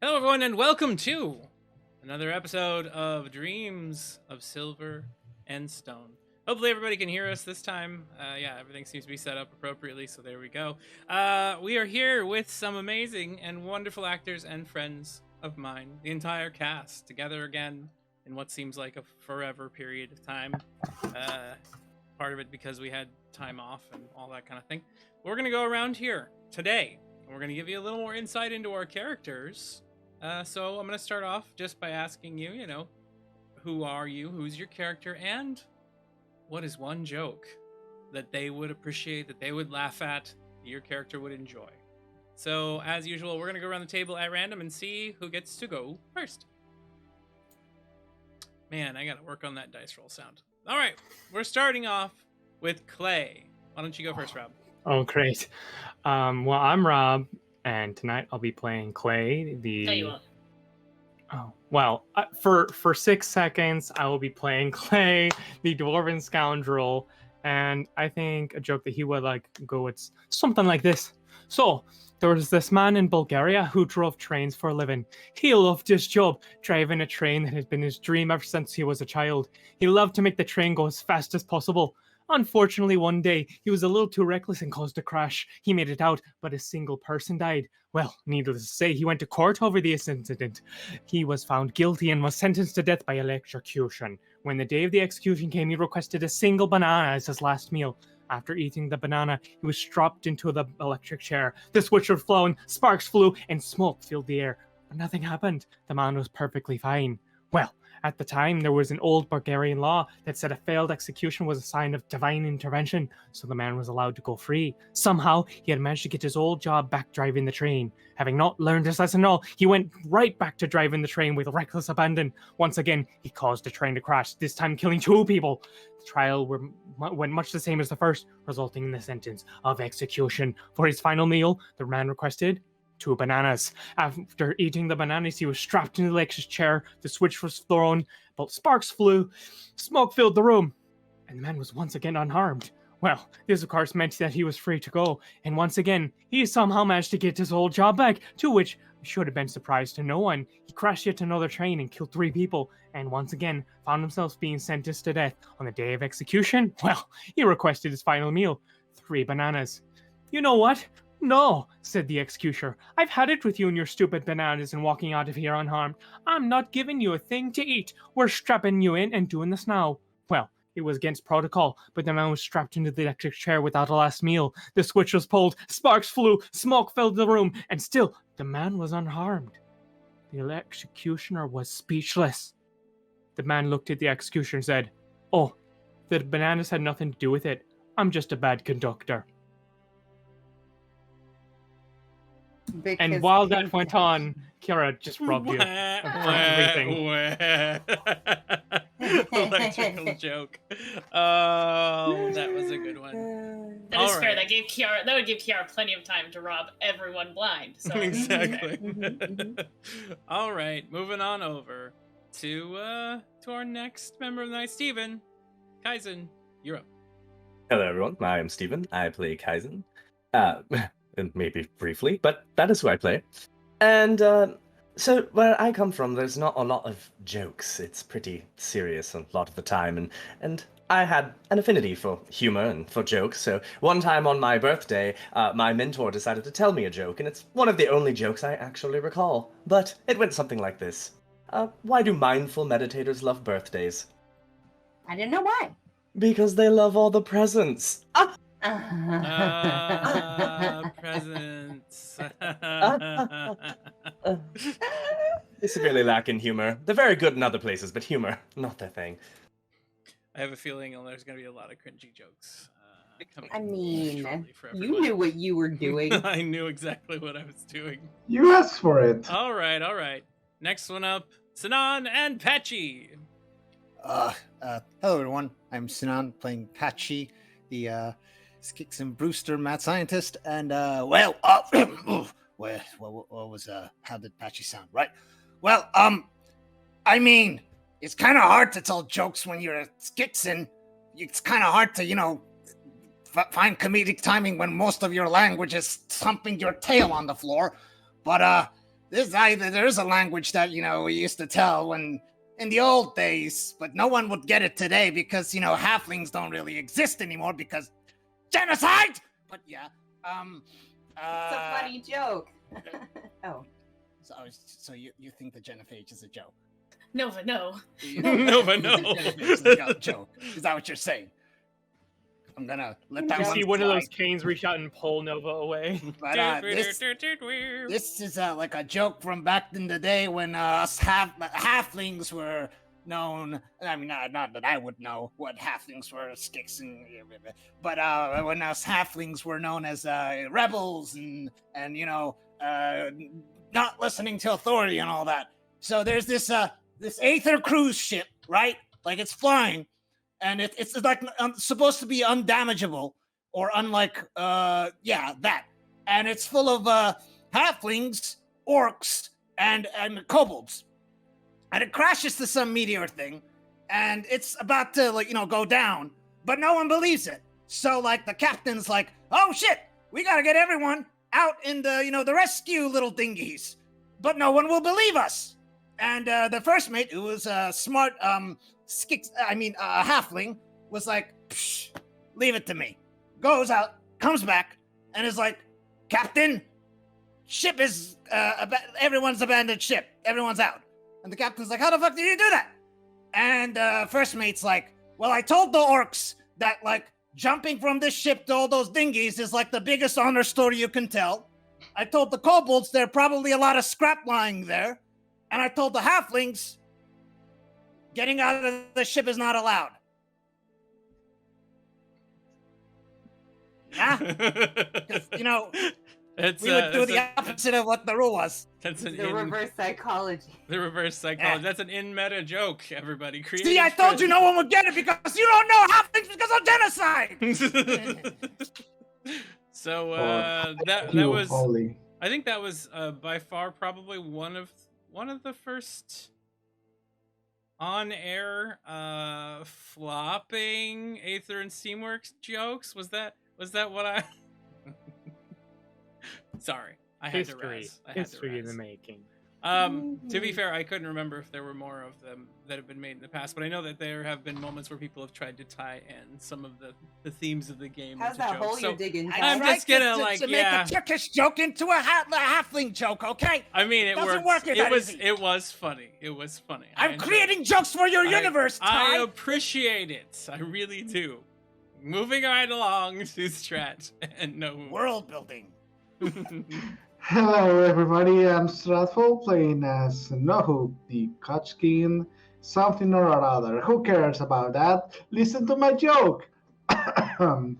Hello, everyone, and welcome to another episode of Dreams of Silver and Stone. Hopefully, everybody can hear us this time. Everything seems to be set up appropriately, so there we go. We are here with some amazing and wonderful actors and friends of mine, the entire cast, together again in what seems like a forever period of time. Part of it because we had time off and all that kind of thing. We're going to go around here today. We're going to give you a little more insight into our characters. So I'm going to start off just by asking you, who are you? Who's your character? And what is one joke that they would appreciate, that they would laugh at, that your character would enjoy? So, as usual, we're going to go around the table at random and see who gets to go first. Man, I got to work on that dice roll sound. All right, we're starting off with Clay. Why don't you go first, Rob? Oh, great. Well, I'm Rob, and tonight I'll be playing Clay, No, you won't. Oh, well, for 6 seconds, I will be playing Clay, the Dwarven Scoundrel, and I think a joke that he would go with something like this. So, there was this man in Bulgaria who drove trains for a living. He loved his job, driving a train that had been his dream ever since he was a child. He loved to make the train go as fast as possible. Unfortunately, one day, he was a little too reckless and caused a crash. He made it out, but a single person died. Well, needless to say, he went to court over this incident. He was found guilty and was sentenced to death by electrocution. When the day of the execution came, he requested a single banana as his last meal. After eating the banana, he was strapped into the electric chair. The switch was flowing, sparks flew, and smoke filled the air. But nothing happened. The man was perfectly fine. Well, at the time, there was an old Bulgarian law that said a failed execution was a sign of divine intervention, so the man was allowed to go free. Somehow, he had managed to get his old job back driving the train. Having not learned his lesson at all, he went right back to driving the train with reckless abandon. Once again, he caused the train to crash, this time killing 2 people. The trial went much the same as the first, resulting in the sentence of execution. For his final meal, the man requested 2 bananas. After eating the bananas, he was strapped into the electric chair. The switch was thrown, but sparks flew. Smoke filled the room, and the man was once again unharmed. Well, this of course meant that he was free to go, and once again, he somehow managed to get his old job back, to which should have been surprise to no one. He crashed yet another train and killed 3 people, and once again found himself being sentenced to death. On the day of execution, well, he requested his final meal, 3 bananas. You know what? No, said the executioner. I've had it with you and your stupid bananas and walking out of here unharmed. I'm not giving you a thing to eat. We're strapping you in and doing this now. Well, it was against protocol, but the man was strapped into the electric chair without a last meal. The switch was pulled, sparks flew, smoke filled the room, and still the man was unharmed. The executioner was speechless. The man looked at the executioner and said, "Oh, the bananas had nothing to do with it. I'm just a bad conductor." And while that went on, Kira just robbed you of everything. Electrical joke. Oh, that was a good one. That is fair. That would give Kiara plenty of time to rob everyone blind. So exactly. All right, moving on over to our next member of the night, Steven. Kaizen, you're up. Hello, everyone. I am Steven. I play Kaizen. And maybe briefly, but that is who I play. And so where I come from, there's not a lot of jokes. It's pretty serious a lot of the time, and I had an affinity for humor and for jokes. So one time on my birthday, my mentor decided to tell me a joke, and it's one of the only jokes I actually recall. But it went something like this. Why do mindful meditators love birthdays? I didn't know why. Because they love all the presents. Presents. They severely lack in humor. They're very good in other places, but humor, not their thing. I have a feeling there's going to be a lot of cringy jokes. I mean, you knew what you were doing. I knew exactly what I was doing. You asked for it. All right. Next one up, Sinan and Patchy. Hello everyone. I'm Sinan playing Patchy, the Hicks and Brewster mad scientist, and what was how did Patchy sound? Right. Well, I mean, it's kind of hard to tell jokes when you're a Skixen. It's kind of hard to, find comedic timing when most of your language is thumping your tail on the floor. But there is a language that we used to tell when in the old days, but no one would get it today because halflings don't really exist anymore because genocide. But yeah, It's a funny joke. Oh. So you think the genophage is a joke? Nova, no. Nova, no. Is a joke. Is that what you're saying? I'm gonna let that You one see one of those slide. canes reach out and pull Nova away. But this is like a joke from back in the day when us halflings were known. I mean, not that I would know what halflings were, Skix and, but when us halflings were known as rebels and not listening to authority and all that. So there's this Aether cruise ship, right? Like it's flying. And it's like supposed to be undamageable or unlike that. And it's full of halflings, orcs, and kobolds. And it crashes to some meteor thing, and it's about to go down, but no one believes it. So the captain's like, "Oh shit, we gotta get everyone out in the rescue little dinghies," but no one will believe us. And the first mate, who was smart, halfling, was like, "Psh, leave it to me." Goes out, comes back, and is like, "Captain, ship is everyone's abandoned ship. Everyone's out." And the captain's like, "How the fuck did you do that?" And first mate's like, "Well, I told the orcs that jumping from this ship to all those dinghies is the biggest honor story you can tell. I told the kobolds there are probably a lot of scrap lying there. And I told the halflings getting out of the ship is not allowed." Yeah? Because, we would do the opposite of what the rule was. That's The reverse psychology. The reverse psychology. That's an in-meta joke, everybody. See, I told you no one would get it because you don't know halflings because of genocide! So, that was... I think that was by far probably one of the first on-air flopping Aether and Steamworks jokes. Was that what I... Sorry, I had to razz. History in the making. To be fair, I couldn't remember if there were more of them that have been made in the past, but I know that there have been moments where people have tried to tie in some of the themes of the game. How's that hole you're digging? I'm just gonna to make a Turkish joke into a halfling joke, okay? I mean, it doesn't worked. work. It was funny. It was funny. I'm creating jokes for your universe, Ty. I appreciate it. I really do. Moving right along to Strat and no world building. Hello everybody, I'm Stratful playing as Nohub, the Kochkin, something or other. Who cares about that? Listen to my joke! A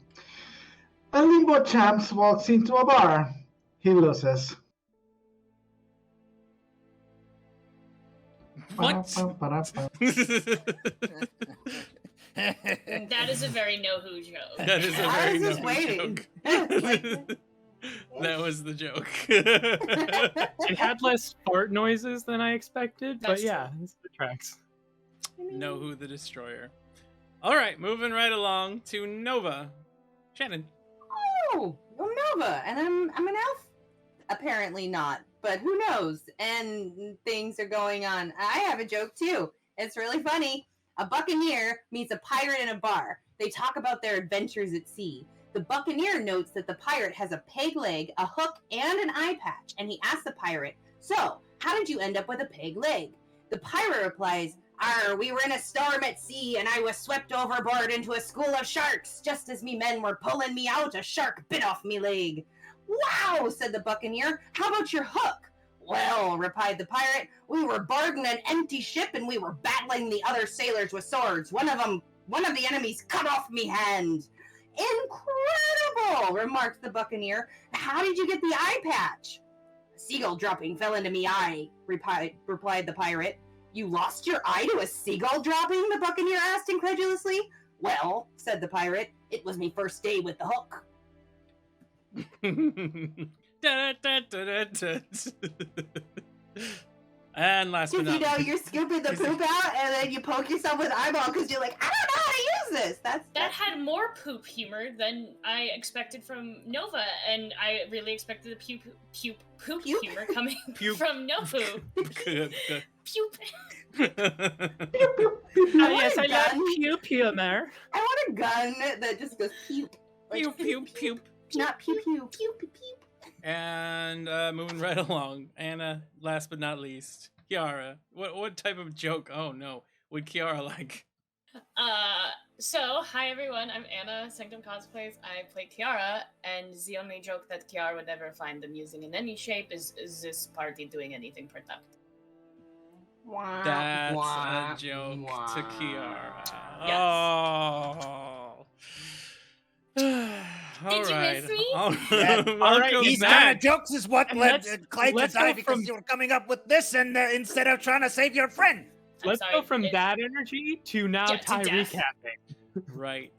limbo champ walks into a bar. He loses. What? That is a very no-who joke. That is a I very was just no waiting. joke. That was the joke. It had less fart noises than I expected, but That's yeah, it's the tracks. Know who the destroyer. All right, moving right along to Nova. Shannon. Oh, I'm Nova, and I'm an elf. Apparently not, but who knows? And things are going on. I have a joke too. It's really funny. A buccaneer meets a pirate in a bar. They talk about their adventures at sea. The buccaneer notes that the pirate has a peg leg, a hook, and an eye patch, and he asks the pirate, "So, how did you end up with a peg leg?" The pirate replies, we were in a storm at sea, and I was swept overboard into a school of sharks. Just as me men were pulling me out, a shark bit off me leg." "Wow," said the buccaneer. "How about your hook?" "Well," replied the pirate, "we were boarding an empty ship, and we were battling the other sailors with swords. One of the enemies cut off me hand." "Incredible," remarked the buccaneer. "How did you get the eye patch?" "A seagull dropping fell into me eye," replied the pirate. "You lost your eye to a seagull dropping?" the buccaneer asked incredulously. "Well," said the pirate, "it was me first day with the hook." And last but not you're scooping the poop out and then you poke yourself with an eyeball because you're like, "I don't know how to use knows this. That had more poop humor than I expected from Nova, and I really expected the poop Puke? humor coming Puke. from Nofu. Good. Puke. Oh, yes, I love gun. puke humor. I want a gun that just goes pew. Pew, pew, pew. Not pew pew pew pew pew. And moving right along, Anna, last but not least, Kiara. What type of joke? Oh no, would Kiara like? So, hi everyone, I'm Anna, Sanctum Cosplays. I play Kiara, and the only joke that Kiara would ever find amusing in any shape is this party doing anything productive? That's a joke to Kiara. Yes. Oh. Did you miss me? Yeah. All right, These back. kind of jokes is what And led let's- Clay to let's die go because from- you were coming up with this, and instead of trying to save your friend. I'm Let's sorry, go from it- that energy to now Yeah, to Ty death. recapping. Right.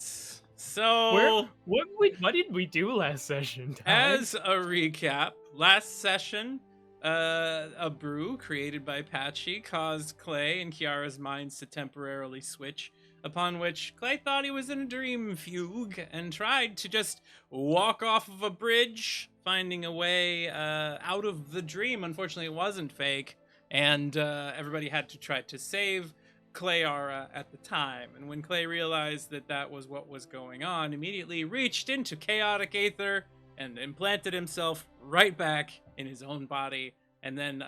So, What did we do last session, Ty? as a recap, last session, a brew created by Patchy caused Clay and Kiara's minds to temporarily switch, upon which Clay thought he was in a dream fugue and tried to just walk off of a bridge, finding a way out of the dream. Unfortunately, it wasn't fake, and everybody had to try to save Clayara at the time. And when Clay realized that that was what was going on, immediately reached into chaotic Aether and implanted himself right back in his own body. And then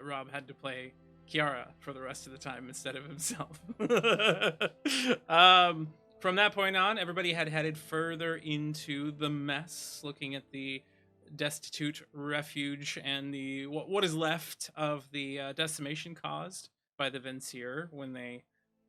Rob had to play Kiara for the rest of the time instead of himself. From that point on, everybody had headed further into the mess, looking at the destitute refuge and the what is left of the decimation caused by the Vincier when they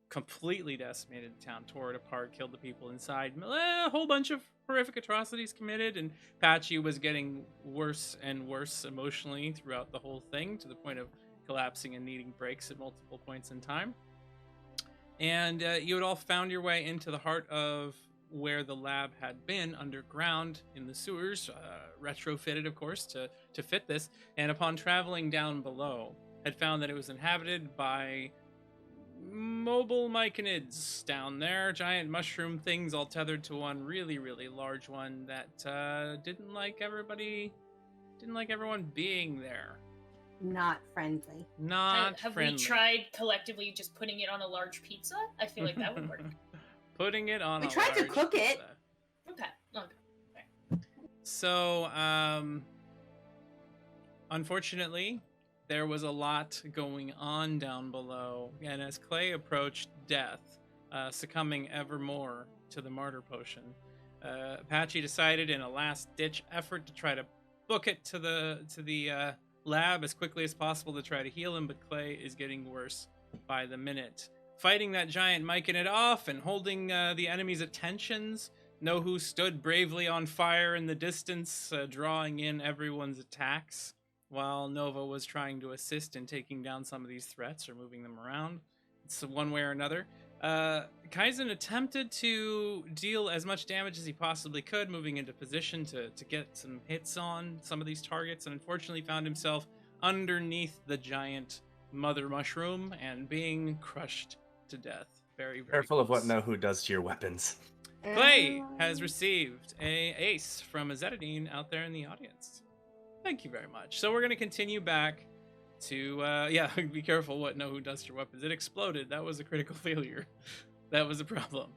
completely decimated the town, tore it apart, killed the people inside. A whole bunch of horrific atrocities committed, and Patchy was getting worse and worse emotionally throughout the whole thing, to the point of collapsing and needing breaks at multiple points in time. And you had all found your way into the heart of where the lab had been, underground in the sewers, retrofitted, of course, to fit this. And upon traveling down below, had found that it was inhabited by mobile myconids down there, giant mushroom things all tethered to one really, really large one that didn't like everyone being there. Not friendly. Not Have friendly. we tried collectively just putting it on a large pizza? I feel like that would work. Putting it on We a tried to large cook it. pizza. Okay. So, unfortunately, there was a lot going on down below, and as Clay approached death, succumbing ever more to the martyr potion, Patchy decided in a last-ditch effort to try to book it to the lab as quickly as possible to try to heal him, but Clay is getting worse by the minute. Fighting that giant Myconid off and holding the enemy's attentions, Nohu stood bravely on fire in the distance, drawing in everyone's attacks, while Nova was trying to assist in taking down some of these threats or moving them around. It's one way or another. Kaizen attempted to deal as much damage as he possibly could, moving into position to get some hits on some of these targets, and unfortunately found himself underneath the giant mother mushroom and being crushed to death. Very, very Careful of what close. Nohu does to your weapons. Clay has received a ace from a Zetadine out there in the audience. Thank you very much. So we're going to continue back to, be careful what Nohu does to your weapons. It exploded. That was a critical failure. That was a problem.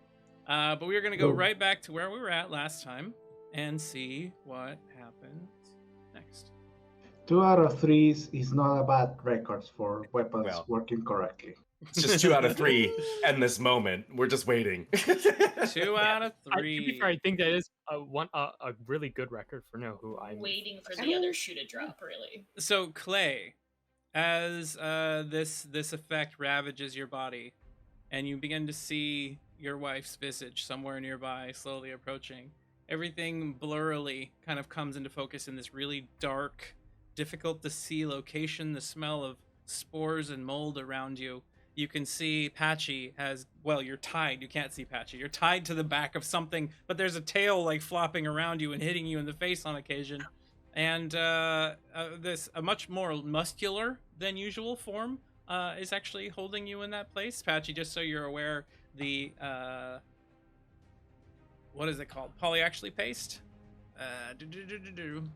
But we are going to go Oh. right back to where we were at last time and see what happens next. 2 out of 3 is not a bad record for weapons Well. working correctly. It's just 2 out of 3 and this moment. We're just waiting. 2 out of To 3. be fair, I think that is a really good record for Nohu. I'm Waiting for the other shoe to drop, really. So Clay, as this effect ravages your body, and you begin to see your wife's visage somewhere nearby, slowly approaching, everything blurrily kind of comes into focus in this really dark, difficult to see location. The smell of spores and mold around you. You can see Patchy you're tied. You can't see Patchy. You're tied to the back of something, but there's a tail like flopping around you and hitting you in the face on occasion. And a much more muscular than usual form is actually holding you in that place. Patchy, just so you're aware, the what is it called? Polyactually paste?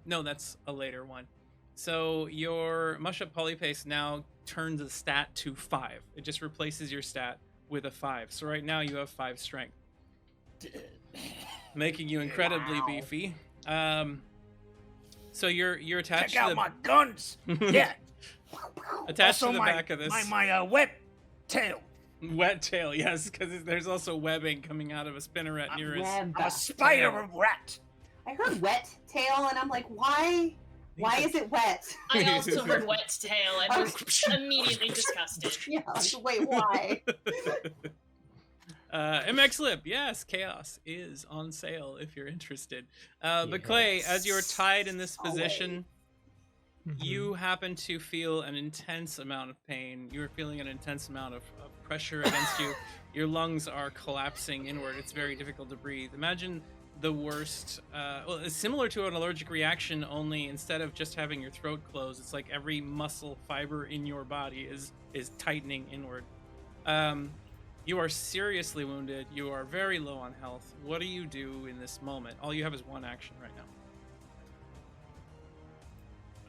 No, that's a later one. So your mush up polypaste now turns a stat to 5. It just replaces your stat with a 5. So right now you have 5 strength, making you incredibly beefy. So you're attached Check out to my guns. Yeah. attached Also to the my, back of this my web tail. wet tail. Yes, because there's also webbing coming out of a spinneret near his. Web. I'm a spider tail. rat. I heard wet tail, and I'm like, why? Why is it wet? I also heard wet tail and was immediately disgusted. Yeah, like, wait, why? MX Lip, yes, Chaos is on sale if you're interested. But Clay, as you're tied in this position, you happen to feel an intense amount of pain. You're feeling an intense amount of pressure against you. Your lungs are collapsing inward. It's very difficult to breathe. Imagine the worst, well, it's similar to an allergic reaction, only instead of just having your throat closed, it's like every muscle fiber in your body is tightening inward. You are seriously wounded. You are very low on health. What do you do in this moment? All you have is one action right now.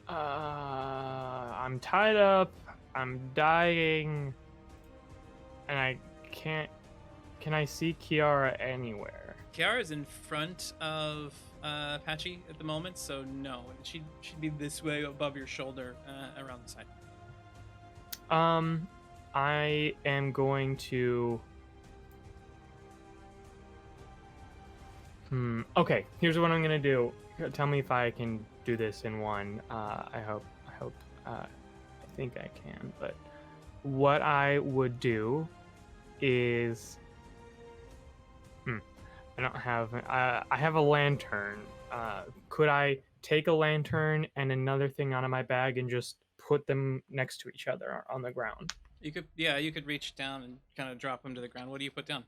I'm tied up. I'm dying, and I can't. Can I see Kiara anywhere? Kiara's in front of Apache at the moment, so no. She'd be this way above your shoulder, around the side. I am going to. Okay, here's what I'm gonna do. Tell me if I can do this in one. I think I can. But what I would do is, I don't have. I have a lantern. Could I take a lantern and another thing out of my bag and just put them next to each other on the ground? You could reach down and kind of drop them to the ground. What do you put down?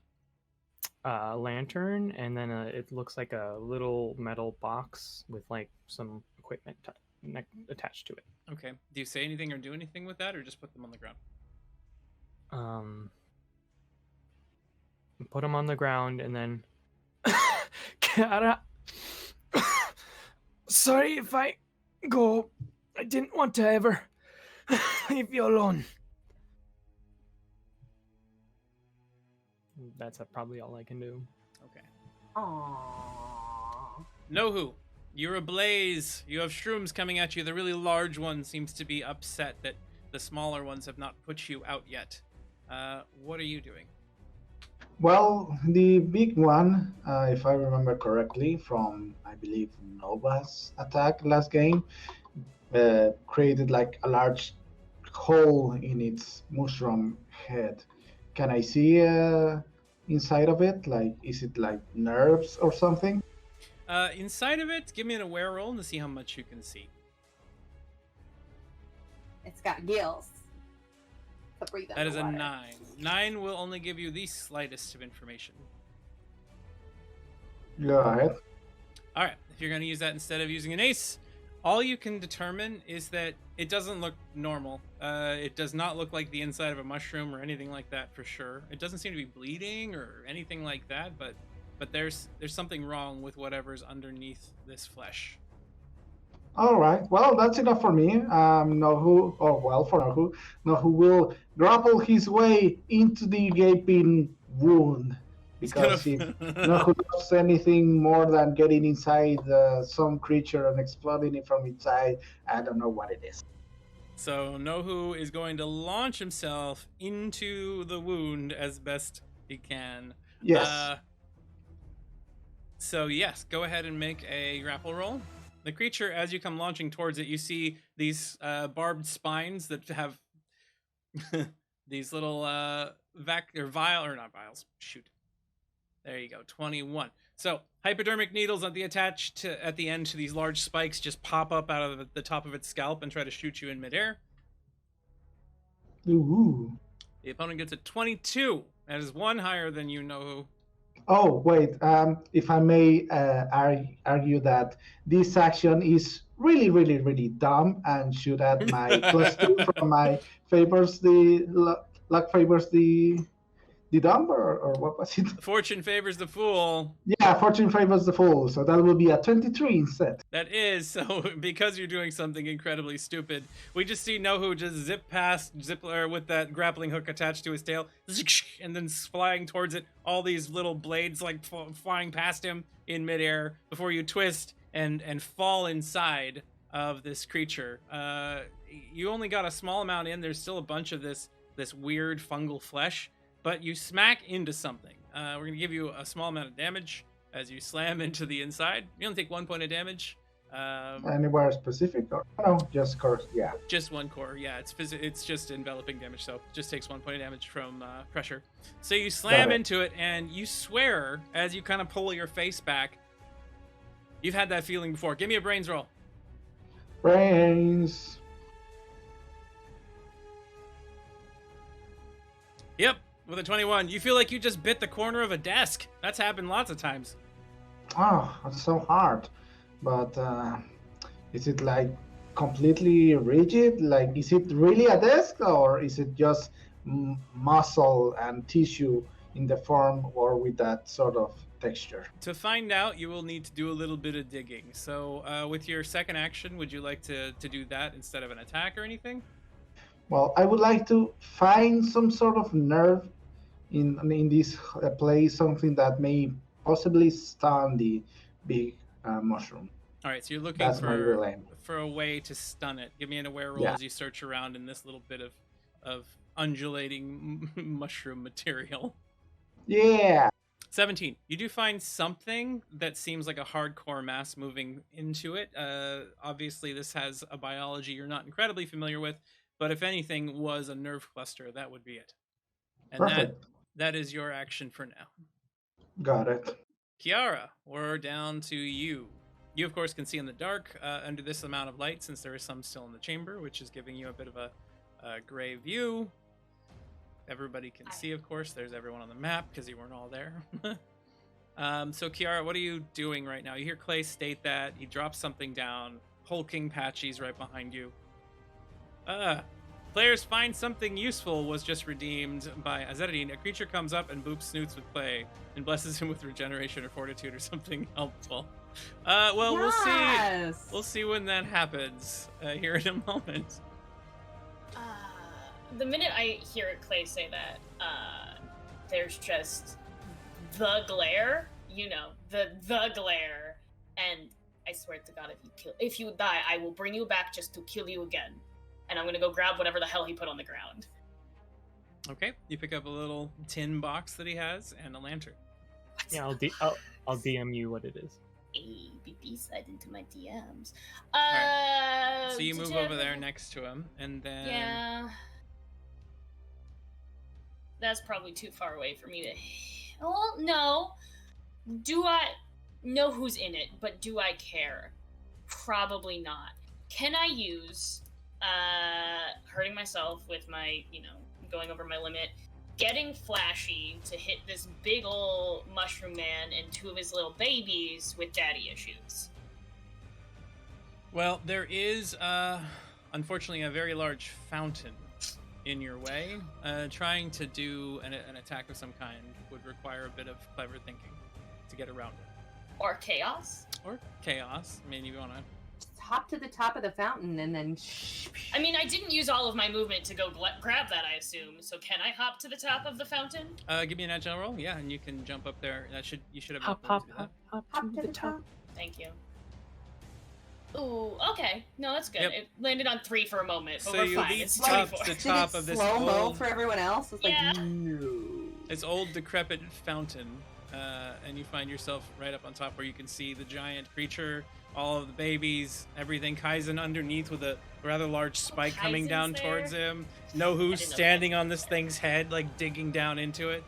Lantern, and then it looks like a little metal box with like some equipment attached to it. Okay. Do you say anything or do anything with that, or just put them on the ground? Put them on the ground, and then Kiara, sorry if I go. I didn't want to ever leave you alone. That's probably all I can do. Okay. Aww. Nohu, you're ablaze. You have shrooms coming at you. The really large one seems to be upset that the smaller ones have not put you out yet. What are you doing? Well, the big one, if I remember correctly, from I believe Nova's attack last game, created like a large hole in its mushroom head. Can I see inside of it? Like, is it like nerves or something? Inside of it, give me an aware roll to see how much you can see. It's got gills. To breathe That is a underwater. 9. 9 will only give you the slightest of information. Go ahead. All right, if you're going to use that instead of using an ace, all you can determine is that it doesn't look normal. It does not look like the inside of a mushroom or anything like that for sure. It doesn't seem to be bleeding or anything like that, but there's something wrong with whatever's underneath this flesh. All right. Well, that's enough for me. Nohu, or well, for Nohu, Nohu will grapple his way into the gaping wound, because if Nohu does anything more than getting inside some creature and exploding it from inside, I don't know what it is. So Nohu is going to launch himself into the wound as best he can. Yes. So yes, go ahead and make a grapple roll. The creature, as you come launching towards it, you see these barbed spines that have these little vials. Shoot. There you go, 21. So hypodermic needles at the end to these large spikes just pop up out of the top of its scalp and try to shoot you in midair. Ooh. The opponent gets a 22. That is one higher than you know who. Oh, wait. If I may argue that this action is really, really, really dumb and should add my +2 from my favors. The luck favors the the number, or what was it? Fortune favors the fool. Yeah, fortune favors the fool, so that will be a 23 instead. That is, so because you're doing something incredibly stupid, we just see Nohu just zip past Zippler with that grappling hook attached to his tail, and then flying towards it, all these little blades like flying past him in midair before you twist and fall inside of this creature. You only got a small amount in. There's still a bunch of this weird fungal flesh, but you smack into something. We're going to give you a small amount of damage as you slam into the inside. You only take 1 point of damage. Anywhere specific? Or no, just course, yeah. Just 1 core. Yeah, it's just enveloping damage, so it just takes 1 point of damage from pressure. So you slam into it, and you swear as you kind of pull your face back. You've had that feeling before. Give me a brains roll. Brains. Yep, with a 21. You feel like you just bit the corner of a desk. That's happened lots of times. Oh, that's so hard. But is it like completely rigid? Like, is it really a desk, or is it just muscle and tissue in the form or with that sort of texture? To find out, you will need to do a little bit of digging. So with your second action, would you like to do that instead of an attack or anything? Well, I would like to find some sort of nerve in this place, something that may possibly stun the big mushroom. All right, so you're looking That's my real aim. for a way to stun it. Give me an aware roll as you search around in this little bit of undulating mushroom material. Yeah. 17. You do find something that seems like a hardcore mass moving into it. Obviously, this has a biology you're not incredibly familiar with, but if anything was a nerve cluster, that would be it. And Perfect. that is your action for now. Got it. Kiara, we're down to you. You, of course, can see in the dark under this amount of light, since there is some still in the chamber, which is giving you a bit of a gray view. Everybody can see, of course. There's everyone on the map, because you weren't all there. So, Kiara, what are you doing right now? You hear Clay state that. He drops something down. Hulking Patchy's right behind you. Players find something useful was just redeemed by Azedine. A creature comes up and boops snoots with Clay and blesses him with regeneration or fortitude or something helpful. Well, Yes! we'll see when that happens here in a moment. The minute I hear Clay say that, there's just the glare, the glare, and I swear to God, if you die, I will bring you back just to kill you again. And I'm gonna go grab whatever the hell he put on the ground. Okay, you pick up a little tin box that he has and a lantern. Yeah, I'll DM you what it is. Be slide into my DMs. Alright. So you move over there next to him, and then Yeah. That's probably too far away for me to. Well, no. Do I know who's in it? But do I care? Probably not. Can I use hurting myself with my, going over my limit, getting flashy to hit this big ol' mushroom man and two of his little babies with daddy issues? Well, there is, unfortunately, a very large fountain in your way. Trying to do an attack of some kind would require a bit of clever thinking to get around it. Or chaos? Or chaos. I mean, you want to... Hop to the top of the fountain and then. I mean, I didn't use all of my movement to go grab that, I assume. So can I hop to the top of the fountain? Give me an agile roll, yeah, and you can jump up there. You should have Hop to the top. Thank you. Ooh, okay. No, that's good. Yep. It landed on 3, for a moment, but So we're you fine. lead It's up 24. to Did top it of this slow mo old, for everyone else? It's like, Yeah. no. this old decrepit fountain, and you find yourself right up on top where you can see the giant creature, all of the babies, everything. Kaizen underneath with a rather large spike coming Kaizen's down there? towards him. Nohu's know standing on this thing's head, like digging down into it.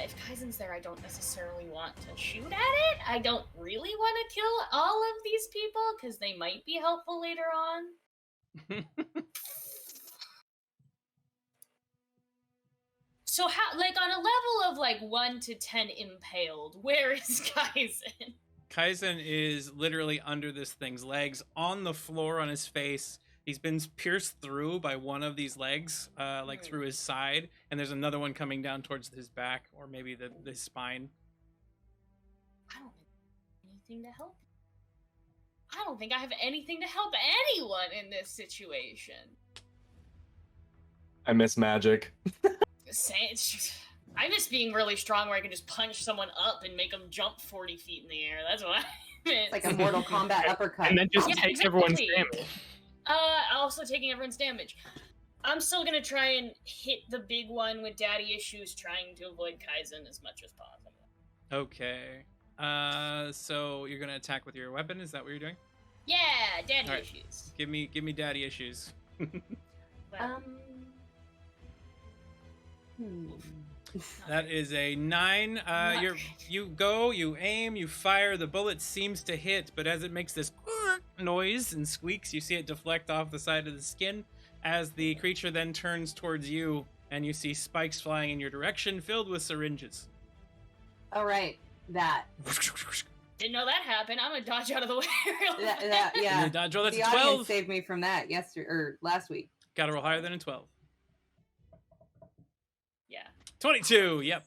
If Kaizen's there, I don't necessarily want to shoot at it. I don't really want to kill all of these people, because they might be helpful later on. So how, like, on a level of, like, 1 to 10 impaled, where is Kaizen? Kaizen is literally under this thing's legs, on the floor on his face, He's been pierced through by one of these legs, like through his side, and there's another one coming down towards his back, or maybe the spine. I don't think anything to help. I don't think I have anything to help anyone in this situation. I miss magic. I miss being really strong where I can just punch someone up and make them jump 40 feet in the air. That's what I miss. It's like a Mortal Kombat uppercut. And then just Yeah, take exactly. everyone's damage. Also taking everyone's damage. I'm still gonna try and hit the big one with daddy issues, trying to avoid Kaizen as much as possible. Okay. So you're gonna attack with your weapon? Is that what you're doing? Yeah, daddy All right. issues. Give me daddy issues. Well, That is a 9. You aim, you fire. The bullet seems to hit, but as it makes this noise and squeaks, you see it deflect off the side of the skin. As the creature then turns towards you, and you see spikes flying in your direction, filled with syringes. All right, that. didn't know that happened. I'm gonna dodge out of the way. Yeah. You dodge roll. That's The a audience 12. saved me from that last week. Got to roll higher than a 12. Yeah. 22. Yep.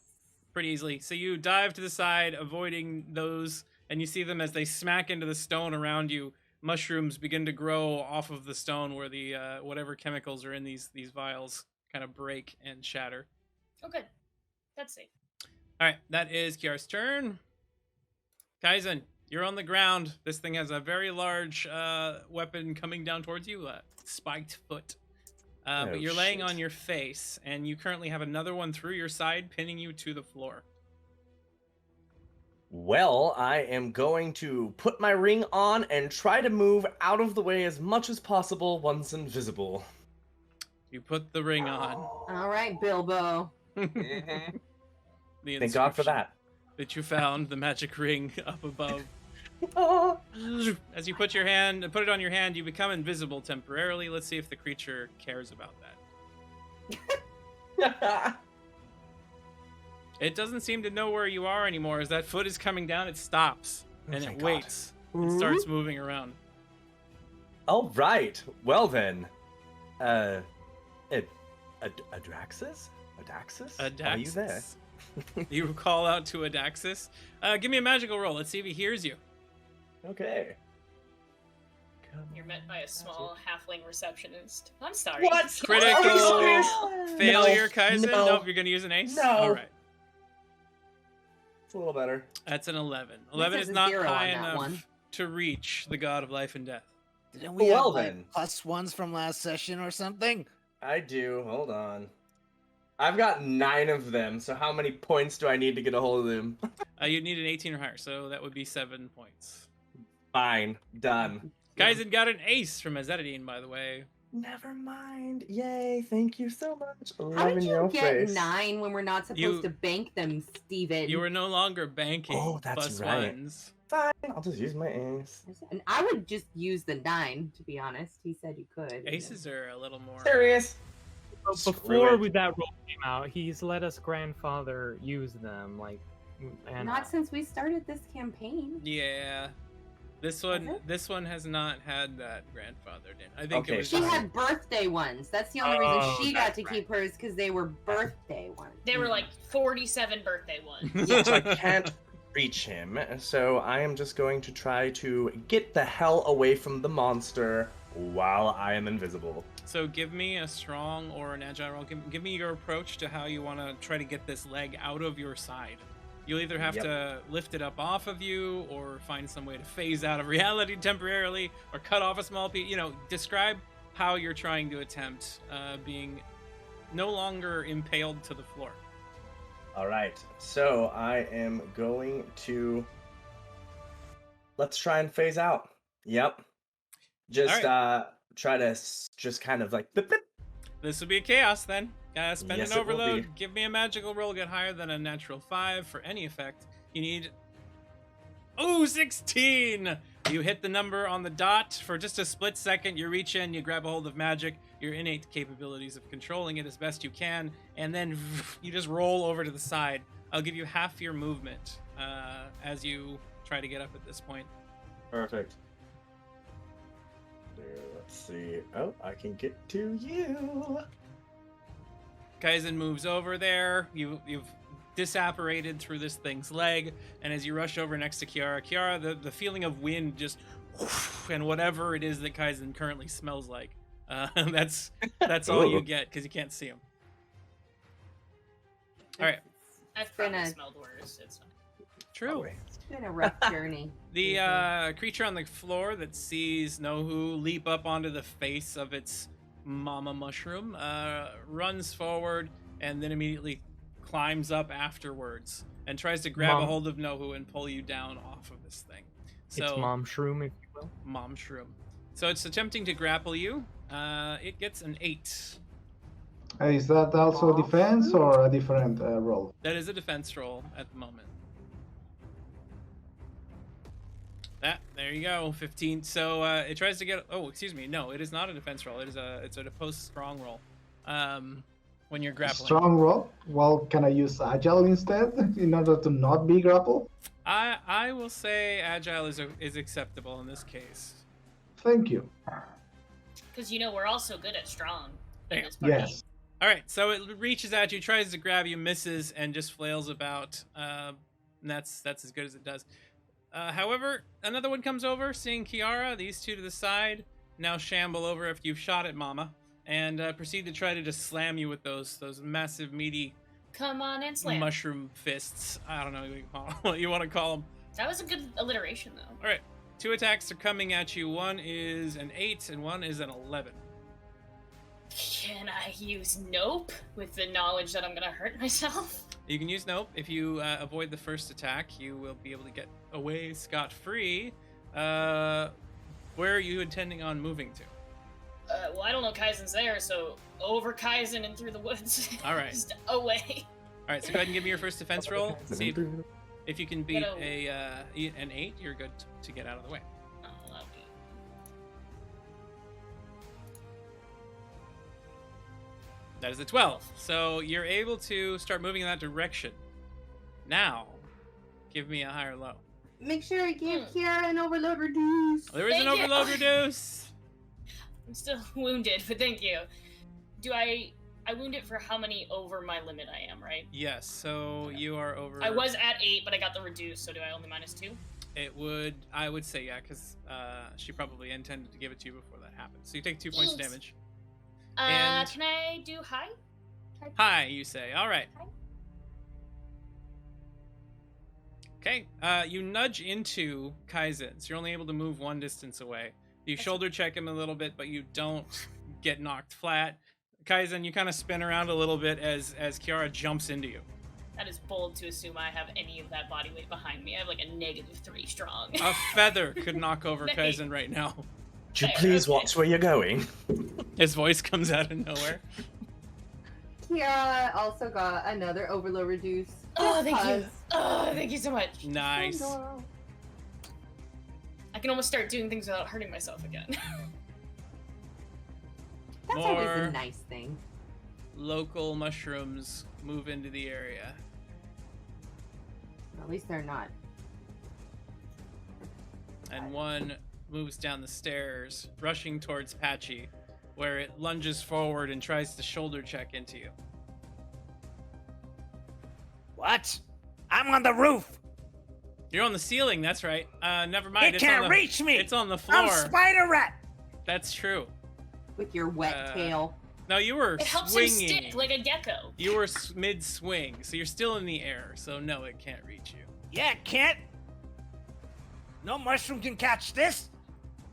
Pretty easily. So you dive to the side, avoiding those, and you see them as they smack into the stone around you. Mushrooms begin to grow off of the stone where the whatever chemicals are in these vials kind of break and shatter. Oh, good. That's safe. All right, that is Kiara's turn. Kaizen, you're on the ground. This thing has a very large weapon coming down towards you, spiked foot. But you're laying on your face, and you currently have another one through your side, pinning you to the floor. Well, I am going to put my ring on and try to move out of the way as much as possible once invisible. You put the ring on. All right, Bilbo. Mm-hmm. The Thank God for inscription that. you found, the magic ring up above. As you put it on your hand, you become invisible temporarily. Let's see if the creature cares about that. It doesn't seem to know where you are anymore. As that foot is coming down, it stops and thank it God. waits. It starts moving around. All right. Well then, Adraxis? Adaxis? Are you there? You call out to Adaxis. Give me a magical roll. Let's see if he hears you. Okay. You're met by a small halfling receptionist. I'm sorry. What? Critical failure, Kaizen? No. Nope, you're going to use an ace? No. All right. It's a little better. That's an 11. This 11 is is a not 0 high on that enough one. to reach the god of life and death. Didn't we Well, have then. +1s from last session or something? I do. Hold on. I've got 9 of them, so how many points do I need to get a hold of them? You need an 18 or higher, so that would be 7 points. Fine. Done. Kaizen got an ace from Azzetadine, by the way. Never mind. Yay. Thank you so much. How did you get face. 9 when we're not supposed to bank them, Steven? You were no longer banking Oh, that's right. +1s. Fine. I'll just use my ace. And I would just use the 9, to be honest. He said you could. Aces are a little more... Serious? Before it. that roll came out, he's let us grandfather use them, and Not since we started this campaign. Yeah. This one has not had that grandfathered in. I think Okay, it was She just- had birthday ones. That's the only Oh, reason she got that's to right. keep hers, because they were birthday ones. They were like 47 birthday ones. So I can't reach him, so I am just going to try to get the hell away from the monster while I am invisible. So give me a strong or an agile roll. Give me your approach to how you want to try to get this leg out of your side. You'll either have to lift it up off of you, or find some way to phase out of reality temporarily, or cut off a small piece. Describe how you're trying to attempt being no longer impaled to the floor. All right, so I am going to... Let's try and phase out. Yep. Just try to just kind of like... Blip, blip. This would be a chaos then. Spend Yes, an it will overload. be. Give me a magical roll. Get higher than a natural 5 for any effect. You need... 16! You hit the number on the dot. For just a split second, you reach in, you grab a hold of magic, your innate capabilities of controlling it as best you can, and then you just roll over to the side. I'll give you half your movement as you try to get up at this point. Perfect. Let's see. Oh, I can get to you. Kaizen moves over there. You've disapparated through this thing's leg, and as you rush over next to Kiara, the feeling of wind just and whatever it is that Kaizen currently smells like. That's all you get because you can't see him. All right. I've been probably a- smelled worse. It's fine. True. It's been a rough journey. The creature on the floor that sees Nohu leap up onto the face of its mama mushroom runs forward and then immediately climbs up afterwards and tries to grab a Mom. hold of Nohu and pull you down off of this thing. So It's mom shroom, if you will. Mom shroom. So it's attempting to grapple you. It gets an 8. Is that also defense or a different roll? That is a defense roll at the moment. There you go, 15. So it tries to get. Oh, excuse me. No, it is not a defense roll. It's a post strong roll. When you're grappling. Strong roll? Well, can I use agile instead in order to not be grappled? I will say agile is acceptable in this case. Thank you. Because we're also good at strong in Yeah. this party. Yes. All right, so it reaches at you, tries to grab you, misses, and just flails about. And that's as good as it does. However, another one comes over, seeing Kiara. These two to the side now shamble over after you've shot at Mama, and proceed to try to just slam you with those massive, meaty Come on and slam. mushroom fists. I don't know what you want to call them. That was a good alliteration, though. All right, 2 attacks are coming at you. One is an 8, and one is an 11. Can I use nope with the knowledge that I'm gonna hurt myself? You can use nope. If you avoid the first attack, you will be able to get away scot-free. Where are you intending on moving to? Well, I don't know Kaizen's there, so over Kaizen and through the woods. All right. Just away. All right, so go ahead and give me your first defense roll. See if you can beat Get an 8. You're good to get out of the way. Oh, that'll be... That is a 12. So you're able to start moving in that direction. Now, give me a high or low. Make sure you give Kiara an overload reduce. There is an Thank you. overload reduce. I'm still wounded, but thank you. Do I wound it for how many over my limit I am, right? Yes, so you are over. I was at 8, but I got the reduce, so do I only -2? I would say yeah, because she probably intended to give it to you before that happened. So you take 2 points of Thanks. damage. Can And- I do high? Hi, you say. All right. Hi. Okay. You nudge into Kaizen, so you're only able to move one distance away. You shoulder check him a little bit, but you don't get knocked flat. Kaizen, you kind of spin around a little bit as Kiara jumps into you. That is bold to assume I have any of that body weight behind me. I have like a -3 strong. A feather could knock over Nice. Kaizen right now. Would you Okay, please okay. watch where you're going? His voice comes out of nowhere. Kiara also got another overload reduce. Oh, Just thank you. 'cause. Oh, thank you so much. Nice. I can almost start doing things without hurting myself again. That's always More- a nice thing. Local mushrooms move into the area. At least they're not. And one moves down the stairs, rushing towards Patchy, where it lunges forward and tries to shoulder check into you. What? I'm on the roof. You're on the ceiling, that's right. Never mind. It can't reach me. It's on the I'm floor. Spider Rat. That's true. With your wet tail. No, you were It helps him swinging. stick like a gecko. You were mid-swing, so you're still in the air. So no, it can't reach you. Yeah, it can't. No mushroom can catch this.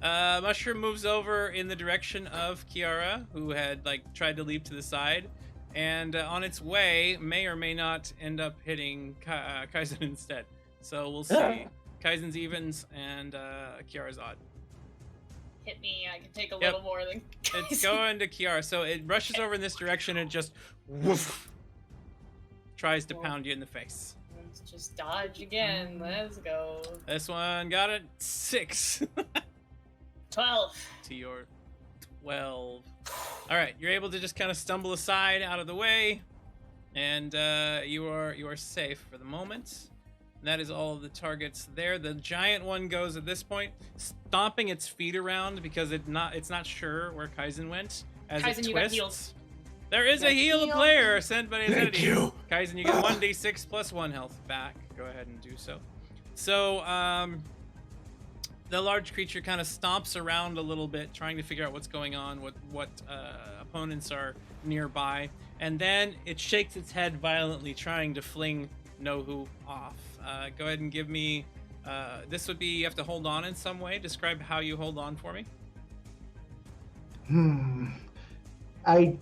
Mushroom moves over in the direction of Kiara, who had tried to leap to the side, and on its way may or may not end up hitting Kaizen instead. So we'll see. Kaizen's evens and Kiara's odd. Hit me, I can take a Yep. little more than It's going to Kiara, so it rushes over in this direction and just woof, tries to pound you in the face. Let's just dodge again. Let's go. This one got it 6 12. to your 12. All right, you're able to just kind of stumble aside out of the way, and you are safe for the moment. That is all of the targets there. The giant one goes at this point, stomping its feet around because it's not sure where Kaizen went. As Kaizen, it you got twists. healed. There is a heal Heal. player sent by Thank Identity. you. Kaizen, you get 1d6 plus 1 health back. Go ahead and do so. So, the large creature kind of stomps around a little bit, trying to figure out what's going on, what opponents are nearby, and then it shakes its head violently, trying to fling Nohu off. Go ahead and give me. This would be you have to hold on in some way. Describe how you hold on for me. I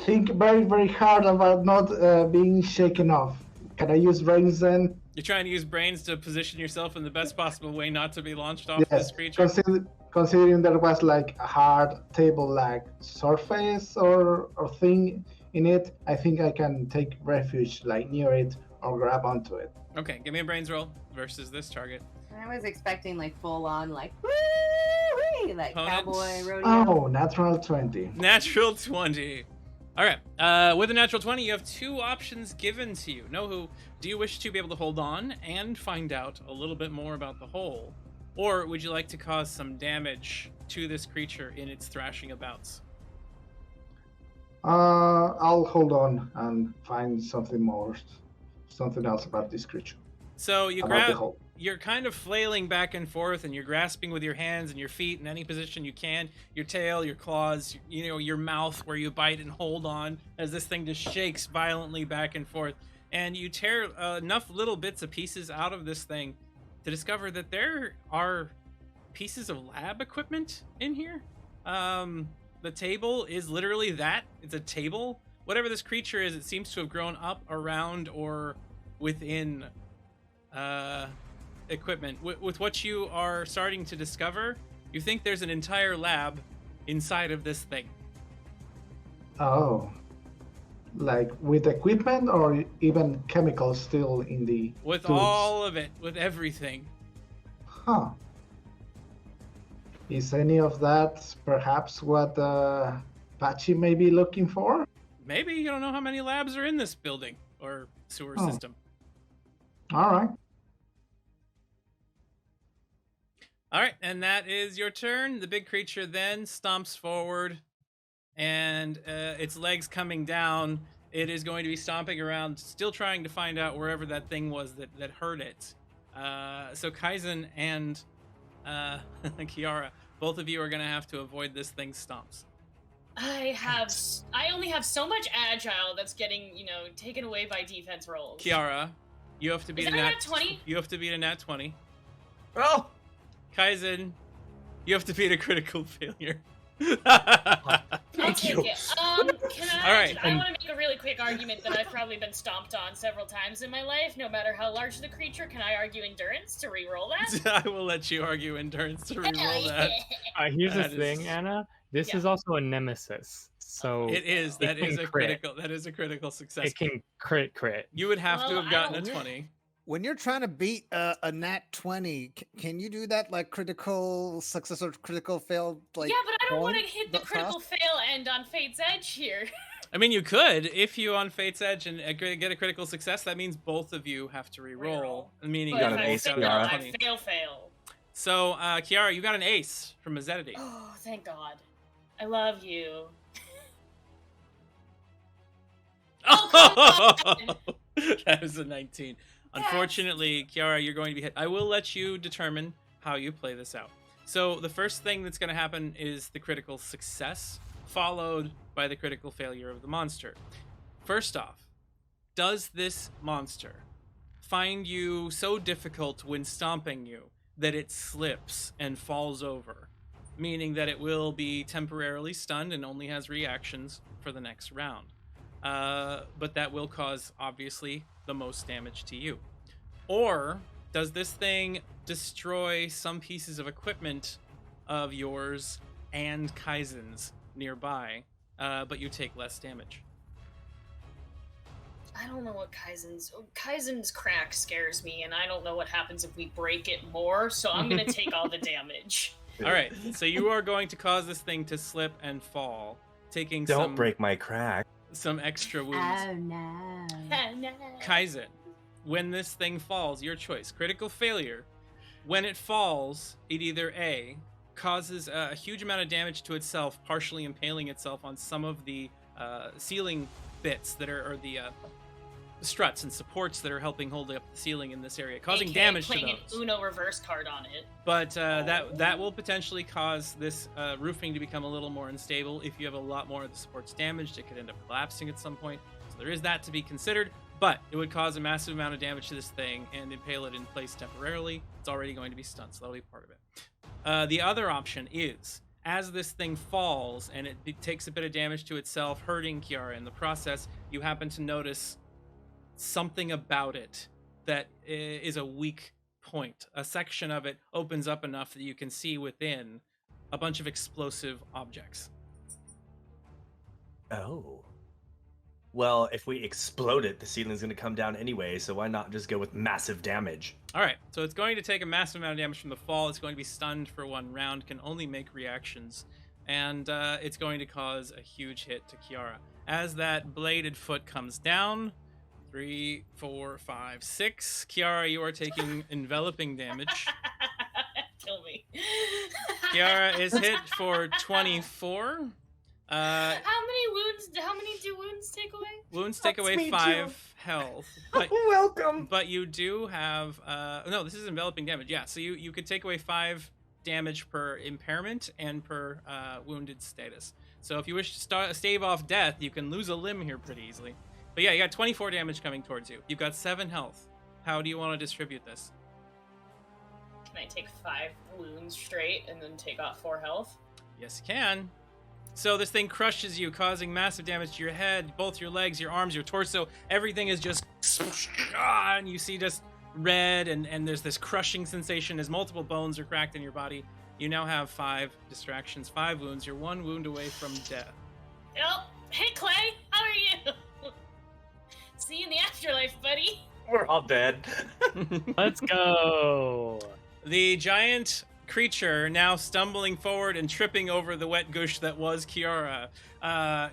think very, very hard about not being shaken off. Can I use brains then? You're trying to use brains to position yourself in the best possible way not to be launched off Yes. this creature. Considering there was like a hard table-like surface or thing in it, I think I can take refuge like near it or grab onto it. Okay, give me a brains roll versus this target. I was expecting like full on like woo like Opponent? cowboy rodeo. Oh, natural 20. Natural 20. All right. With a natural 20, you have two options given to you. Nohu, do you wish to be able to hold on and find out a little bit more about the hole? Or would you like to cause some damage to this creature in its thrashing abouts? I'll hold on and find something else about this creature. So you About the grab, hole. you're kind of flailing back and forth, and you're grasping with your hands and your feet in any position you can. Your tail, your claws, your mouth where you bite and hold on as this thing just shakes violently back and forth. And you tear enough little bits of pieces out of this thing to discover that there are pieces of lab equipment in here. The table is literally that. It's a table. Whatever this creature is, it seems to have grown up around or within equipment. With what you are starting to discover, you think there's an entire lab inside of this thing. Oh. Like with equipment or even chemicals still in the With tubes? all of it, with everything. Huh. Is any of that perhaps what Patchy may be looking for? Maybe you don't know how many labs are in this building or sewer Oh. system. All right. All right, and that is your turn. The big creature then stomps forward, and its legs coming down, it is going to be stomping around, still trying to find out wherever that thing was that hurt it. So Kaizen and Kiara, both of you are going to have to avoid this thing's stomps. I only have so much agile that's getting, taken away by defense rolls. Kiara, you have to beat Is a that a nat nat 20? You have to beat a nat 20. Oh, Kaizen, you have to beat a critical failure. I'll Thank take you. it. Can I? All right. I want to make a really quick argument that I've probably been stomped on several times in my life, no matter how large the creature. Can I argue endurance to re-roll that? I will let you argue endurance to Hell reroll yeah. that. Here's the That is- thing, Anna. This Yeah. is also a nemesis, so It is. That It is can a crit. critical. That is a critical success. it can crit. You would have to Well, have I gotten a don't- 20. When you're trying to beat a nat 20, can you do that like critical success or critical fail? Like Yeah, but I don't want to point hit the that critical fast? fail end on Fate's Edge here. I mean, you could if you on Fate's Edge and get a critical success. That means both of you have to reroll, meaning But got if an I ace, fail, Kiara. I fail. So, Kiara, you got an ace from Azzetity. Oh, thank God. I love you. Oh, come on! That is a 19. Unfortunately, Kiara, you're going to be hit. I will let you determine how you play this out. So the first thing that's going to happen is the critical success, followed by the critical failure of the monster. First off, does this monster find you so difficult when stomping you that it slips and falls over, meaning that it will be temporarily stunned and only has reactions for the next round? But that will cause, obviously, the most damage to you. Or does this thing destroy some pieces of equipment of yours and Kaizen's nearby, but you take less damage? I don't know what Kaizen's crack scares me, and I don't know what happens if we break it more, so I'm gonna take all the damage. All right, so you are going to cause this thing to slip and fall, taking don't break my crack. some extra wounds. Oh no. Oh, no. Kaizen, when this thing falls, your choice. Critical failure. When it falls, it either A, causes a huge amount of damage to itself, partially impaling itself on some of the ceiling bits that are, or the struts and supports that are helping hold up the ceiling in this area, causing AKA damage to playing those. an Uno reverse card on it. But that will potentially cause this roofing to become a little more unstable. If you have a lot more of the supports damaged, it could end up collapsing at some point. So there is that to be considered. But it would cause a massive amount of damage to this thing and impale it in place temporarily. It's already going to be stunned, so that'll be part of it. The other option is, as this thing falls and it takes a bit of damage to itself, hurting Kiara in the process, you happen to notice something about it that is a weak point. A section of it opens up enough that you can see within a bunch of explosive objects. Oh. Well, if we explode it, the ceiling's going to come down anyway, so why not just go with massive damage? All right, so it's going to take a massive amount of damage from the fall. It's going to be stunned for 1 round, can only make reactions, and it's going to cause a huge hit to Kiara. As that bladed foot comes down, 3, 4, 5, 6. Kiara, you are taking enveloping damage. Kill me. Kiara is hit for 24. How many do wounds take away? Wounds take That's away me 5 health. But, Welcome! but you do have... no, this is enveloping damage. Yeah, so you could take away 5 damage per impairment and per wounded status. So if you wish to stave off death, you can lose a limb here pretty easily. But yeah, you got 24 damage coming towards you. You've got 7 health. How do you want to distribute this? Can I take 5 wounds straight and then take off 4 health? Yes, you can. So this thing crushes you, causing massive damage to your head, both your legs, your arms, your torso. Everything is just... and you see just red, and there's this crushing sensation as multiple bones are cracked in your body. You now have 5 distractions, 5 wounds. You're 1 wound away from death. Oh, hey Clay, how are you? See you in the afterlife, buddy. We're all dead. Let's go. The giant creature, now stumbling forward and tripping over the wet gush that was Kiara,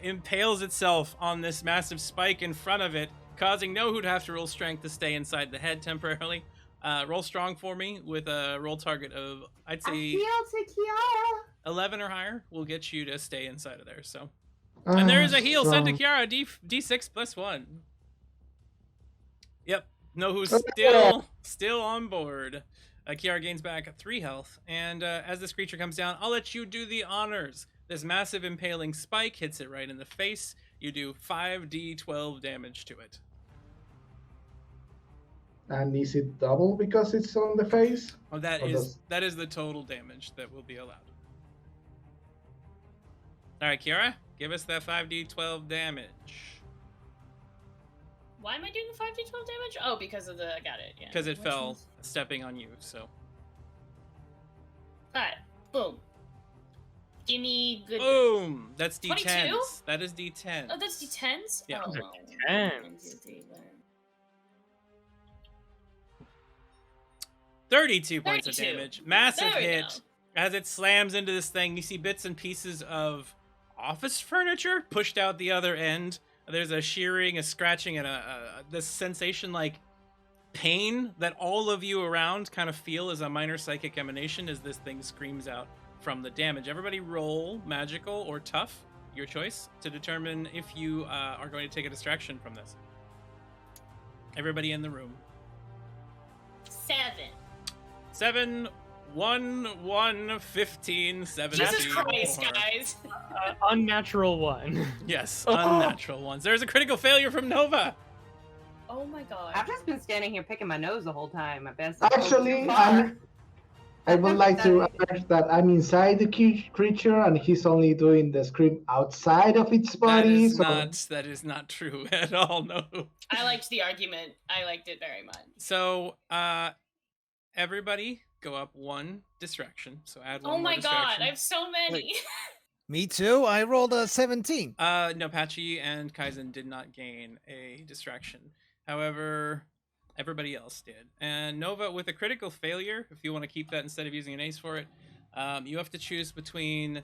impales itself on this massive spike in front of it, causing Nohu to have to roll strength to stay inside the head temporarily. Roll strong for me with a roll target of, I'd say, I feel to Kiara. 11 or higher will get you to stay inside of there. So, and there is a heal sent to Kiara, D6 plus 1. Yep, Nohu's still on board. Kiara gains back 3 health, and as this creature comes down, I'll let you do the honors. This massive impaling spike hits it right in the face. You do 5d12 damage to it. And is it double because it's on the face? Oh, that is the total damage that will be allowed. All right, Kiara, give us that 5d12 damage. Why am I doing the 5d12 damage? Oh, because of the... Got it, yeah. Because it Which fell one's- stepping on you, so. Alright, boom. Give me good... Boom! That's D10s. 22? That is D10. Oh, that's d10s? Yeah. Oh, Those are well, D10s. 32 points of 32. damage. Massive There we hit. go. As it slams into this thing, you see bits and pieces of office furniture pushed out the other end. There's a shearing, a scratching, and this sensation like pain that all of you around kind of feel as a minor psychic emanation as this thing screams out from the damage. Everybody roll magical or tough, your choice, to determine if you are going to take a distraction from this. Everybody in the room. 7, 1, 1, 15, 17. Jesus Christ, guys. Unnatural 1. Yes, unnatural ones. There's a critical failure from Nova. Oh my god. I've just been standing here picking my nose the whole time. I bet. Actually, I would like to add that I'm inside the creature and he's only doing the scream outside of its body. That is not true at all, no. I liked the argument. I liked it very much. So, everybody go up 1 distraction. So add 1 Oh more my god, distraction. I have so many. Me too. I rolled a 17. No, Patchy and Kaizen did not gain a distraction. However, everybody else did. And Nova, with a critical failure, if you want to keep that instead of using an ace for it, you have to choose between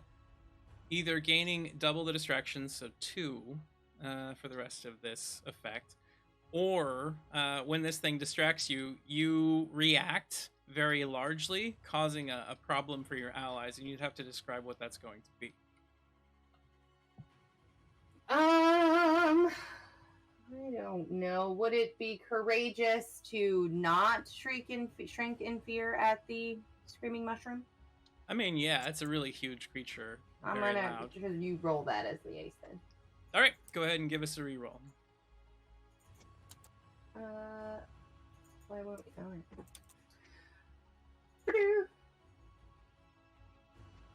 either gaining double the distractions, so 2 for the rest of this effect, or when this thing distracts you, you react very largely, causing a problem for your allies, and you'd have to describe what that's going to be. I don't know. Would it be courageous to not shrink in fear at the screaming mushroom? I mean, yeah, it's a really huge creature. I'm Very gonna loud. because you roll that as the ace then. All right, go ahead and give us a reroll. Why won't it?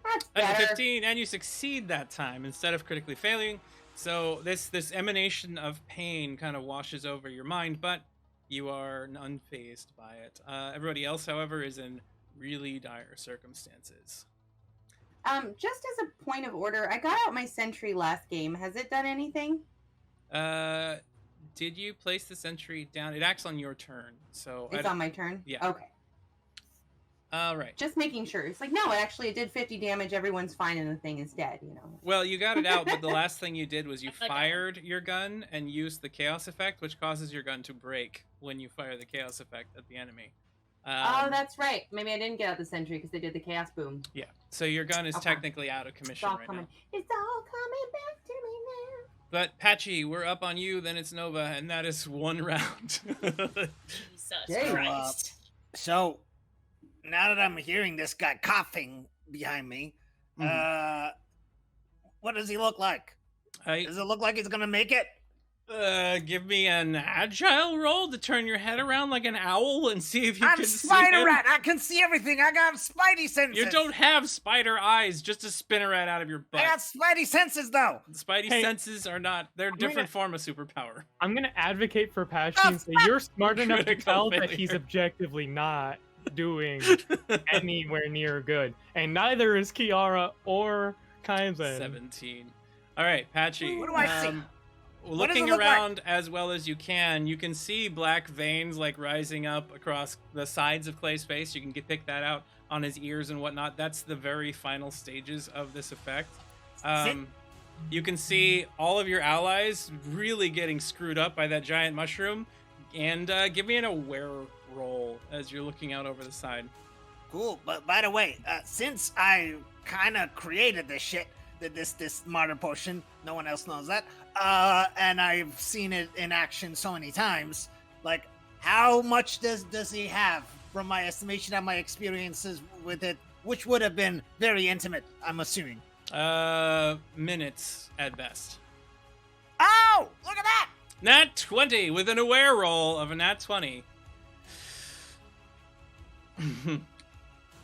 That's That's a better. 15, and you succeed that time instead of critically failing. So this emanation of pain kind of washes over your mind, but you are unfazed by it. Everybody else, however, is in really dire circumstances. Just as a point of order, I got out my sentry last game. Has it done anything? Did you place the sentry down? It acts on your turn, so It's on my turn? Yeah. Okay. All right. Just making sure. It's like, no, actually, it did 50 damage. Everyone's fine, and the thing is dead, you know. Well, you got it out, but the last thing you did was you Okay. fired your gun and used the chaos effect, which causes your gun to break when you fire the chaos effect at the enemy. Oh, that's right. Maybe I didn't get out the sentry because they did the chaos boom. Yeah. So your gun is Okay. technically out of It's commission all right coming. now. It's all coming back to me now. But Patchy, we're up on you. Then it's Nova, and that is one round. Jesus Dang. Christ. So now that I'm hearing this guy coughing behind me, what does he look like? Does it look like he's gonna make it? Give me an agile roll to turn your head around like an owl and see if you I'm can see Spider him. Rat. I can see everything. I got Spidey senses. You don't have spider eyes, just a spinner rat out of your butt. I got Spidey senses though. Spidey Hey, senses are not, they're a different form of superpower. I'm gonna advocate for Patchy and say you're smart enough to Critical tell that he's failure. objectively not doing anywhere near good, and neither is Kiara or Kaizen. 17. All right, Patchy. What do I see? What does Looking it look like? around as well as you can see black veins like rising up across the sides of Clay's face. You can pick that out on his ears and whatnot. That's the very final stages of this effect. You can see all of your allies really getting screwed up by that giant mushroom. And give me an aware roll as you're looking out over the side. Cool. But by the way, since I kind of created this shit, this martyr potion, no one else knows that, and I've seen it in action so many times, like, how much does he have from my estimation and my experiences with it, which would have been very intimate, I'm assuming? Minutes at best. Oh, look at that! Nat 20 with an aware roll of a nat 20.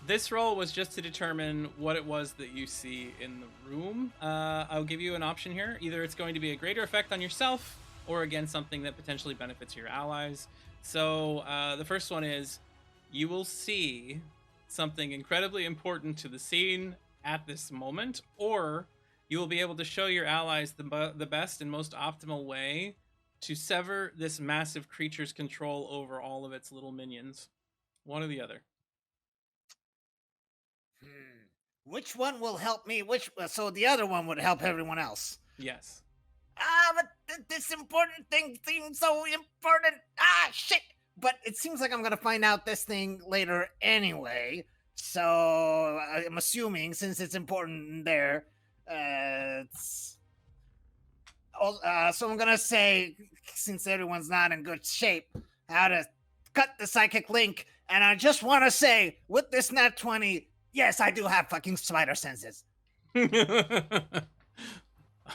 This roll was just to determine what it was that you see in the room. I'll give you an option here. Either it's going to be a greater effect on yourself, or again, something that potentially benefits your allies. So the first one is, you will see something incredibly important to the scene at this moment, or you will be able to show your allies the best and most optimal way to sever this massive creature's control over all of its little minions. One or the other. Which one will help me? So the other one would help everyone else. Yes. But this important thing seems so important. Shit! But it seems like I'm gonna find out this thing later anyway. So I'm assuming, since it's important there, so I'm gonna say, since everyone's not in good shape, how to cut the psychic link. And I just want to say, with this nat 20, yes, I do have fucking spider senses.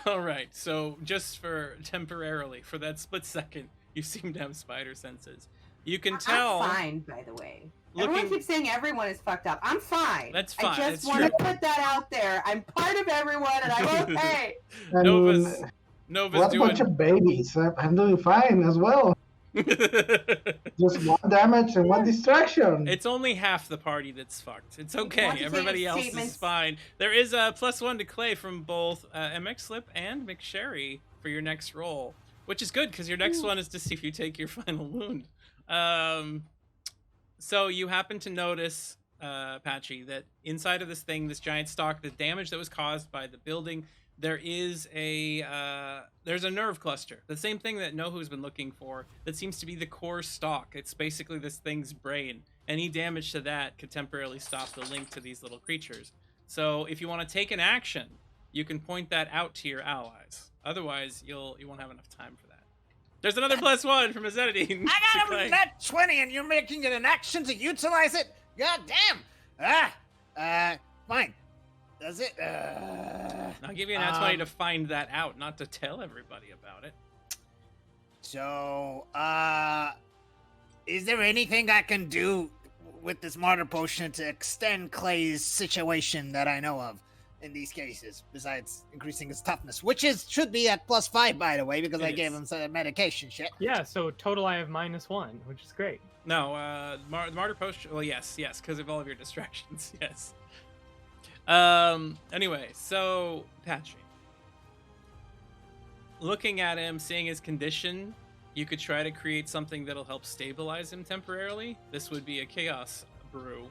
All right. So just for temporarily, for that split second, you seem to have spider senses. You can tell. I'm fine, by the way. Looking- Everyone keeps saying everyone is fucked up. I'm fine. That's fine, I just it's want to true. put that out there. I'm part of everyone, and I'm okay. I Nova's mean, Nova's what a doing. bunch of babies. I'm doing fine as well. Just one damage and one distraction. It's only half the party that's fucked. It's okay. Quantitative Everybody else is statements. fine. There is a +1 to Clay from both MX Slip and McSherry for your next roll, which is good because your next one is to see if you take your final wound. So you happen to notice, Patchy, that inside of this thing, this giant stalk, the damage that was caused by the building there is there's a nerve cluster, the same thing that Nohu's been looking for, that seems to be the core stalk. It's basically this thing's brain. Any damage to that could temporarily stop the link to these little creatures. So if you want to take an action, you can point that out to your allies. Otherwise, you won't have enough time for that. There's another +1 from Azetidine. I got a net 20 and you're making it an action to utilize it? God damn. Fine. Does it? I'll give you an nat 20 to find that out, not to tell everybody about it. So, is there anything I can do with this martyr potion to extend Clay's situation that I know of in these cases, besides increasing his toughness, which should be at +5, by the way, because I gave him some medication shit. Yeah, so total I have -1, which is great. No, the martyr potion. Well, yes, because of all of your distractions. Yes. Anyway, so Patchy. Looking at him, seeing his condition, you could try to create something that'll help stabilize him temporarily. This would be a chaos brew.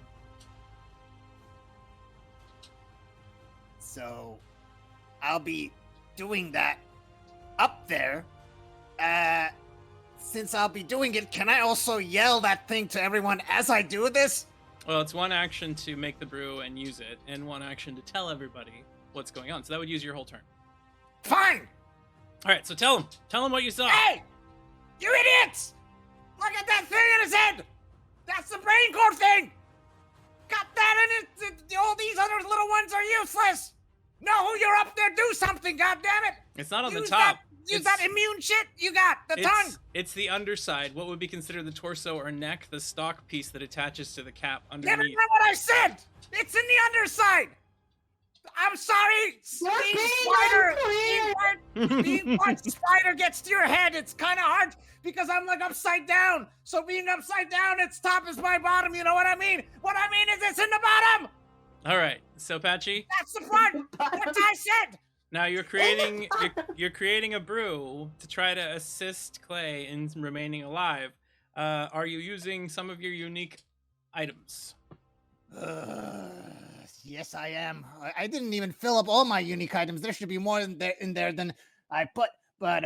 So, I'll be doing that up there. Since I'll be doing it, can I also yell that thing to everyone as I do this? Well, it's one action to make the brew and use it, and one action to tell everybody what's going on. So that would use your whole turn. Fine! All right, so tell him what you saw. Hey! You idiots! Look at that thing in his head! That's the brain core thing! Got that in it! All these other little ones are useless! No, you're up there, do something, goddammit! It's not on the top. Use that immune shit you got, the tongue! It's the underside, what would be considered the torso or neck, the stalk piece that attaches to the cap underneath. That's not what I said! It's in the underside! I'm sorry! Being one spider gets to your head, it's kind of hard because I'm like upside down. So being upside down, its top is my bottom, you know what I mean? What I mean is it's in the bottom! All right, so Patchy. That's the part! What I said! Now you're creating you're creating a brew to try to assist Clay in remaining alive. Are you using some of your unique items? Yes, I am. I didn't even fill up all my unique items. There should be more in there than I put. But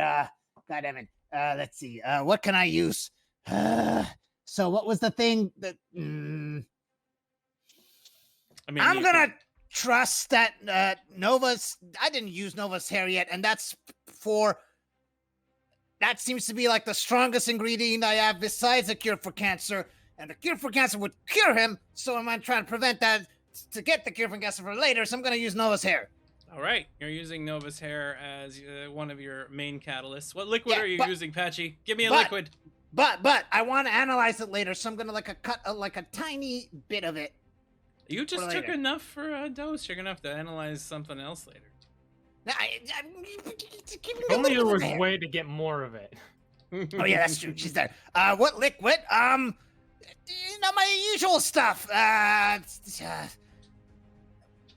goddammit. Let's see. What can I use? So what was the thing that? I mean, I'm gonna trust that Nova's. I didn't use Nova's hair yet, and that seems to be like the strongest ingredient I have besides a cure for cancer. And the cure for cancer would cure him, so I'm trying to prevent that to get the cure for cancer for later, so I'm going to use Nova's hair. All right, you're using Nova's hair as one of your main catalysts. What liquid are you using, Patchy? Give me a liquid. But I want to analyze it later, so I'm going to cut a tiny bit of it. You just took enough for a dose. You're going to have to analyze something else later. If only there was a way to get more of it. Oh yeah, that's true. She's there. What liquid? My usual stuff.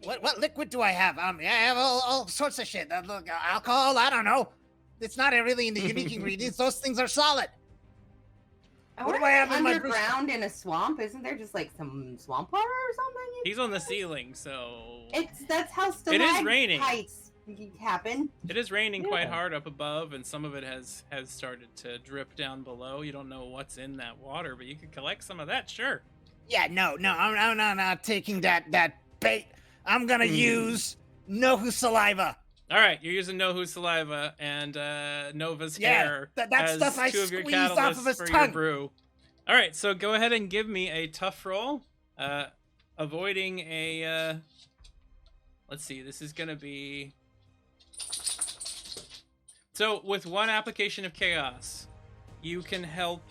What liquid do I have? I have all sorts of shit. Look, alcohol. I don't know. It's not really in the unique ingredients. Those things are solid. What do I have underground in a swamp? Isn't there just like some swamp water or something? He's on the ceiling, so that's how it is raining. Happen. It is raining quite hard up above, and some of it has started to drip down below. You don't know what's in that water, but you can collect some of that, sure. Yeah, no, I'm not taking that bait. I'm gonna use Nohu saliva. All right, you're using Nohu's saliva and Nova's hair that as stuff I two of your squeezed catalysts off of his for tongue. your brew. All right, so go ahead and give me a tough roll. Avoiding a... let's see, this is going to be... So, with one application of Chaos, you can help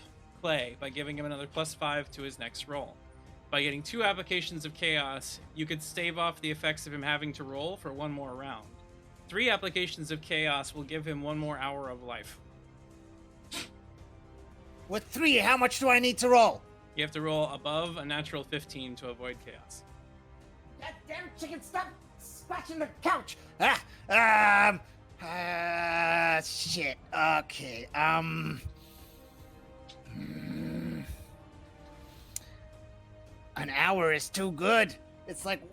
Clay by giving him another +5 to his next roll. By getting 2 applications of Chaos, you could stave off the effects of him having to roll for 1 more round. 3 applications of Chaos will give him 1 more hour of life. With 3, how much do I need to roll? You have to roll above a natural 15 to avoid Chaos. That damn chicken, stop scratching the couch! Shit. Okay. An hour is too good. It's like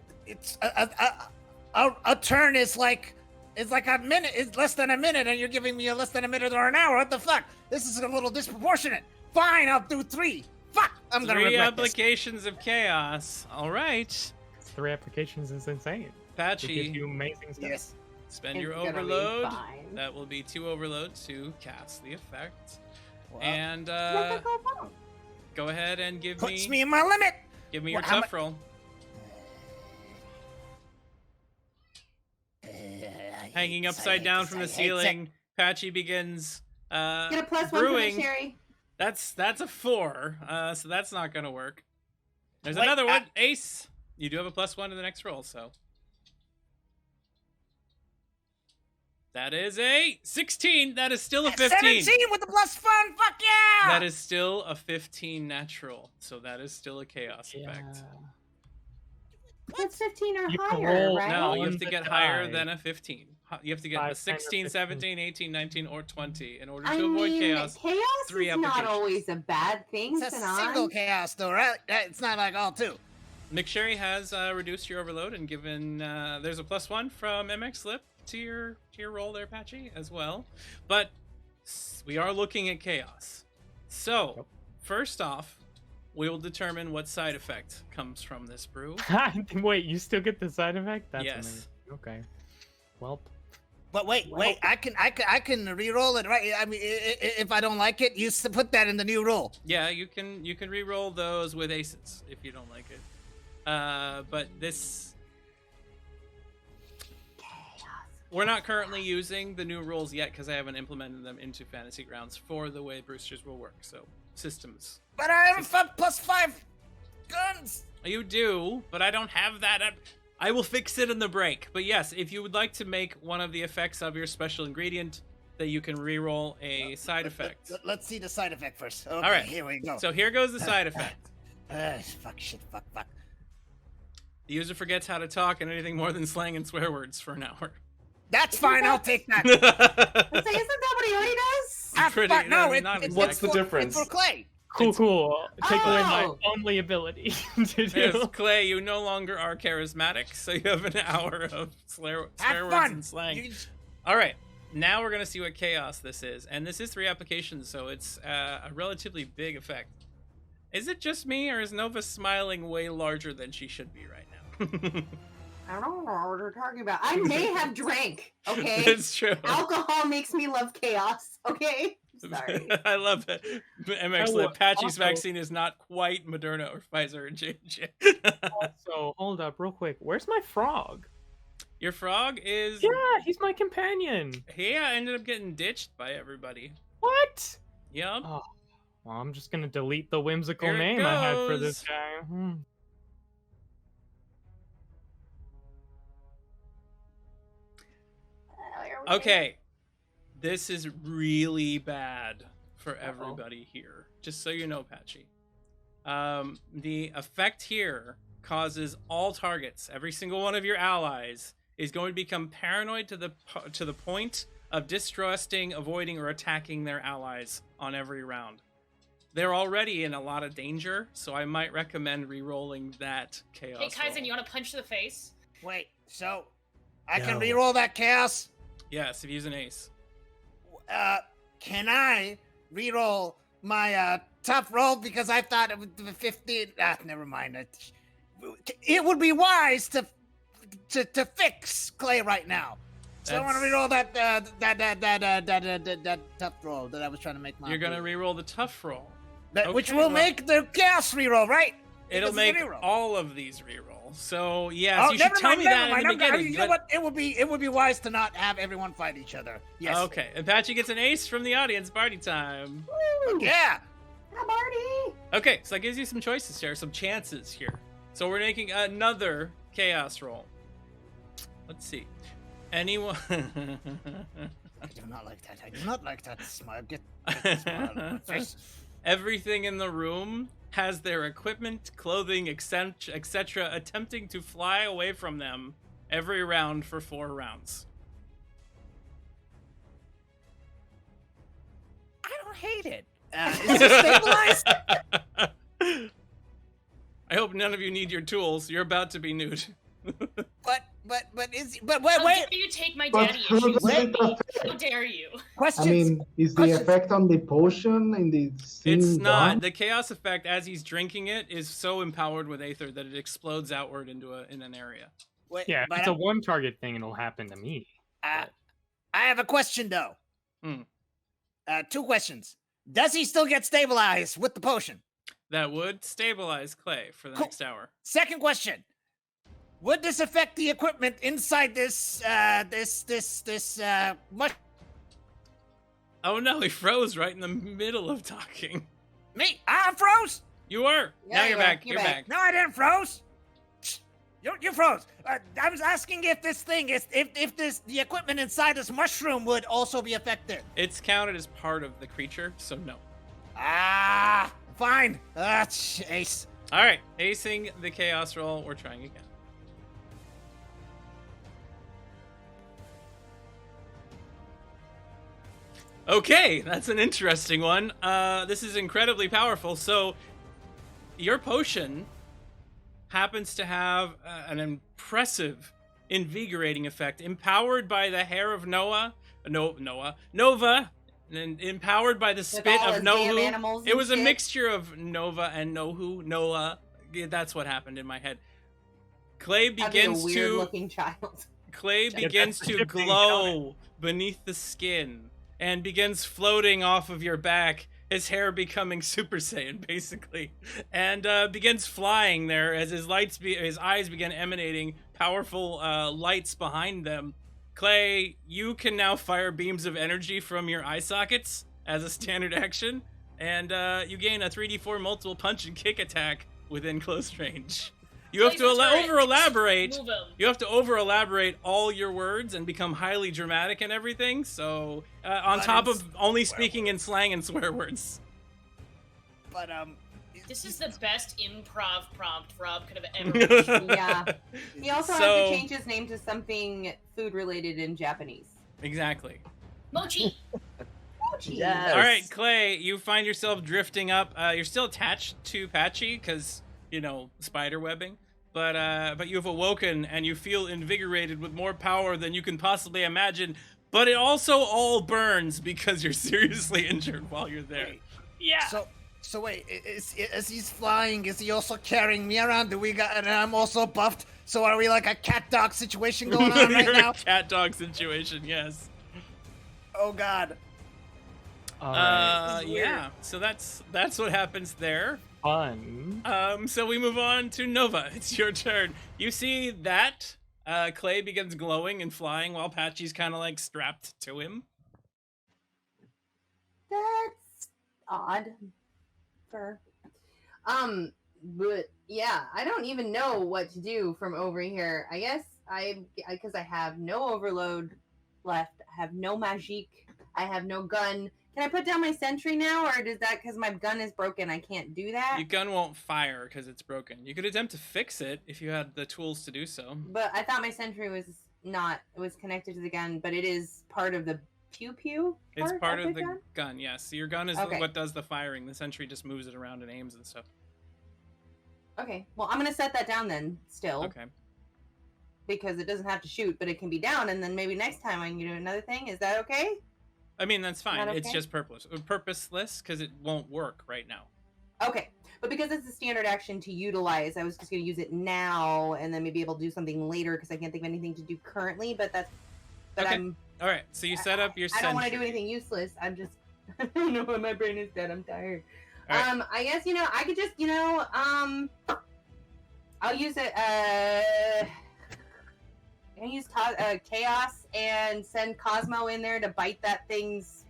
a turn is like It's like a minute. It's less than a minute, and you're giving me a less than a minute or an hour. What the fuck? This is a little disproportionate. Fine, I'll do 3. Fuck, I'm gonna 3 regret this. applications of chaos. All right. 3 applications is insane. It gives Patchy, you amazing stuff. Yes. spend It's your gonna be overload. fine. That will be 2 overload to cast the effect. Well, And Let it go wrong. go ahead and give puts me me in my limit. your How tough roll. Hanging upside down from the ceiling, Patchy begins Get a +1 brewing. for Sherry. That's a 4, so that's not gonna work. There's Wait, another one, Ace. You do have a +1 to the next roll, so that is a 16. That is still a 15. 17 with the +1. Fuck yeah! That is still a 15 natural, so that is still a chaos effect. It's 15 or You can higher, roll- right? No, you On have to the get higher die. than a 15. You have to get 5, a 10, or 16, 15. 17, 18, 19, or 20 in order I to avoid mean, chaos. 3 is not applications. always a bad thing, It's a Sanan. single chaos, though, right? It's not like all 2. McSherry has reduced your overload and given there's a +1 from MX Slip to your roll there, Patchy, as well. But we are looking at chaos. So Yep. first off, we will determine what side effect comes from this brew. Wait, you still get the side effect? That's Yes. amazing. Okay. Well, But wait, I can re-roll it, right? I mean, if I don't like it, you put that in the new roll. Yeah, you can re-roll those with aces if you don't like it. But this, we're not currently using the new rules yet because I haven't implemented them into Fantasy Grounds for the way boosters will work. So systems. But I have a +5 guns. You do, but I don't have that. I will fix it in the break. But yes, if you would like to make one of the effects of your special ingredient, that you can re-roll a side effect. Let's see the side effect first. Okay, All right, here we go. So here goes the side effect. Fuck, shit, fuck. The user forgets how to talk and anything more than slang and swear words for an hour. That's fine, I'll take that. Let's say, isn't that what he already does? Pretty- Fuck, no, I mean, not it's What's the for- difference? It's for Clay. cool. Take away my Oh. only ability to do. Yes, Clay, you no longer are charismatic, so you have an hour of swear Have words fun. and slang. You- All right, now we're gonna see what chaos this is, and this is 3 applications, so it's a relatively big effect. Is it just me, or is Nova smiling way larger than she should be right now? I don't know what we're talking about. I may have drank, okay? It's true. Alcohol makes me love chaos, okay? Sorry. I love it. MX Oh, Lip, Patchy's also- vaccine is not quite Moderna or Pfizer or J&J. Also, hold up, real quick. Where's my frog? Your frog is... Yeah, he's my companion. Yeah, ended up getting ditched by everybody. What? Yep. Oh, well, I'm just gonna delete the whimsical Here it name I had for this goes. guy. Okay, this is really bad for everybody here. Just so you know, Patchy. The effect here causes all targets, every single one of your allies, is going to become paranoid to the point of distrusting, avoiding, or attacking their allies on every round. They're already in a lot of danger, so I might recommend re-rolling that chaos. Hey, Kaizen, roll. you want to punch to the face? Wait, so I can No. re-roll that chaos? Yes, if you use an ace. Can I re-roll my tough roll because I thought it would be 15? Never mind. It would be wise to fix Clay right now. So I want to That's- re-roll that tough roll that I was trying to make. You're gonna re-roll the tough roll. which okay, will well- make the chaos re-roll, right? It'll Because it's make a reroll. all of these re-rolls. So yes, Oh, you should tell me that in the beginning. You know but- what? It would be wise to not have everyone fight each other. Yes. Okay, and Patchy gets an ace from the audience. Party time. Woo! Yeah. Hi, Marty! Okay, so that gives you some choices here, some chances here. So we're making another chaos roll. Let's see. Anyone? I do not like that. I do not like that smile. Get the smile out of my face. Everything in the room has their equipment, clothing, etc., attempting to fly away from them every round for 4 rounds. I don't hate it. Is it stabilized? I hope none of you need your tools. You're about to be nude. But But How wait. dare you take my But daddy who issues does from it me? affect? How dare you? Questions. I mean, is the Questions. effect on the potion in the scene It's not. gone? The chaos effect as he's drinking it is so empowered with Aether that it explodes outward into in an area. Wait, Yeah, but it's a one target thing. It'll happen to me. I have a question though. Hmm. 2 questions. Does he still get stabilized with the potion? That would stabilize Clay for the Cool. next hour. Second question. Would this affect the equipment inside this much Oh no, he froze right in the middle of talking. me? I froze? You were. Yeah, Now you you're are. back. You're You're back. back. No, I didn't froze. You froze. I was asking if this thing is if the equipment inside this mushroom would also be affected. It's counted as part of the creature, so no. Ah, fine. Ace. All right, acing the chaos roll. We're trying again. Okay, that's an interesting one. This is incredibly powerful. So, your potion happens to have an impressive, invigorating effect, empowered by the hair of Nova, and empowered by the spit all of his damn Nohu. animals It and was a shit. mixture of Nova and Nohu. Noah. Yeah, that's what happened in my head. Clay That'd be a begins weird to looking child. Clay Yeah, begins that's the to shifting glow beneath the skin and begins floating off of your back, his hair becoming Super Saiyan, basically, and begins flying there as his eyes begin emanating powerful lights behind them. Clay, you can now fire beams of energy from your eye sockets as a standard action, and you gain a 3d4 multiple punch and kick attack within close range. You have to Place the turret. over elaborate. Move him. You have to over elaborate all your words and become highly dramatic and everything. So, on But top it's of only swear speaking in slang and swear words. But This is the best improv prompt Rob could have ever issued. Yeah. He also has So- to change his name to something food related in Japanese. Exactly. Mochi! Yes. All right, Clay, you find yourself drifting up. You're still attached to Patchy because spider webbing. But you've awoken and you feel invigorated with more power than you can possibly imagine. But it also all burns because you're seriously injured while you're there. Wait. Yeah. So wait, as he's flying, is he also carrying me around? And I'm also buffed. So are we like a cat dog situation going on right You're now? a cat dog situation, yes. Oh God. All right. This is weird. Yeah. So that's what happens there. Fun. So we move on to Nova. It's your turn. You see that Clay begins glowing and flying while Patchy's kind of like strapped to him. That's odd. But yeah, I don't even know what to do from over here. I guess because I have no overload left. I have no magic. I have no gun. Can I put down my sentry now, or does that because my gun is broken? I can't do that. Your gun won't fire because it's broken. You could attempt to fix it if you had the tools to do so. But I thought my sentry was not. It was connected to the gun, but it is part of the pew pew. It's part of the gun? gun, yes. So your gun is Okay. what does the firing. The sentry just moves it around and aims and stuff. Okay, well I'm gonna set that down then. Still, Okay. because it doesn't have to shoot, but it can be down, and then maybe next time I can do another thing. Is that okay? I mean, that's fine. That It's okay? just purposeless because it won't work right now. Okay, but because it's a standard action to utilize, I was just gonna use it now, and then maybe able to do something later because I can't think of anything to do currently. But Okay. I'm. All right. So you set up your I sentry. don't want to do anything useless. I'm just. I don't know why my brain is dead. I'm tired. All right. I guess I could just I'll use it. I'm gonna use chaos and send Cosmo in there to bite that thing's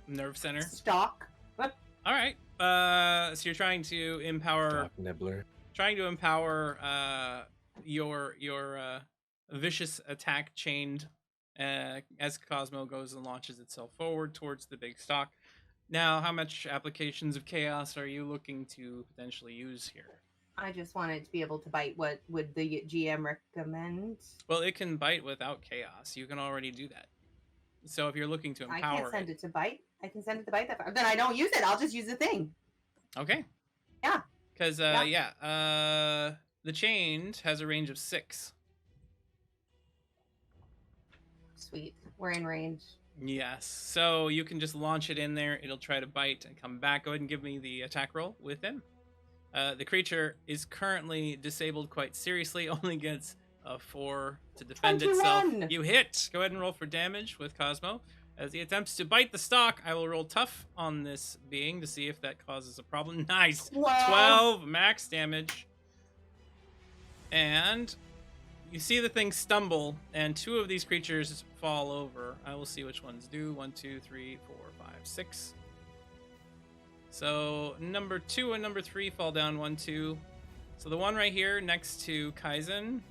Nerve center. stalk. All right. So you're trying to empower Dog nibbler. your vicious attack chained as Cosmo goes and launches itself forward towards the big stock. Now, how much applications of chaos are you looking to potentially use here? I just wanted to be able to bite. What would the GM recommend? Well, it can bite without chaos. You can already do that. So if you're looking to I empower can't send it to bite. I can send it to bite that far. Then I don't use it. I'll just use the thing. Okay. Yeah. Because Yeah. the chained has a range of 6. Sweet. We're in range. Yes. So you can just launch it in there. It'll try to bite and come back. Go ahead and give me the attack roll with him. The creature is currently disabled quite seriously. Only gets a 4 to defend itself. 21. You hit. Go ahead and roll for damage with Cosmo. As he attempts to bite the stalk, I will roll tough on this being to see if that causes a problem. Nice. 12 max damage. And you see the thing stumble, and 2 of these creatures fall over. I will see which ones do. 1, 2, 3, 4, 5, 6. So number 2 and number 3 fall down. 1, 2. So the one right here next to Kaizen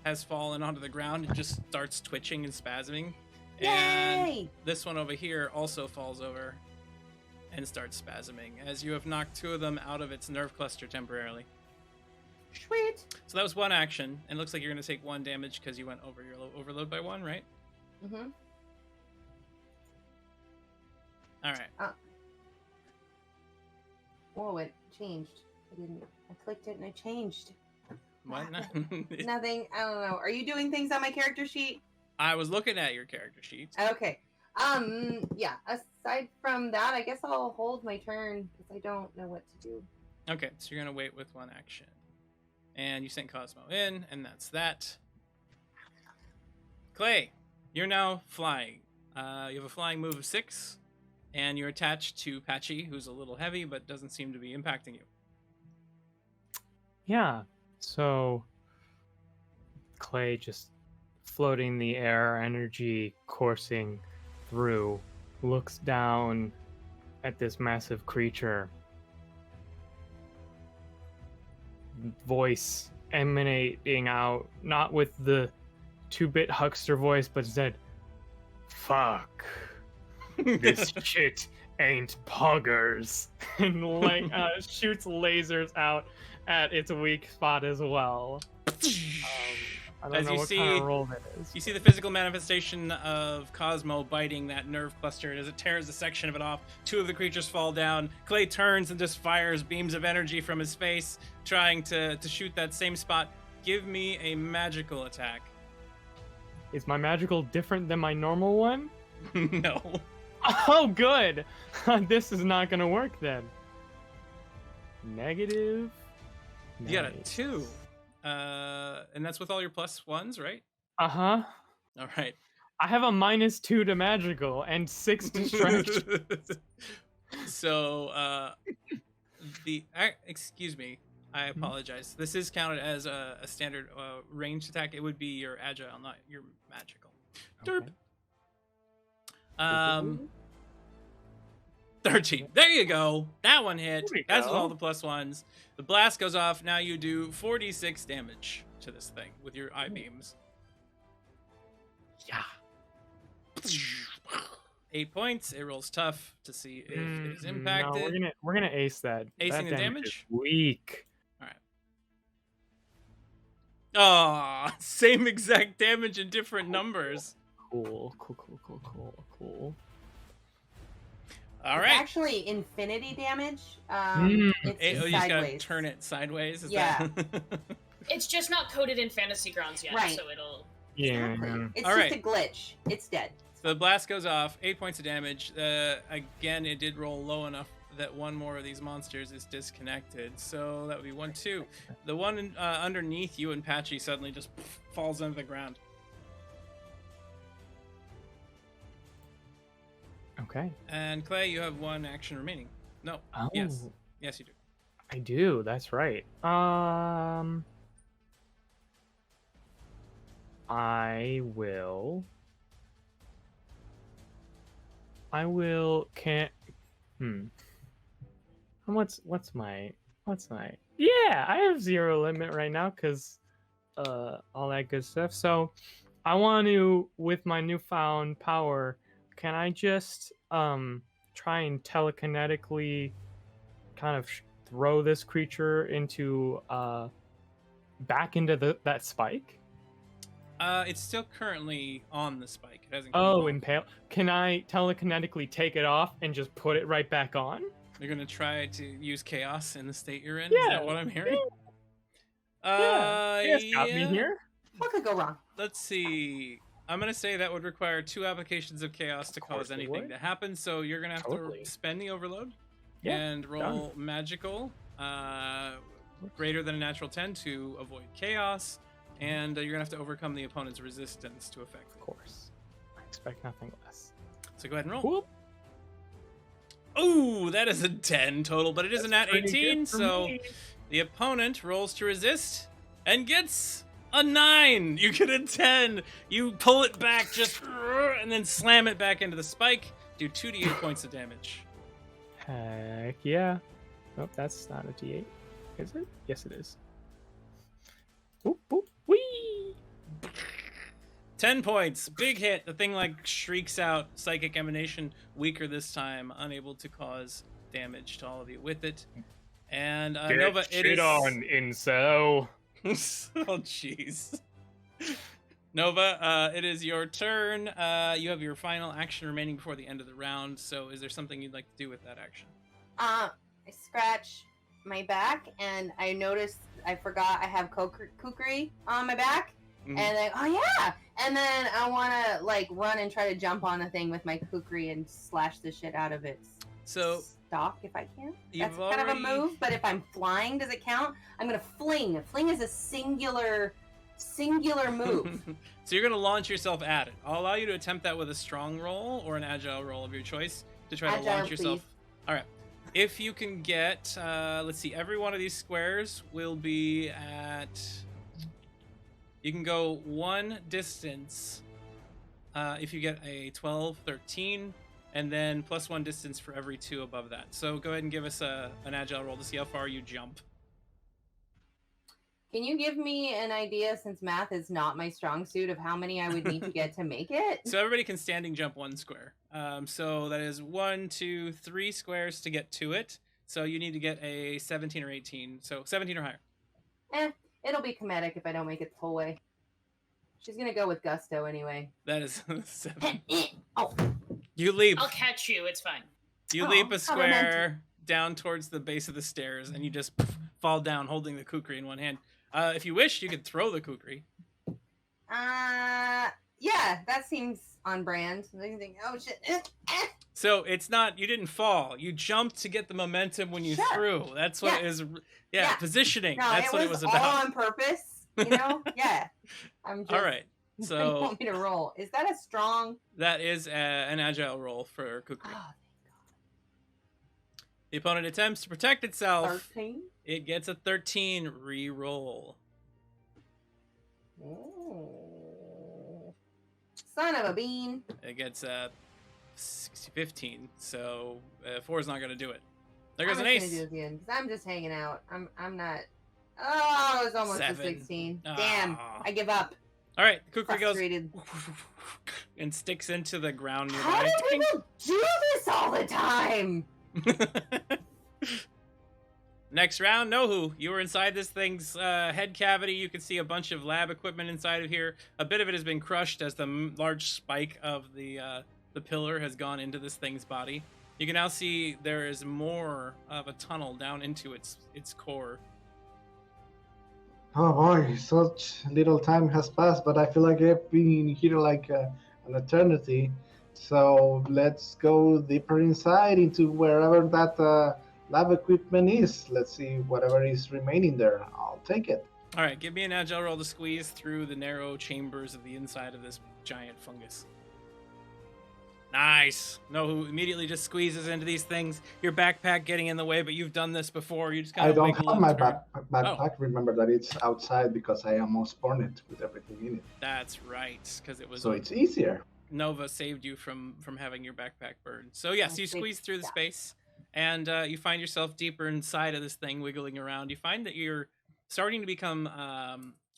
has fallen onto the ground and just starts twitching and spasming. And Yay! this one over here also falls over and starts spasming as you have knocked 2 of them out of its nerve cluster temporarily. Sweet. So that was one action, and it looks like you're going to take 1 damage because you went over your overload by 1, right? Mm-hmm. All right. Whoa, it changed. I clicked it and it changed. What? Nothing. I don't know. Are you doing things on my character sheet? I was looking at your character sheet. Okay. Yeah. Aside from that, I guess I'll hold my turn because I don't know what to do. Okay, so you're going to wait with 1 action. And you sent Cosmo in, and that's that. Clay, you're now flying. You have a flying move of 6, and you're attached to Patchy, who's a little heavy, but doesn't seem to be impacting you. Yeah. So Clay just floating in the air, energy coursing through, looks down at this massive creature. Voice emanating out, not with the 2-bit huckster voice, but said, "Fuck. This shit ain't poggers." And like shoots lasers out at its weak spot as well. I don't As know you what see, kind of roll that is. you see the physical manifestation of Cosmo biting that nerve cluster as it tears a section of it off. 2 of the creatures fall down. Clay turns and just fires beams of energy from his face, trying to shoot that same spot. Give me a magical attack. Is my magical different than my normal one? No. Oh, good. This is not gonna work then. Negative. You got a Nice. 2. And that's with all your +1s, right? Uh-huh. All right. I have a -2 to magical and 6 to strength. So, excuse me, I apologize. This is counted as a standard ranged attack. It would be your agile, not your magical. Derp. Okay. 13. There you go. That one hit. There we That's with go. all the +1s. The blast goes off. Now you do 46 damage to this thing with your eye beams. Yeah. 8 points. It rolls tough to see if it is impacted. No, we're gonna ace that. Acing That the is damage? weak. Oh, same exact damage in different numbers. Cool. All It's right. actually infinity damage. Mm. It's Oh, you just gotta sideways. turn it sideways. Is Yeah. that- It's just not coded in Fantasy Grounds yet, Right. so it'll. Yeah. Exactly. It's All just right. a glitch. It's dead. The blast goes off. 8 points of damage. Again, it did roll low enough that one more of these monsters is disconnected. So that would be 1, 2. The one underneath you and Patchy suddenly just falls into the ground. Okay. And Clay, you have 1 action remaining. No. Oh, Yes. Yes, you do. I do. That's right. I will. Can't. What's my? Yeah, I have 0 limit right now because, all that good stuff. So, I want to, with my newfound power, can I just try and telekinetically kind of throw this creature into back into that spike? It's still currently on the spike. It hasn't. Oh, come off. impale. Can I telekinetically take it off and just put it right back on? You're gonna try to use chaos in the state you're in. Is Yeah. that what I'm hearing? Yeah. You guys got me yeah. here. What could go wrong? Let's see. I'm gonna say that would require 2 applications of chaos to Of course cause it anything would. to happen. So you're gonna have Totally. to spend the overload Yeah, and roll magical, greater than a natural 10 to avoid chaos, and you're gonna have to overcome the opponent's resistance to effect. Of course. I expect nothing less. So go ahead and roll. Whoop. Oh, that is a 10 total, but it is a nat Pretty good 18, for so me. the opponent rolls to resist and gets a 9. You get a 10. You pull it back just and then slam it back into the spike. Do 2d8 points of damage. Heck yeah. Nope, that's not a D8. Is it? Yes, it is. Boop, boop, wee! 10 points. Big hit. The thing like shrieks out psychic emanation, weaker this time, unable to cause damage to all of you with it. And Nova, it is on, incel. oh jeez. Nova, it is your turn. You have your final action remaining before the end of the round. So is there something you'd like to do with that action? I scratch my back, and I noticed I forgot I have kukri on my back. Mhm. And then, oh yeah! And then I want to like run and try to jump on a thing with my kukri and slash the shit out of its So stalk if I can. you've That's kind of a already- move, but if I'm flying, does it count? I'm gonna fling. Fling is a singular move. So you're going to launch yourself at it. I'll allow you to attempt that with a strong roll or an agile roll of your choice to try to Agile, launch yourself. please. All right. If you can get, let's see, every one of these squares will be at. You can go one distance if you get a 12, 13, and then plus 1 distance for every 2 above that. So go ahead and give us an agile roll to see how far you jump. Can you give me an idea, since math is not my strong suit, of how many I would need to get to make it? So everybody can standing jump 1 square. So that is 1, 2, 3 squares to get to it. So you need to get a 17 or 18. So 17 or higher. It'll be comedic if I don't make it the whole way. She's gonna go with gusto anyway. That is 7. Oh, You leap. I'll catch you. It's fine. You Oh, leap a how romantic. square down towards the base of the stairs, and you just fall down holding the kukri in one hand. If you wish, you could throw the kukri. yeah, that seems on brand. Oh shit! So it's not, you didn't fall. You jumped to get the momentum when you Sure. threw. That's what Yeah. it is. Yeah. Positioning. No, That's what it was all about. on purpose. You know? Yeah. I'm just. All right. What do you So want me to roll? Is that a strong? that is an agile roll for kukri. Oh, The opponent attempts to protect itself. 13. It gets a 13. Re-roll. Oh. Son of a bean. It gets a 15. So 4 is not going to do it. There goes I'm an just ace. gonna do it again because I'm just hanging out. I'm not. Oh, it was almost 7. a 16. Damn, Ah. I give up. All right, the kukri goes Frustrated. and sticks into the ground How nearby. do people do this all the time? Next round, Nohu. You were inside this thing's head cavity. You can see a bunch of lab equipment inside of here. A bit of it has been crushed as the large spike of the pillar has gone into this thing's body. You can now see there is more of a tunnel down into its core. Oh boy, such little time has passed, but I feel like I've been here like an eternity. So let's go deeper inside into wherever that lab equipment is. Let's see whatever is remaining there. I'll take it. All right, give me an agile roll to squeeze through the narrow chambers of the inside of this giant fungus. Nice. Nohu immediately just squeezes into these things. Your backpack getting in the way, but you've done this before. You just kind I of don't wiggle have my and turn. backpack. Remember that it's outside because I almost burned it with everything in it. That's right, because it was So it's easier. Nova saved you from having your backpack burned. So yes, you Thank squeeze through the God. space, and you find yourself deeper inside of this thing, wiggling around. You find that you're starting to become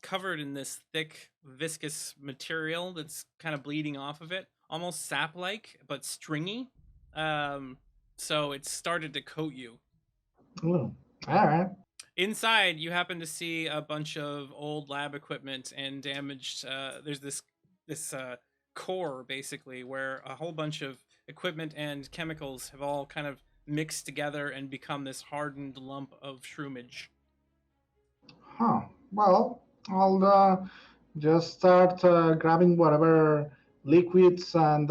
covered in this thick, viscous material that's kind of bleeding off of it, almost sap-like, but stringy. So it's started to coat you. Oh, all right. Inside, you happen to see a bunch of old lab equipment and damaged. There's this core basically where a whole bunch of equipment and chemicals have all kind of mixed together and become this hardened lump of shroomage. Huh. Well, I'll Just start grabbing whatever liquids and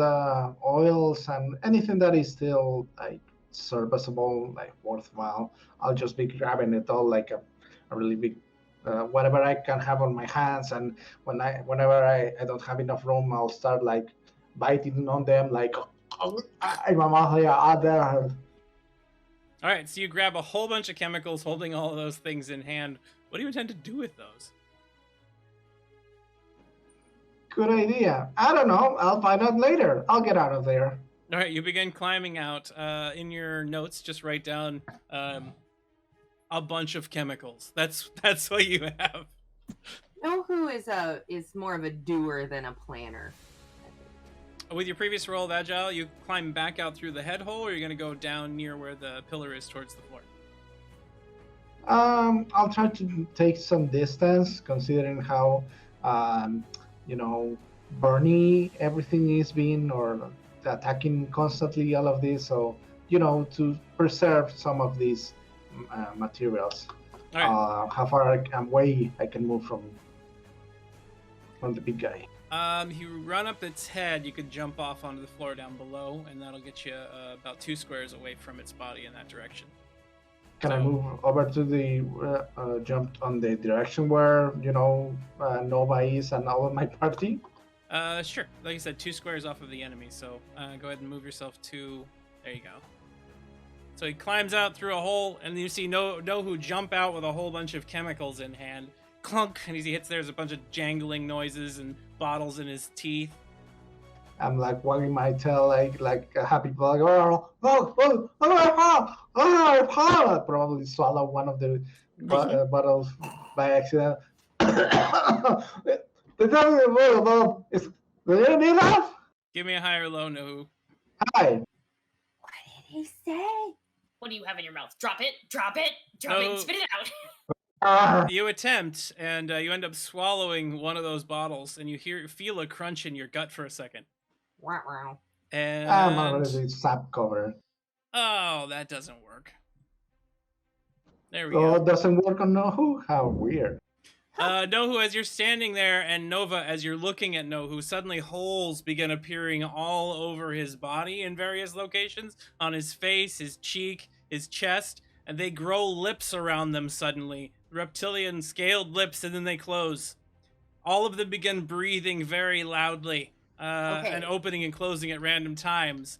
oils and anything that is still like serviceable, like worthwhile. I'll just be grabbing it all like a really big whatever I can have on my hands. And whenever I don't have enough room, I'll start like biting on them like in my mouth. Yeah, there. All right, so you grab a whole bunch of chemicals, holding all of those things in hand. What do you intend to do with those? Good idea. I don't know. I'll find out later. I'll get out of there. All right, you begin climbing out. In your notes, just write down a bunch of chemicals. That's what you have. Nohu is more of a doer than a planner. With your previous roll of Agile, you climb back out through the head hole, or you're going to go down near where the pillar is towards the floor? I'll try to take some distance, considering how, burny everything is being, or attacking constantly all of this. So, to preserve some of these materials. All right. How far away I can move from the big guy. You run up its head, you could jump off onto the floor down below, and that'll get you about 2 squares away from its body in that direction. Can I move over to the jump on the direction where Nova is and all of my party? Sure. Like I said, 2 squares off of the enemy. So go ahead and move yourself to. There you go. So he climbs out through a hole, and you see Nohu jump out with a whole bunch of chemicals in hand. Clunk, and as he hits, there's a bunch of jangling noises and bottles in his teeth. I'm like wagging my tail like a happy dog. Probably swallow one of the bottles by accident. Do you need that? Give me a high or low, Nohu. Hi. What did he say? What do you have in your mouth? Drop it, drop it, drop No. it, spit it out. You attempt, and you end up swallowing one of those bottles, and you feel a crunch in your gut for a second. Wow. And I'm already sap covered. oh, that doesn't work. There we So go. it doesn't work on Nohu? How weird. Nohu, as you're standing there, and Nova, as you're looking at Nohu, suddenly holes begin appearing all over his body in various locations, on his face, his cheek, his chest, and they grow lips around them suddenly. Reptilian scaled lips, and then they close. All of them begin breathing very loudly, and opening and closing at random times.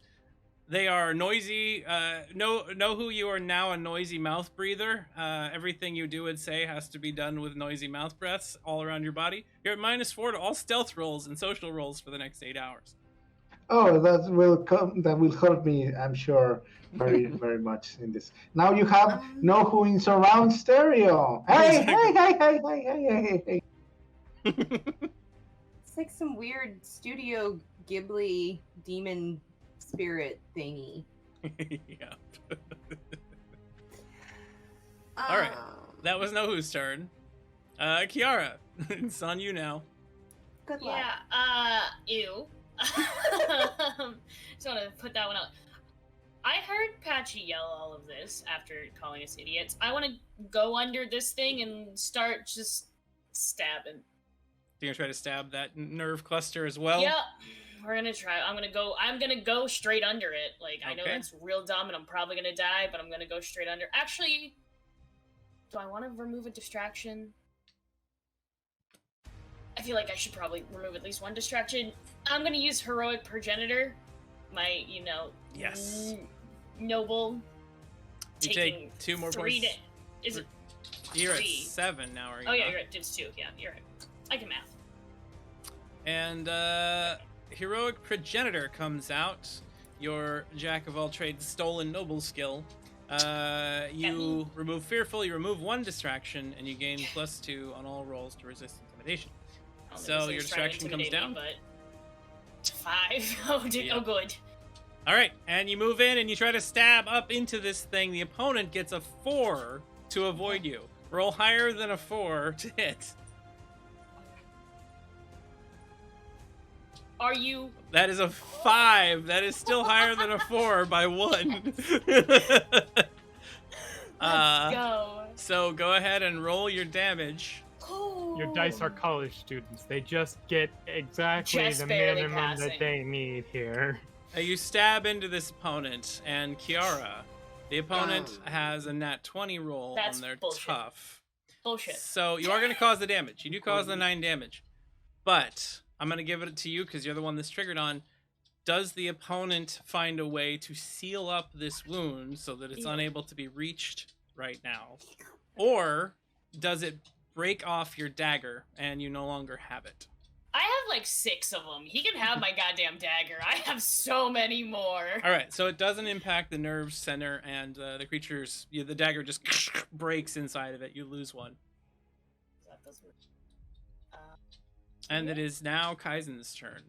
They are noisy. Nohu, you are now a noisy mouth breather. Everything you do and say has to be done with noisy mouth breaths all around your body. You're at -4 to all stealth rolls and social rolls for the next 8 hours. Oh, that will help me, I'm sure, very, very much in this. Now you have Nohu in surround stereo. Hey, hey. It's like some weird Studio Ghibli demon spirit thingy. Yeah. All right. That was Nohu's turn. Kiara, it's on you now. Good luck. Yeah, ew. Just want to put that one out. I heard Patchy yell all of this after calling us idiots. I want to go under this thing and start just stabbing. You're gonna try to stab that nerve cluster as well? Yeah, we're gonna try. I'm gonna go straight under it. Like, I know Okay. that's real dumb and I'm probably gonna die, but I'm gonna go straight under. Actually, do I want to remove a distraction? I feel like I should probably remove at least one distraction. I'm gonna use Heroic Progenitor. My, Yes. noble. You take 2 more points. Is it? You're at 3. 7 now, are you? Oh, yeah, not? you're right. It's 2. Yeah, you're right. I can math. And Heroic Progenitor comes out. Your Jack of all trades stolen noble skill. You remove Fearful, you remove 1 distraction, and you gain +2 on all rolls to resist intimidation. I don't So think your this is trying to distraction comes intimidate down? me, but 5. Oh, Yeah. oh, good. All right, and you move in and you try to stab up into this thing. The opponent gets a 4 to avoid you. Roll higher than a 4 to hit. Are you? That is a 5. That is still higher than a 4 by 1. Let's go. So go ahead and roll your damage. Your dice are college students. They just get exactly Just the barely minimum passing. that they need here. You stab into this opponent, and Kiara, the opponent has a nat 20 roll That's on their bullshit. tough. Bullshit. So you are going to cause the damage. You do cause the 9 damage. But I'm going to give it to you because you're the one that's triggered on. Does the opponent find a way to seal up this wound so that it's unable to be reached right now? Or does it break off your dagger and you no longer have it? I have like 6 of them. He can have my goddamn dagger. I have so many more. All right, so it doesn't impact the nerve center, and the creature's the dagger just breaks inside of it. You lose one, and it is now Kaizen's turn.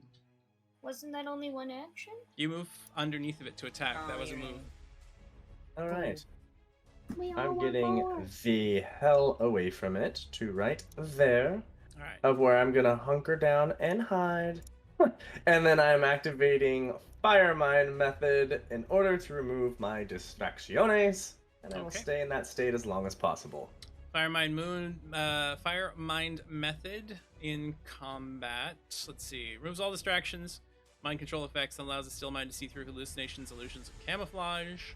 Wasn't that only one action? You move underneath of it to attack. Oh, That was a you're move. All right. We all I'm want getting more. the hell away from it to right there, All right. of where I'm gonna hunker down and hide. And then I'm activating Fire Mind method in order to remove my distracciones, and I will Okay. stay in that state as long as possible. Fire Mind method in combat. Let's see. Removes all distractions, mind control effects, and allows the still mind to see through hallucinations, illusions, and camouflage.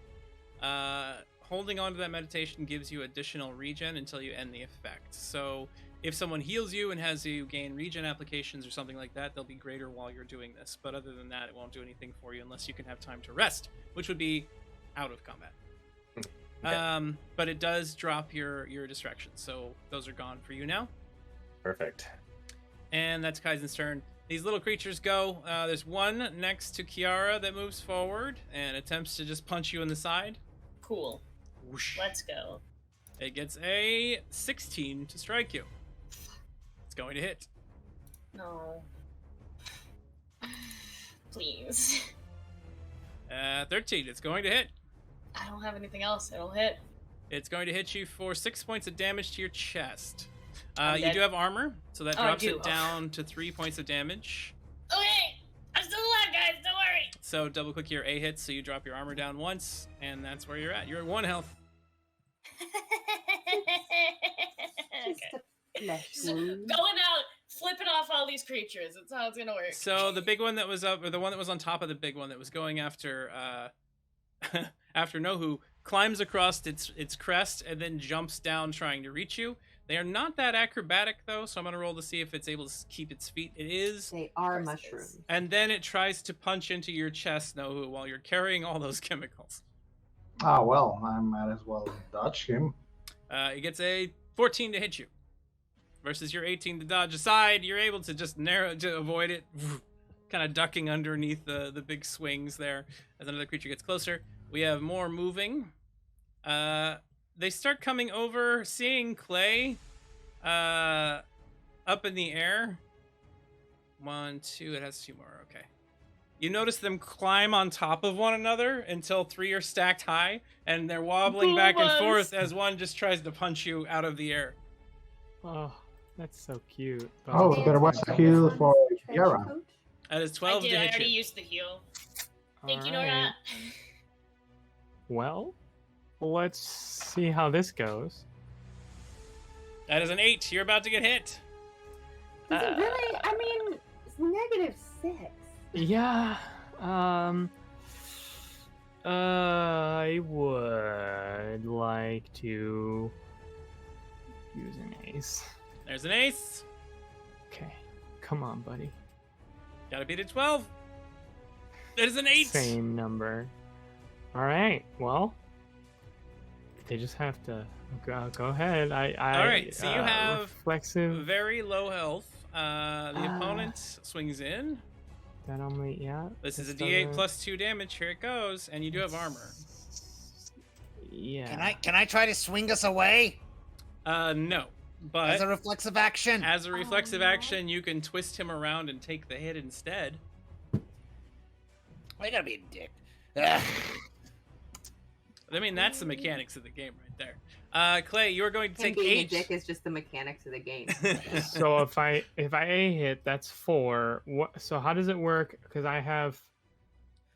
Holding on to that meditation gives you additional regen until you end the effect. So if someone heals you and has you gain regen applications or something like that, they'll be greater while you're doing this. But other than that, it won't do anything for you unless you can have time to rest, which would be out of combat. Okay. But it does drop your distractions, so those are gone for you now. Perfect. And that's Kaizen's turn. These little creatures go. There's one next to Kiara that moves forward and attempts to just punch you in the side. Cool. Whoosh. Let's go. It gets a 16 to strike you. It's going to hit. No. Please. 13. It's going to hit. I don't have anything else. It'll hit. It's going to hit you for 6 points of damage to your chest. I'm You dead. do have armor, so that Oh, I drops do. it down to 3 points of damage. Okay. I'm still alive, guys. Don't worry. So double click your A hits, so you drop your armor down once, and that's where you're at. You're at 1 health. Just Okay. a flesh So, wound. going out, flipping off all these creatures. That's how it's gonna work. So the big one that was up, or the one that was on top of the big one that was going after after Nohu, climbs across its crest and then jumps down trying to reach you. They are not that acrobatic though, so I'm gonna roll to see if it's able to keep its feet. It is. They are Of course it is. mushrooms. And then it tries to punch into your chest, Nohu, while you're carrying all those chemicals. Ah, well, I might as well dodge him. It gets a 14 to hit you. Versus your 18 to dodge aside. You're able to just avoid it. Kind of ducking underneath the big swings there as another creature gets closer. We have more moving. They start coming over, seeing Clay up in the air. 1, 2, it has 2 more. Okay. You notice them climb on top of one another until 3 are stacked high, and they're wobbling back and Boobas. forth as one just tries to punch you out of the air. Oh, that's so cute. Oh, there was a heal for Kiara. That is 12 I to did. I hit already you. used the heal. Thank you, Alright. Nora. Well, let's see how this goes. That is an 8. You're about to get hit. Is it really? I mean, it's -6. Yeah. I would like to use an ace. There's an ace. Okay. Come on, buddy. Gotta beat a 12. There's an 8. Same number. All right. Well, they just have to go ahead. I All right, so you have reflexive. Very low health. The opponent swings in. That only This is a this D8 doesn't- plus 2 damage. Here it goes, and you do have armor. Yeah. Can I try to swing us away No, but as a reflexive action? as a reflexive no. action, you can twist him around and take the hit instead. I gotta be a dick. Ugh. I mean, that's the mechanics of the game right there. Clay, you're going to Him take being 8. a dick is just the mechanics of the game. So if I A hit, that's 4. What? So how does it work? Because I have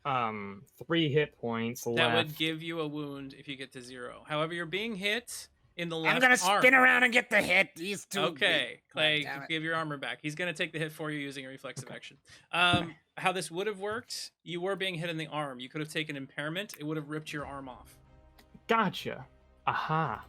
3 hit points left. That would give you a wound if you get to 0. However, you're being hit. in the left I'm gonna arm. spin around and get the hit. These two. Okay, Clay, damn it. give your armor back. He's gonna take the hit for you using a reflexive Okay. action. How this would have worked, you were being hit in the arm. You could have taken impairment. It would have ripped your arm off. Gotcha. Aha.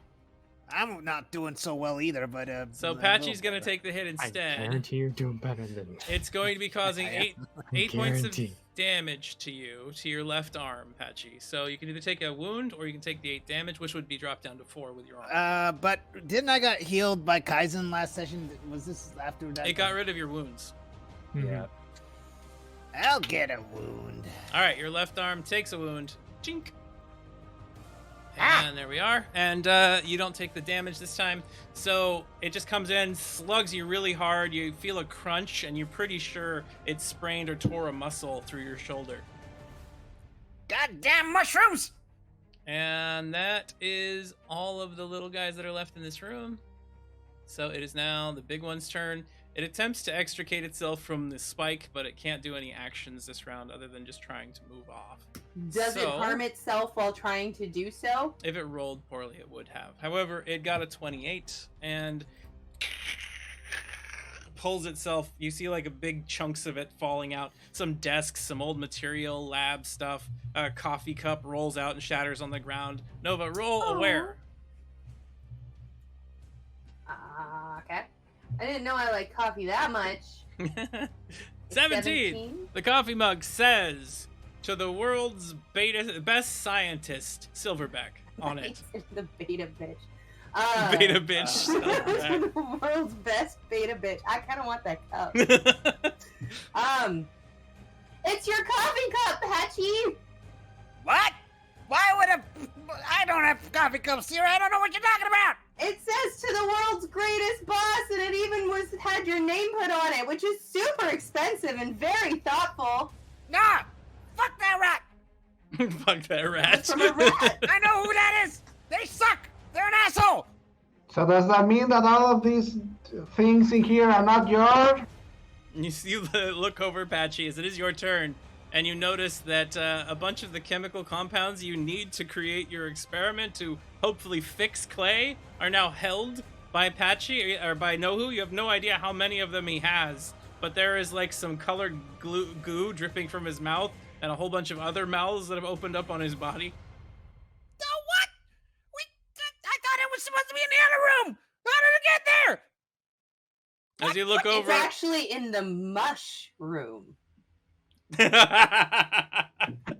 I'm not doing so well either, but So a Patchy's little gonna better. take the hit I instead. guarantee you're doing better than me. It's going to be causing I am. eight points of Guarantee. damage to you, to your left arm, Patchy. So you can either take a wound or you can take the 8 damage, which would be dropped down to 4 with your arm. But didn't I got healed by Kaizen last session? Was this after that? It got rid of your wounds. Mhm. Yeah. I'll get a wound. All right, your left arm takes a wound. Chink. Ah! And there we are. And you don't take the damage this time. So it just comes in, slugs you really hard. You feel a crunch, and you're pretty sure it sprained or tore a muscle through your shoulder. Goddamn mushrooms! And that is all of the little guys that are left in this room. So it is now the big one's turn. It attempts to extricate itself from the spike, but it can't do any actions this round other than just trying to move off. Does it So- harm itself while trying to do so? If it rolled poorly, it would have. However, it got a 28 and pulls itself. You see like a big chunks of it falling out. Some desks, some old material, lab stuff. A coffee cup rolls out and shatters on the ground. Nova, roll Aw. aware. Okay. I didn't know I liked coffee that much. 17. The coffee mug says to the world's best scientist, Silverback, on it. The beta bitch. Beta bitch. Silverback. The world's best beta bitch. I kind of want that cup. It's your coffee cup, Patchy. What? Why would I don't have coffee cups here. I don't know what you're talking about. It says to the world's greatest boss, and it even had your name put on it, which is super expensive and very thoughtful. Nah, fuck that rat. Fuck that rat. From a rat. I know who that is. They suck. They're an asshole. So does that mean that all of these things in here are not yours? You see the look over, Patchy, as it is your turn, and you notice that a bunch of the chemical compounds you need to create your experiment to hopefully fix Clay are now held by Patchy, or by Nohu. You have no idea how many of them he has, but there is like some colored goo dripping from his mouth, and a whole bunch of other mouths that have opened up on his body. Oh, what? I thought it was supposed to be in the other room. How did it get there? As you look It's over... actually in the mush room.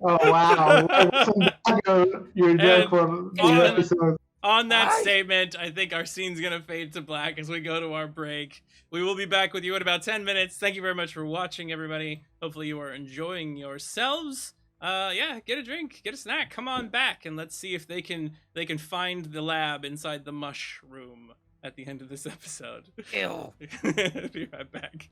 Oh wow! You're there And for on- the episode. On that Why? statement, I think our scene's gonna fade to black as we go to our break. We will be back with you in about 10 minutes. Thank you very much for watching, everybody. Hopefully you are enjoying yourselves. Yeah, get a drink, get a snack, come on back, and let's see if they can find the lab inside the mush room at the end of this episode. Ew. Be right back.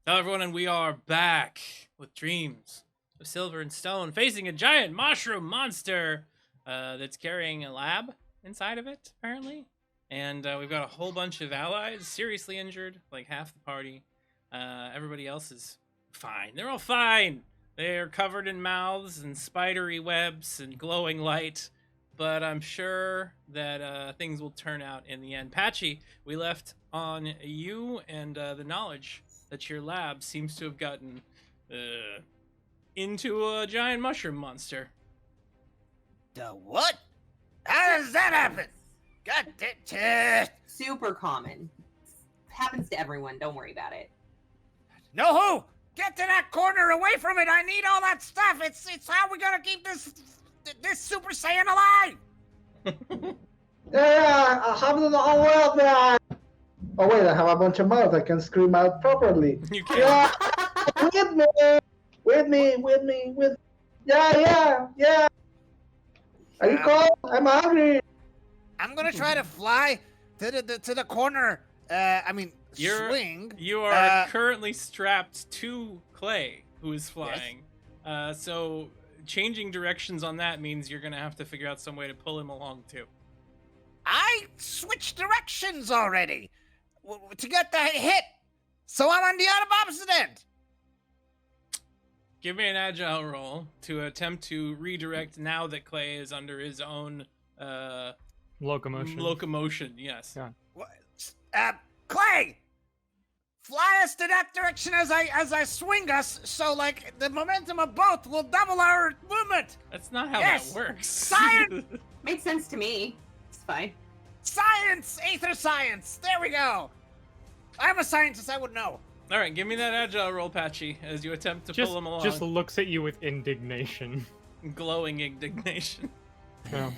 Hello, everyone, and we are back with Dreams of Silver and Stone, facing a giant mushroom monster that's carrying a lab inside of it, apparently. And we've got a whole bunch of allies seriously injured, like half the party. Everybody else is fine. They're all fine. They're covered in mouths and spidery webs and glowing light. But I'm sure that things will turn out in the end. Patchy, we left on you and the knowledge that your lab seems to have gotten into a giant mushroom monster. The what? How does that happen? God damn. Super common. Happens to everyone. Don't worry about it. No who? Get to that corner, away from it. I need all that stuff. It's how we're gonna keep this Super Saiyan alive. Yeah, I have the whole world there. Oh wait, I have a bunch of mouths. I can scream out properly. You can't. Yeah, with me. Yeah. Are you cold? I'm hungry. I'm gonna try to fly to the corner. Swing. You are currently strapped to Clay, who is flying. So changing directions on that means you're gonna have to figure out some way to pull him along too. I switched directions already to get the hit. So I'm on the opposite end. Give me an agile roll to attempt to redirect now that Clay is under his own Locomotion. Yes. Yeah. Clay, fly us to that direction as I swing us, so like the momentum of both will double our movement. That's not how Yes! that works. Science! Makes sense to me. It's fine. Science, Aether science. There we go. I'm a scientist. I would know. All right, give me that agile roll, Patchy, as you attempt to pull him along. Just looks at you with indignation. Glowing indignation. Yeah.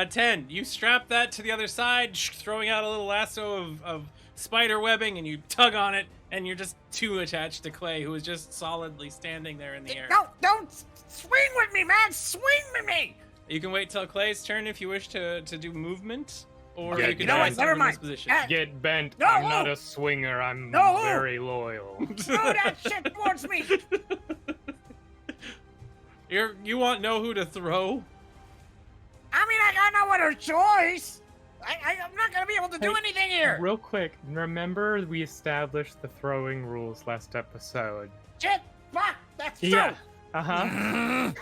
10. You strap that to the other side, throwing out a little lasso of spider webbing, and you tug on it, and you're just too attached to Clay, who is just solidly standing there in the air. No, don't swing with me, man. Swing with me. You can wait till Clay's turn if you wish to do movement, or Yeah, you can you know what? Never in this mind. position. Get bent. No! I'm not a swinger. I'm No! very loyal. Throw that shit towards me. You want know who to throw? I mean, I got no other choice. I'm not gonna be able to do Hey, anything here. Real quick, remember we established the throwing rules last episode? Shit, fuck, that's true. Yeah. Uh-huh.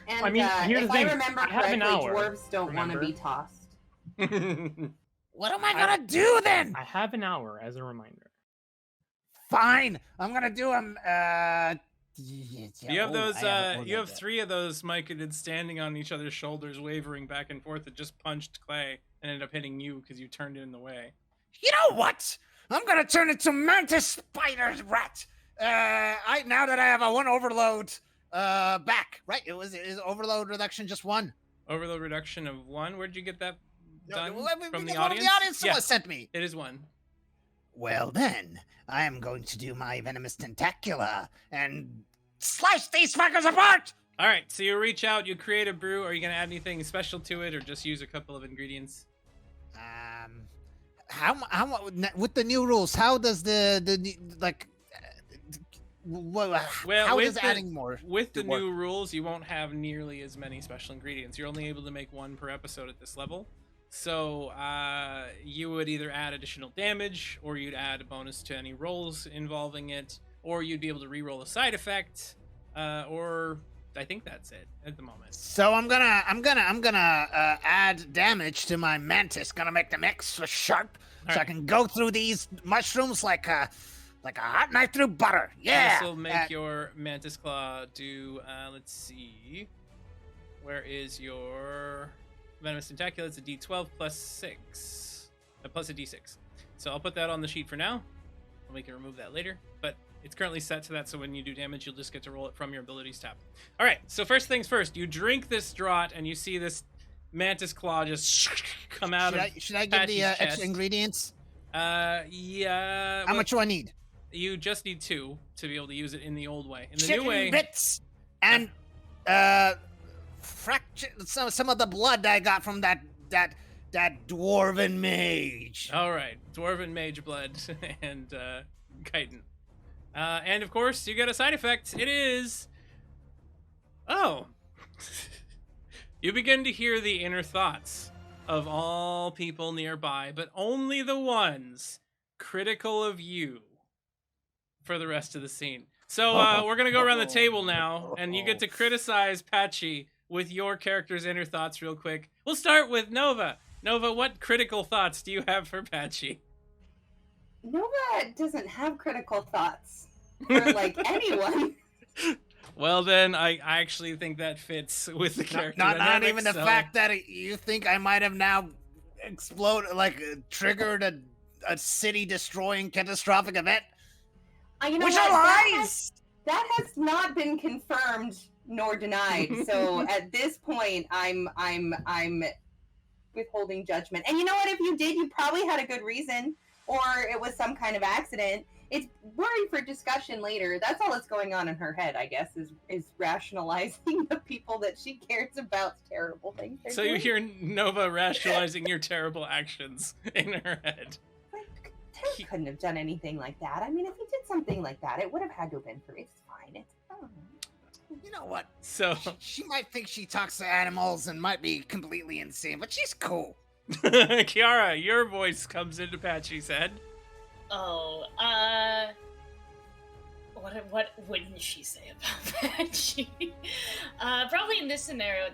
And I mean, here's if the thing, I remember I have an correctly, hour, dwarves don't want to remember? be tossed. What am I gonna do then? I have an hour as a reminder. Fine, I'm gonna do them. You have those. You have 3 of those myconids standing on each other's shoulders, wavering back and forth. That just punched Clay and ended up hitting you because you turned it in the way. You know what? I'm gonna turn into mantis spider rat. Now that I have a 1 overload back, right? Is overload reduction just 1? Overload reduction of 1. Where'd you get that done? From the One of audience? the audience Yeah, sent me. it is 1. Well then, I am going to do my venomous tentacula and slice these fuckers apart. All right, so you reach out, you create a brew. Are you gonna add anything special to it, or just use a couple of ingredients? How with the new rules? How does Well, how with does the- adding more With the work? new rules, you won't have nearly as many special ingredients. You're only able to make 1 per episode at this level. So you would either add additional damage, or you'd add a bonus to any rolls involving it, or you'd be able to re-roll a side effect, or I think that's it at the moment. So I'm gonna add damage to my mantis. Gonna make them extra sharp, so I Alright. can go through these mushrooms like a hot knife through butter. Yeah. This will make your mantis claw do. Let's see. Where is your venomous tentacula? It's a D12 plus 6, plus a D6. So I'll put that on the sheet for now. We can remove that later, but it's currently set to that, so when you do damage, you'll just get to roll it from your abilities tab. All right, so first things first, you drink this draught, and you see this mantis claw just come out Should I give Patchy's the chest. extra ingredients? Yeah. How much do I need? You just need 2 to be able to use it in the old way. In the Chicken new way, bits and some of the blood I got from that dwarven mage. all right, dwarven mage blood and chitin. And of course, you get a side effect. It is. Oh. You begin to hear the inner thoughts of all people nearby, but only the ones critical of you for the rest of the scene. So we're going to go around the table now, and you get to criticize Patchy with your character's inner thoughts real quick. We'll start with Nova. Nova, what critical thoughts do you have for Patchy? Nova doesn't have critical thoughts for like anyone. Well, then, I actually think that fits with the character Not dynamic, even the so- fact that you think I might have now triggered a city-destroying catastrophic event. You know Which what? are lies! That has not been confirmed nor denied. So at this point, I'm withholding judgment. And you know what? If you did, you probably had a good reason, or it was some kind of accident. It's worry for discussion later. That's all that's going on in her head, I guess, is rationalizing the people that she cares about's terrible things. they're So you doing. hear Nova rationalizing your terrible actions in her head. Like, Ted couldn't have done anything like that. I mean, if he did something like that, it would have had to have been for. It's fine. It's fine. You know what? So, She might think she talks to animals and might be completely insane, but she's cool. Kiara, your voice comes into Patchy's head. Oh, what wouldn't she say about that? Probably in this scenario,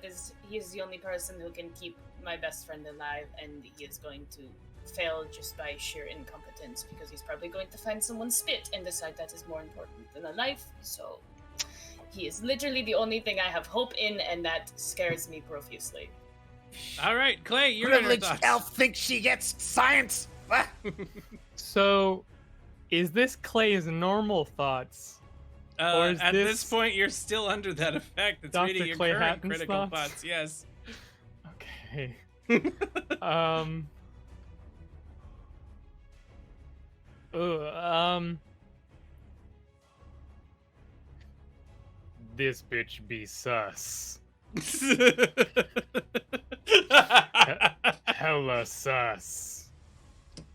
he is the only person who can keep my best friend alive, and he is going to fail just by sheer incompetence because he's probably going to find someone's spit and decide that is more important than a life. So he is literally the only thing I have hope in, and that scares me profusely. All right, Clay, your Privileged elf thinks she gets science. Ah. So, is this Clay's normal thoughts? Or is At this this point, you're still under that effect. It's Dr. reading your Clay current Hatton's critical thoughts? thoughts. Yes. Okay. This bitch be sus. Hella sus.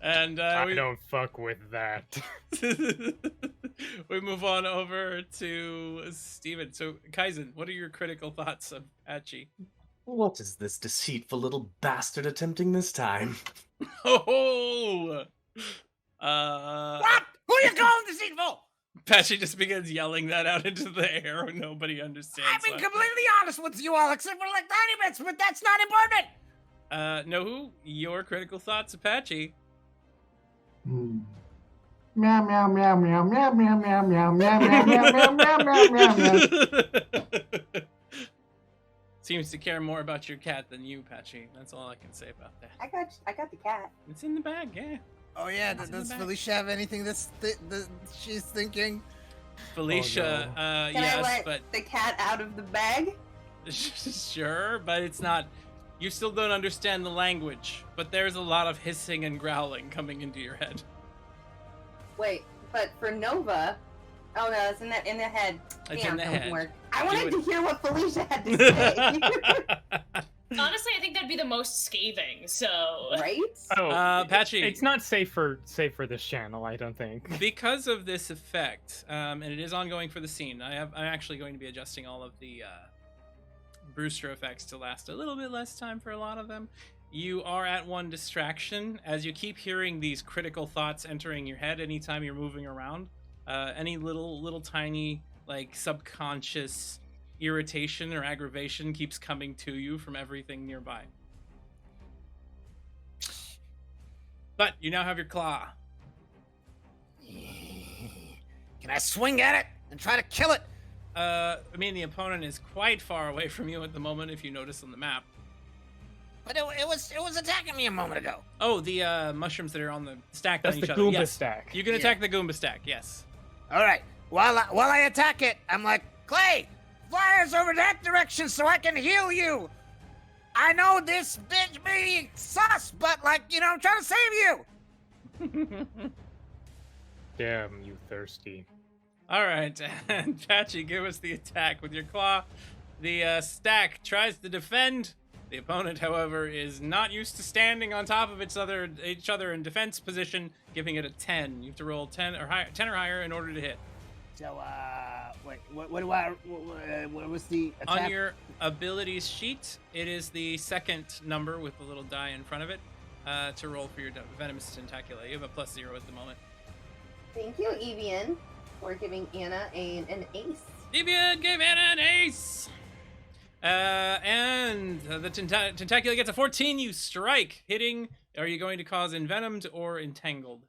And I don't fuck with that. we move on over to Steven. So, Kaizen, what are your critical thoughts of Achi? What is this deceitful little bastard attempting this time? Oh! What? Who you calling deceitful? Patchy just begins yelling that out into the air. Nobody understands. I've been why. completely honest with you all, except for like tiny bits, but that's not important. Nohu, your critical thoughts, Apache. Meow meow meow meow meow meow meow meow meow meow meow meow meow meow meow. Seems to care more about your cat than you, Patchy. That's all I can say about that. I got the cat. It's in the bag, yeah. Oh yeah, It's in does the back. Felicia have anything that she's thinking? Felicia, Can yes, I let but the cat out of the bag? sure, but it's not. You still don't understand the language, but there's a lot of hissing and growling coming into your head. Wait, but for Nova, oh no, it's in the head. It's Damn, in the that head. wouldn't work. I Do wanted it. to hear what Felicia had to say. Honestly, I think that'd be the most scathing. So Right? Oh, Patchy. It's not safe for this channel, I don't think. Because of this effect, and it is ongoing for the scene, I'm actually going to be adjusting all of the Brewster effects to last a little bit less time for a lot of them. You are at one distraction as you keep hearing these critical thoughts entering your head anytime you're moving around. Any little tiny like subconscious irritation or aggravation keeps coming to you from everything nearby. But you now have your claw. Can I swing at it and try to kill it? I mean, the opponent is quite far away from you at the moment, if you notice on the map. But it was attacking me a moment ago. Oh, the mushrooms that are on the stack That's on the each other. Goomba Yes. stack. You can attack the Goomba stack, yes. All right. While I attack it, I'm like, Clay, flyers over that direction so I can heal you. I know this bitch be sus, but like, I'm trying to save you. Damn, you thirsty. All right, and Patchy, give us the attack with your claw. The stack tries to defend. The opponent, however, is not used to standing on top of each other in defense position, giving it a 10. You have to roll 10 or higher in order to hit. So, wait, what was the attack? On your abilities sheet, it is the second number with the little die in front of it to roll for your venomous tentacula. You have a +0 at the moment. Thank you, Evian, for giving Anna an ace. Deviant gave Anna an ace! And the tentacula gets a 14. You strike. Hitting. Are you going to cause envenomed or entangled?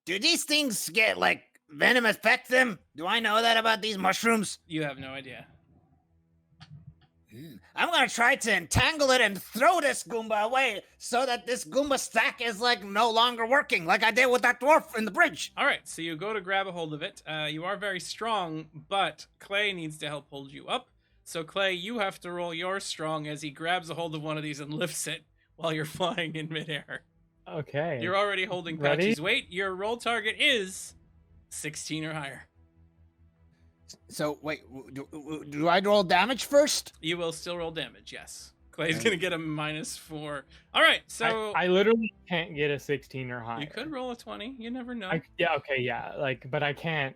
Do these things get, like, venom affect them? Do I know that about these mushrooms? You have no idea. I'm gonna try to entangle it and throw this Goomba away so that this Goomba stack is, like, no longer working, like I did with that dwarf in the bridge. All right, so you go to grab a hold of it. You are very strong, but Clay needs to help hold you up. So, Clay, you have to roll your strong as he grabs a hold of one of these and lifts it while you're flying in midair. Okay. You're already holding Ready? Patchy's weight. Your roll target is 16 or higher. So, wait, do I roll damage first? You will still roll damage, yes. Clay's going to get a -4. All right, so I literally can't get a 16 or higher. you could roll a 20. You never know. But I can't.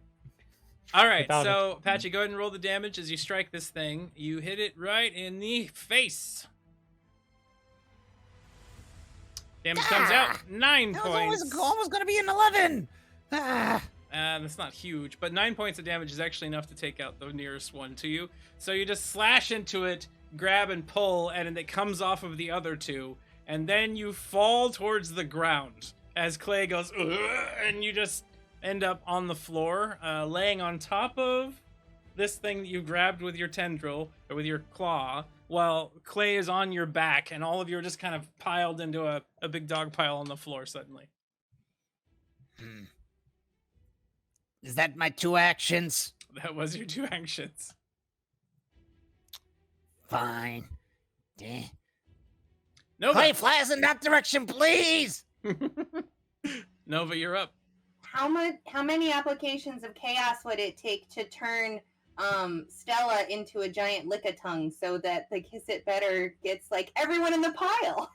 All right, without so Patchy, go ahead and roll the damage as you strike this thing. You hit it right in the face. Damage comes out 9 That points. was almost going to be an 11. That's not huge, but 9 points of damage is actually enough to take out the nearest one to you. So you just slash into it, grab and pull, and it comes off of the other two, and then you fall towards the ground as Clay goes, "Ugh," and you just end up on the floor, laying on top of this thing that you grabbed with your tendril or with your claw, while Clay is on your back, and all of you are just kind of piled into a big dog pile on the floor suddenly. Is that my 2 actions? That was your 2 actions. Fine. Eh. Nova. Clay, fly us in that direction, please. Nova, you're up. How many applications of chaos would it take to turn Stella into a giant lick-a-tongue so that the Kiss It Better gets like everyone in the pile?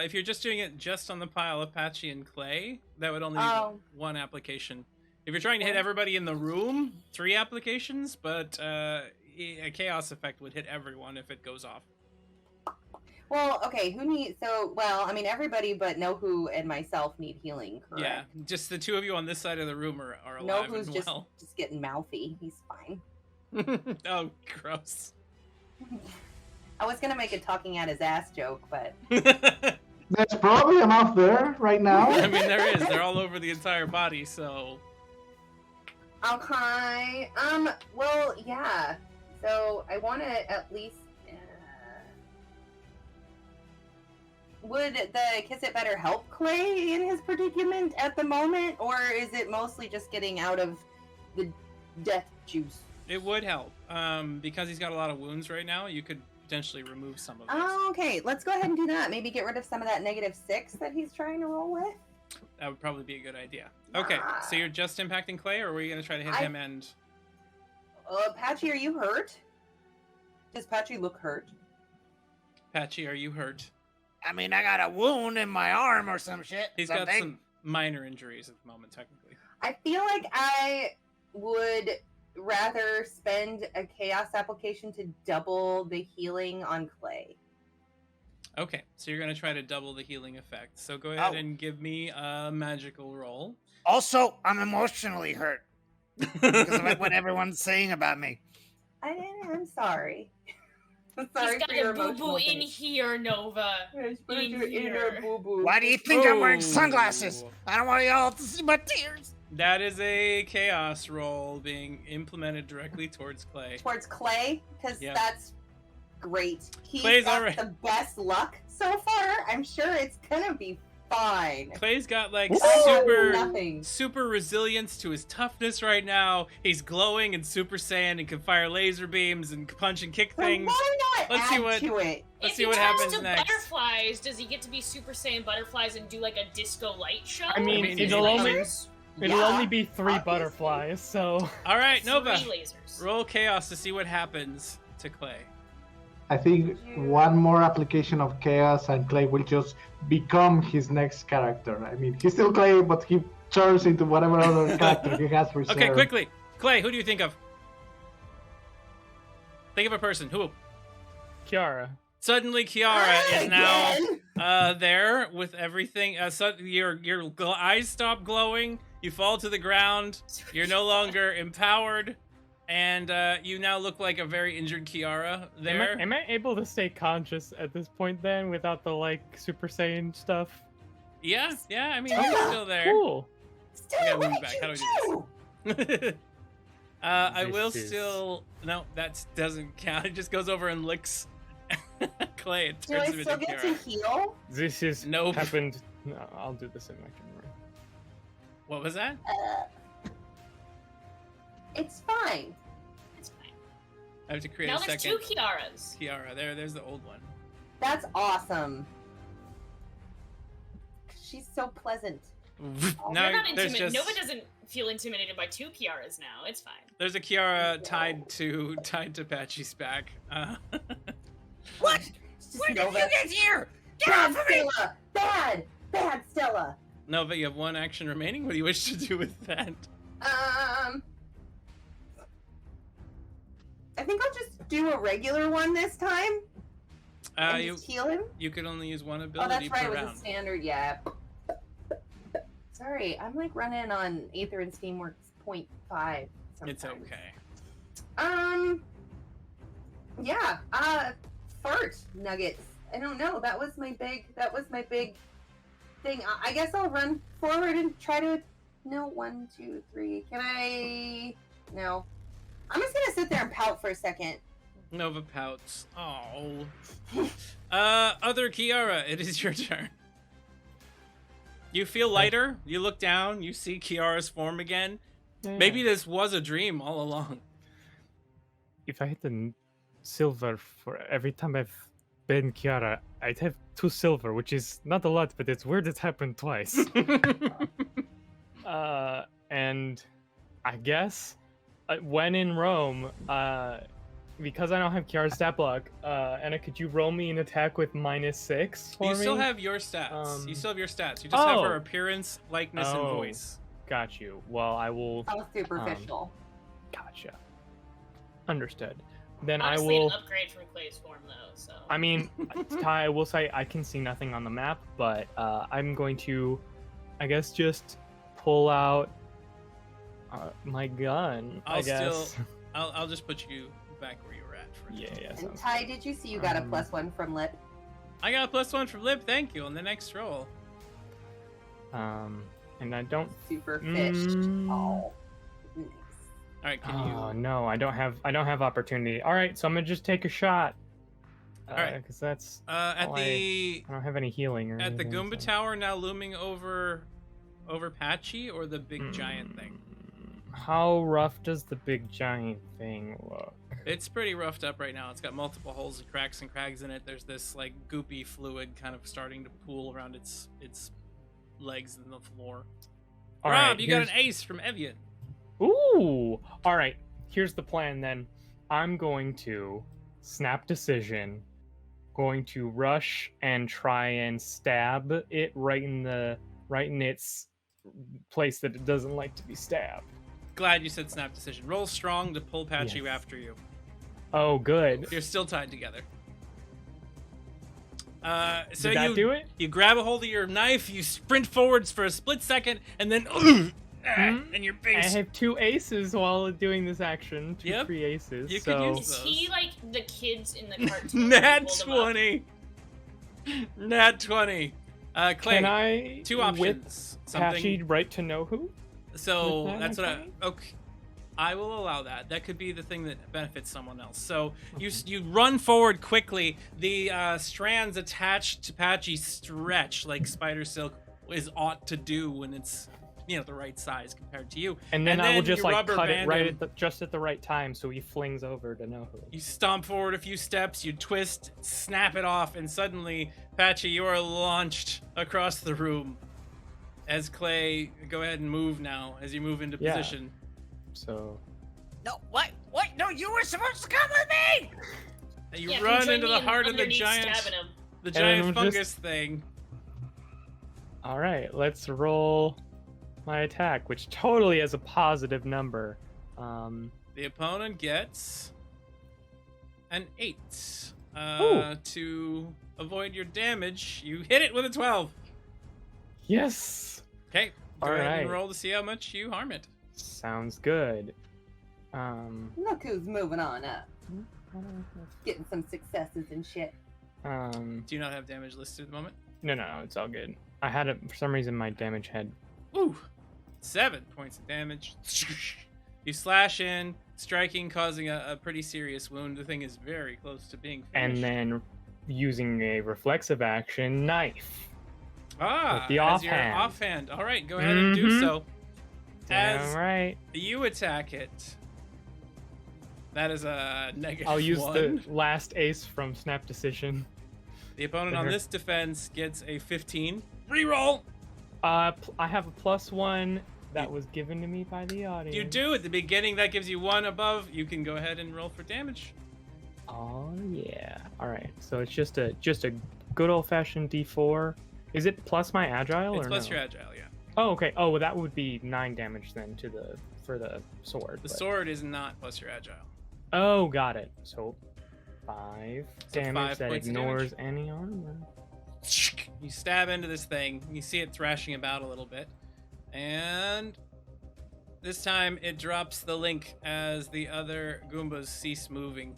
If you're just doing it just on the pile of Patchy and Clay, that would only be Oh. 1 application. If you're trying to hit everybody in the room, 3 applications, but a chaos effect would hit everyone if it goes off. Well, okay, everybody but Nohu and myself need healing, correct? Yeah, just the 2 of you on this side of the room are alive Nohu's and just well. getting mouthy. He's fine. Oh, gross. I was gonna make a talking at his ass joke, but There's probably enough there right now. I mean, there is. They're all over the entire body, so... okay. Well, yeah. So I want to at least. Would the Kiss It Better help Clay in his predicament at the moment, or is it mostly just getting out of the death juice? It would help. Because he's got a lot of wounds right now, you could potentially remove some of those. Oh, okay. Let's go ahead and do that. Maybe get rid of some of that -6 that he's trying to roll with. That would probably be a good idea. Okay, so you're just impacting Clay, or were you going to try to hit him and... Patchy, are you hurt? Does Patchy look hurt? Patchy, are you hurt? I mean, I got a wound in my arm or some shit. He's got some minor injuries at the moment, technically. I feel like I would rather spend a chaos application to double the healing on Clay. Okay, so you're going to try to double the healing effect. So go ahead and give me a magical roll. Also, I'm emotionally hurt because of what everyone's saying about me. I'm sorry. I'm sorry He's for got your a boo-boo emotional in thing. here, Nova. Put in your inner here. boo-boo. Why do you think I'm wearing Oh. sunglasses? I don't want y'all to see my tears. That is a chaos roll being implemented directly towards Clay. Towards Clay? Because Yep. that's great. He's Clay's got alright. the best luck so far. I'm sure it's gonna be fine. Clay's got like Nothing. super resilience to his toughness right now. He's glowing and Super Saiyan and can fire laser beams and punch and kick Then things. why not Let's add see what- to it? Let's If see he what turns happens to next. butterflies, does he get to be Super Saiyan butterflies and do like a disco light show? I mean, mean, it'll lasers? only it'll Yeah, only be 3 obviously. butterflies, so All right, Nova, 3 lasers. roll chaos to see what happens to Clay. I think one more application of chaos and Clay will just become his next character. I mean, he's still Clay, but he turns into whatever other character he has reserved. Okay, quickly, Clay, who do you think of? Think of a person. Who? Kiara. Suddenly, Kiara is now Again? there with everything. So your eyes stop glowing. You fall to the ground. You're no longer empowered, and you now look like a very injured Kiara. There. Am I able to stay conscious at this point then without the like Super Saiyan stuff? Yeah. I mean, you're still there. Cool. Still, Yeah, what move did back. you How do we do do? I This will is- still. No, that doesn't count. It just goes over and licks Clay and Do I turns him still into get Kiara. to heal? This is Nope. happened. No, I'll do this in my camera. What was that? It's fine. It's fine. I have to create Now a there's second 2 Kiaras. Kiara. There's the old one. That's awesome. She's so pleasant. Now You're not there's intimidated. just Nova doesn't feel intimidated by 2 Kiaras now. It's fine. there's a Kiara tied to Patchy's back. What? It's just When did you Nova. get here? Get Bad off of me! Stella! Bad Stella! Nova, you have 1 action remaining. What do you wish to do with that? I think I'll just do a regular one this time. And you just heal him? you could only use one Oh, ability that's right. per It was a round. standard. Yeah. Sorry, I'm like running on Aether and Steamworks 0.5. It's sometimes. okay. Yeah. Fart nuggets. I don't know. That was my big thing. I guess I'll run forward and try to. No, 1, 2, 3. Can I? No. I'm just gonna sit there and pout for a second. Nova pouts. Oh. Other Kiara, it is your turn. You feel lighter. You look down. You see Kiara's form again. Yeah. Maybe this was a dream all along. If I hit the silver for every time I've been Kiara, I'd have 2 silver, which is not a lot, but it's weird it's happened twice. And I guess when in Rome, because I don't have Kiara's stat block, Anna, could you roll me an attack with -6 for me? You still have your stats. You still have your stats. You just have her appearance, likeness, and voice. Got you. Well, I will. How superficial. Gotcha. Understood. Then Honestly, I will. an upgrade from Clay's form, though. So. I mean, Ty, I will say I can see nothing on the map, but I'm going to, I guess, just pull out my gun. I guess. I'll just put you back where you were at. For Yeah. And Sounds Ty, good. did you see you got a +1 from Lip? I got a +1 from Lib. Thank you on the next roll. And I don't. Super fish. Oh. Nice. All right, can Oh you? no, I don't have opportunity. All right, so I'm gonna just take a shot. All right. Because that's At all the I don't have any healing or at the anything, Goomba so- Tower now looming over Patchy, or the big giant thing. How rough does the big giant thing look? It's pretty roughed up right now. It's got multiple holes and cracks and crags in it. There's this like goopy fluid kind of starting to pool around its legs in the floor. All Rob, right, you got here's- an ace from Evian. Ooh! All right, here's the plan then. I'm going to snap decision, going to rush and try and stab it right in its place that it doesn't like to be stabbed. Glad you said snap decision. Roll strong to pull Patchy Yes. after you. Oh, good. You're still tied together. So Did that do it? You grab a hold of your knife, you sprint forwards for a split second, and then and your I face. have 2 aces while doing this action. 2 Yep. free aces. You could so... use Is he like the kids in the cartoon? who Nat hold him up? 20. Nat 20. Clay, Can I 2 whip options. Patchy right to know who? So with that, that's what I. okay? Okay, I will allow that. That could be the thing that benefits someone else. So you run forward quickly. The strands attached to Patchy stretch like spider silk is ought to do when it's the right size compared to you. And then I will just you like rubber cut it band right him. just at the right time, so he flings over to know who. You stomp forward a few steps, you twist, snap it off, and suddenly, Patchy, you are launched across the room. As Clay, go ahead and move now, as you move into Yeah. position. So No, what? What? No, you were supposed to come with me! You Yeah, if run join into me the in heart of the underneath giant stabbing him. giant I'm fungus just- thing. all right, let's roll my attack, which totally has a positive number. The opponent gets an 8. Ooh. To avoid your damage, you hit it with a 12. Yes, Okay, go All ahead right. and roll to see how much you harm it. sounds good. Look who's moving on up. Getting some successes and shit. Do you not have damage listed at the moment? No, it's all good. I had it for some reason. My damage had. Ooh, 7 points of damage. You slash in, striking, causing a pretty serious wound. The thing is very close to being finished. And then using a reflexive action, knife. with the as your offhand. offhand. All right, go ahead and do Mhm. so. As All right. you attack it, that is a negative I'll use 1. the last ace from Snap Decision. The opponent on There. this defense gets a 15. Reroll. I have a +1 that was given to me by the audience. You do at the beginning. That gives you 1 above. You can go ahead and roll for damage. Oh yeah. All right. So it's just a good old fashioned D4. Is it plus my agile It's or plus no? your agile, yeah. Oh okay. Oh, well, that would be 9 damage then for the sword. The but- sword is not plus your agile. Oh, got it. So 5 So damage 5 that points of ignores any armor. You stab into this thing. You see it thrashing about a little bit. And this time it drops the link as the other Goombas cease moving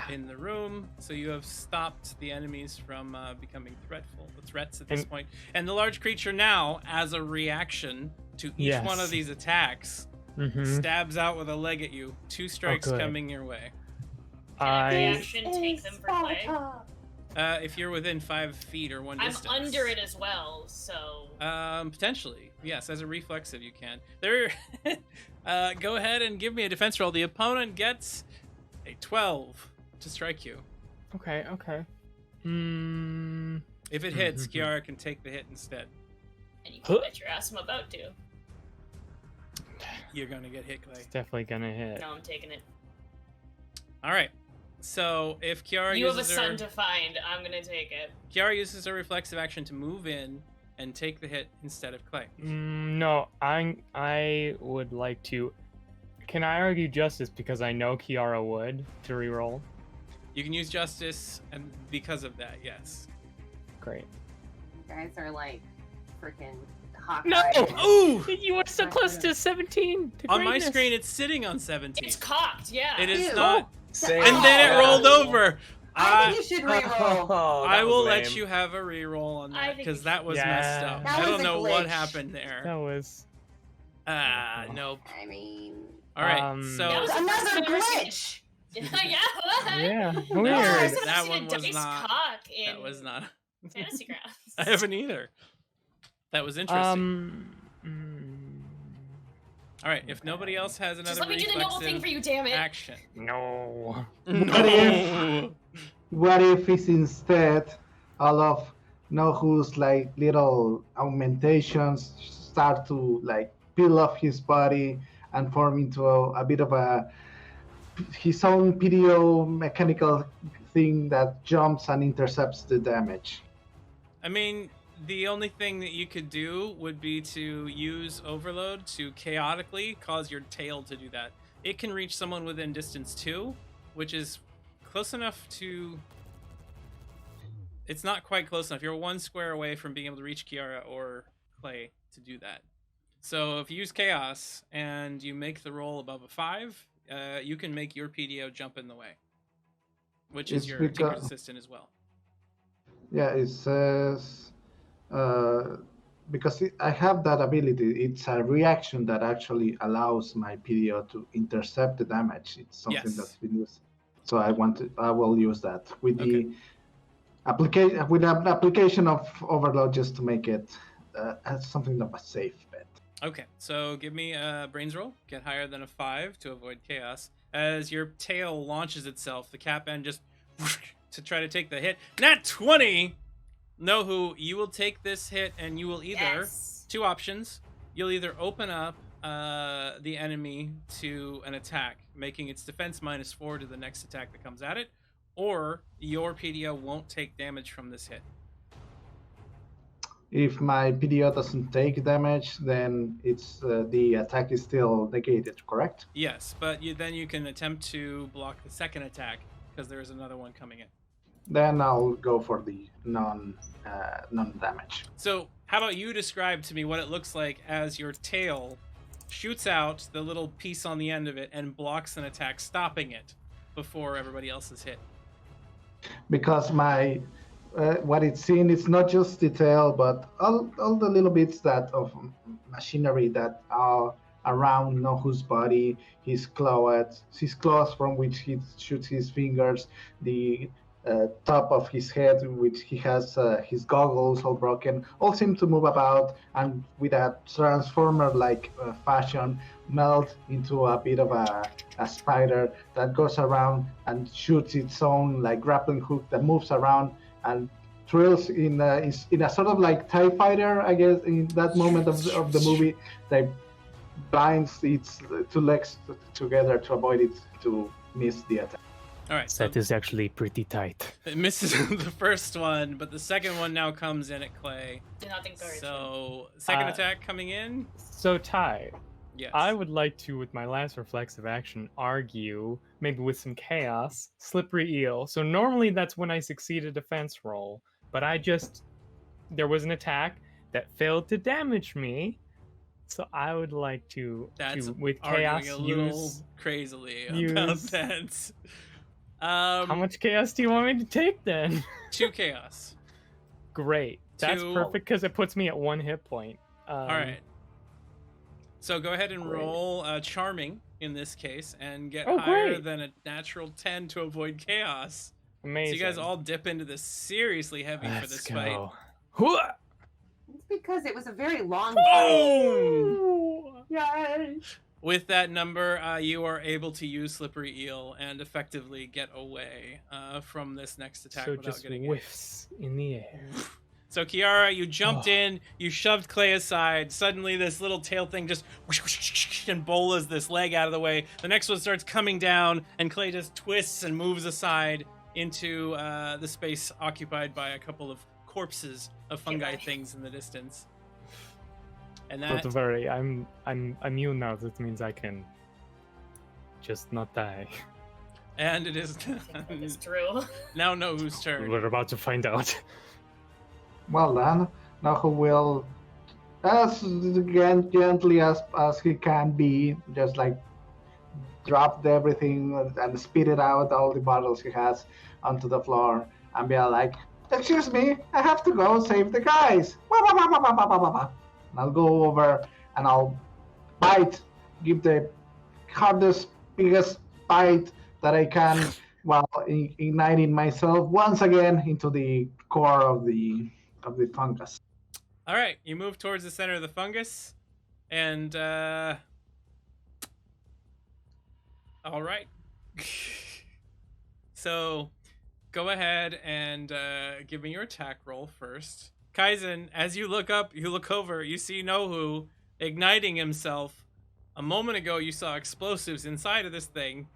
in the room. So you have stopped the enemies from becoming threats at this point. And the large creature now, as a reaction to each one of these attacks, stabs out with a leg at you. 2 strikes coming your way. Can I reaction take them for play? If you're within 5 feet or 1 distance. I'm under it as well, so... Potentially. Yes, as a reflexive you can. There. Go ahead and give me a defense roll. The opponent gets a 12 to strike you. Okay. If it hits, Kiara can take the hit instead. And you can bet your ass I'm about to. You're gonna get hit, Clay. It's definitely gonna hit. No, I'm taking it. Alright. So if Kiara You have a uses son to find, I'm gonna take it. Kiara uses her reflexive action to move in and take the hit instead of Clay. No, I would like to. Can I argue justice because I know Kiara would to reroll? You can use justice, and because of that, yes. Great. You guys are like freaking Hawkeye. No! Ooh! You were so close to 17. To On my greatness. screen, it's sitting on 17. It's cocked, yeah. It is Ew. not. Same. And then it rolled over. I think you should reroll. Oh, I that will was let lame. you have a reroll on I that think because you that was should. messed Yeah. up. That I was don't a know what glitch. happened there. That was. Nope. I mean, All right, Um, so That was the another first I've ever seen glitch. yeah, what? Yeah, No, weird. I've never That seen one a was dice not- cock in that was not. Fantasy Grounds. I haven't either. That was interesting. All right, if nobody else has another Just let me do the noble thing reflexive for you, damn it. action. No. No. What if it's instead all of Nohu's like little augmentations start to like peel off his body and form into a bit of his own PDO mechanical thing that jumps and intercepts the damage? I mean, the only thing that you could do would be to use Overload to chaotically cause your tail to do that. It can reach someone within distance 2, which is close enough to... It's not quite close enough. You're 1 square away from being able to reach Kiara or Clay to do that. So if you use Chaos and you make the roll above a 5, you can make your PDO jump in the way, which is It's your because- Tinker's Assistant as well. Yeah, it says because I have that ability. It's a reaction that actually allows my PDO to intercept the damage. It's something Yes. that's been used. So I will use that with Okay. the application with an application of Overload just to make it as something of a safe bet. Okay, so give me a brains roll. Get higher than a 5 to avoid chaos. As your tail launches itself, the cap end just to try to take the hit. Nat 20! Nohu, you will take this hit and you will either... Yes. 2 options. You'll either open up the enemy to an attack, making its defense -4 to the next attack that comes at it, or your PDO won't take damage from this hit. If my PDO doesn't take damage, then it's the attack is still negated, correct? Yes, but then you can attempt to block the second attack because there is another one coming in. Then I'll go for the non damage. So how about you describe to me what it looks like as your tail shoots out the little piece on the end of it and blocks an attack, stopping it before everybody else is hit. Because my what it's seen is not just the tail, but all the little bits that of machinery that are around Nohu's body, his claws from which he shoots his fingers, the top of his head, which he has his goggles all broken, all seem to move about and with a transformer-like fashion melt into a bit of a spider that goes around and shoots its own like grappling hook that moves around and thrills in a sort of like TIE fighter, I guess, in that moment of the movie. They binds its 2 legs together to avoid it to miss the attack. All right, so That is actually pretty tight. it misses the first one, but the second one now comes in at Clay. Did not think very So second Uh, attack coming in. So Ty, Yes. I would like to, with my last reflexive action, argue, maybe with some chaos, slippery eel. So normally that's when I succeed a defense roll, but there was an attack that failed to damage me. So I would like That's with arguing chaos a little use. crazily about use- that. How much chaos do you want me to take then? 2 chaos. Great. That's 2. perfect because it puts me at 1 hit point. All right. So go ahead and great. roll charming in this case and get Oh, higher great. than a natural 10 to avoid chaos. Amazing. So you guys all dip into this seriously heavy for this fight. Hooah! It's because it was a very long Boom! Yay! With that number, you are able to use Slippery Eel and effectively get away from this next attack So without just getting whiffs in the air. hit. So Kiara, you jumped in, you shoved Clay aside. Suddenly, this little tail thing just and bolas this leg out of the way. The next one starts coming down, and Clay just twists and moves aside into the space occupied by a couple of corpses of fungi things in the distance. And that Don't worry, I'm immune now. That means I can just not die. and it is That is true. now know whose turn. We're about to find out. Well then, Nahu will, as gently as he can be, just like drop everything and spit it out, all the bottles he has, onto the floor, and be like, "Excuse me, I have to go save the guys." And I'll go over and I'll give the hardest, biggest bite that I can, while igniting myself once again into the core of the fungus. All right, you move towards the center of the fungus, and all right. So, go ahead and give me your attack roll first. Kaizen, as you look up, you look over, you see Nohu igniting himself. A moment ago, you saw explosives inside of this thing.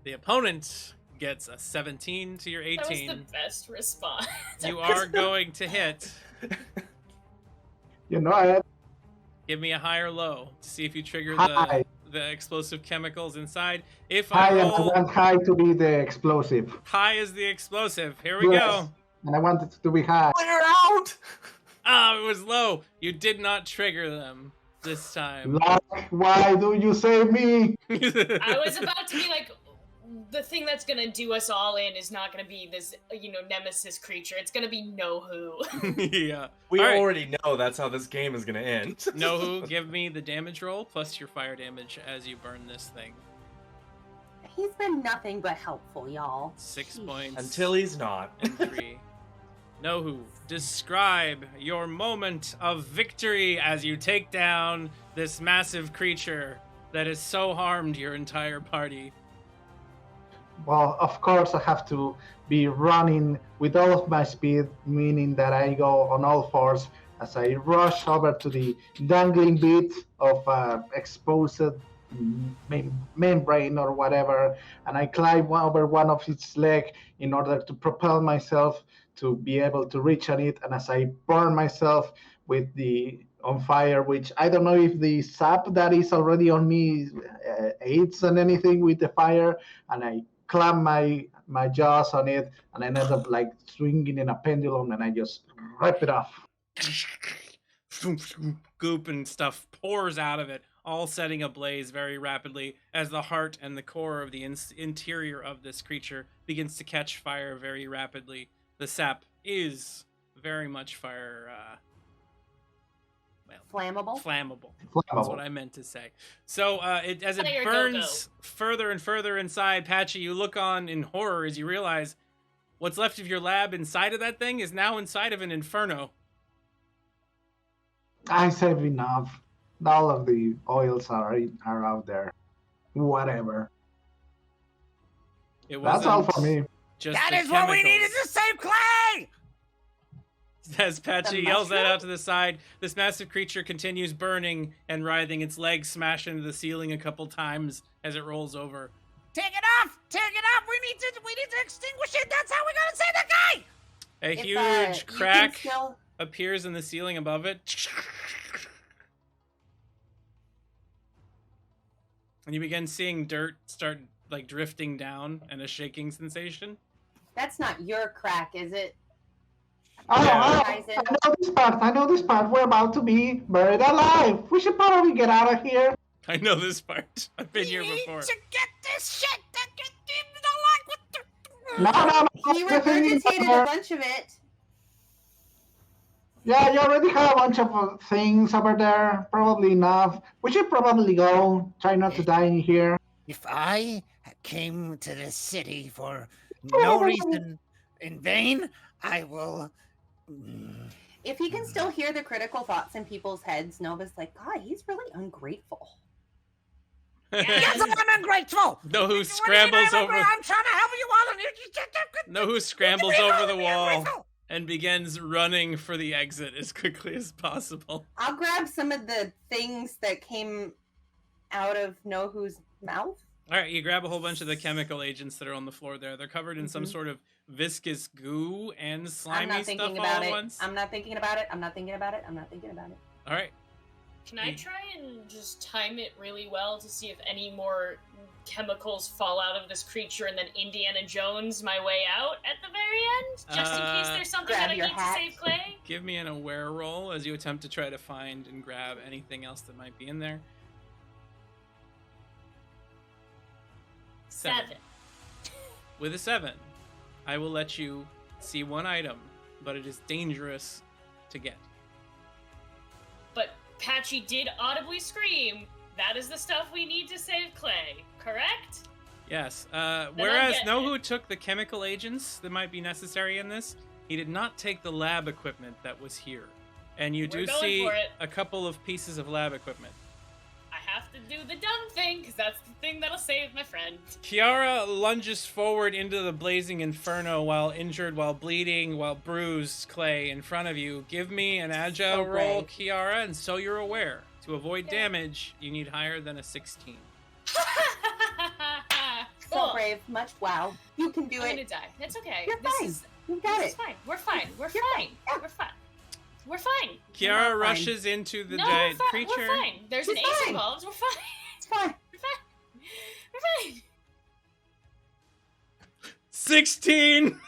The opponent gets a 17 to your 18. That was the best response. You are going to hit. You know, I Give me a high or low to see if you trigger High. the explosive chemicals inside. If high I and I roll want high to be the explosive. high is the explosive. Here we Yes. go. And I want it to be high. Clear out! Oh, it was low. You did not trigger them this time. Like, why do you save me? I was about to be like, the thing that's gonna do us all in is not gonna be this, nemesis creature. It's gonna be Nohu. Yeah. We All right. already know that's how this game is gonna end. Nohu, give me the damage roll plus your fire damage as you burn this thing. He's been nothing but helpful, y'all. 6 Jeez. points. Until he's not. And 3. Nohu, describe your moment of victory as you take down this massive creature that has so harmed your entire party. Well, of course, I have to be running with all of my speed, meaning that I go on all fours as I rush over to the dangling bit of exposed membrane or whatever, and I climb over one of its legs in order to propel myself to be able to reach on it. And as I burn myself with the on fire, which I don't know if the sap that is already on me aids on anything with the fire, and I clamp my jaws on it, and I end up like swinging in a pendulum, and I just rip it off. Goop and stuff pours out of it, all setting ablaze very rapidly as the heart and the core of the interior of this creature begins to catch fire very rapidly. The sap is very much fire. Flammable? Flammable. That's what I meant to say. So as it Fire burns further and further inside, Patchy, you look on in horror as you realize what's left of your lab inside of that thing is now inside of an inferno. I saved enough. All of the oils are out there. Whatever. That's all for me. Just That the is what we chemicals. needed to save Clay! As Patchy The yells that mushroom? out to the side, this massive creature continues burning and writhing. Its legs smash into the ceiling a couple times as it rolls over. Take it off! Take it off! We need to extinguish it! That's how we're gonna save the guy! A If, huge you can crack still- appears in the ceiling above it. And you begin seeing dirt start like drifting down and a shaking sensation. That's not your crack, is it? Oh, Yeah. I know this part. I know this part. We're about to be buried alive. We should probably get out of here. I know this part. I've been here before. To get this shit. No. He the thing is, regurgitated a bunch of it. Yeah, you already have a bunch of things over there. Probably enough. We should probably go. Try not to die in here. If I came to this city for no reason in vain, I will. If he can still hear the critical thoughts in people's heads, Nova's like, God, he's really ungrateful. Yes, I'm ungrateful. Know who scrambles over? I'm trying to help you all. Know who scrambles over the wall and begins running for the exit as quickly as possible. I'll grab some of the things that came out of Know Who's mouth. All right, you grab a whole bunch of the chemical agents that are on the floor there. They're covered in some sort of viscous goo and I'm slimy not stuff thinking all about at it. once. I'm not thinking about it. I'm not thinking about it. I'm not thinking about it. All right. Can I try and just time it really well to see if any more chemicals fall out of this creature and then Indiana Jones my way out at the very end? Just in case there's something grab that I your need hat. to save Clay? Give me an aware roll as you attempt to try to find and grab anything else that might be in there. 7. With a 7, I will let you see one item, but it is dangerous to get. But Patchy did audibly scream, that is the stuff we need to save Clay, correct? Yes. I'm Whereas getting Know it. Who took the chemical agents that might be necessary in this, he did not take the lab equipment that was here. And you We're do going see for it. a couple of pieces of lab equipment. I have to do the dumb thing, because that's the thing that'll save my friend. Kiara lunges forward into the blazing inferno while injured, while bleeding, while bruised Clay in front of you. Give me an agile So roll, brave. Kiara, and so you're aware. To avoid damage, you need higher than a 16. So Cool. brave. Much wow. You can do I'm it. gonna die. That's okay. You're this fine. Is, You got this it. is fine. We're fine. We're You're fine. fine. Yeah. We're fine. We're fine. You're Kiara not fine. rushes into the No, giant we're fine. creature. We're fine. There's She's an ace fine. involved. We're fine. It's fine. We're fine. We're fine. 16!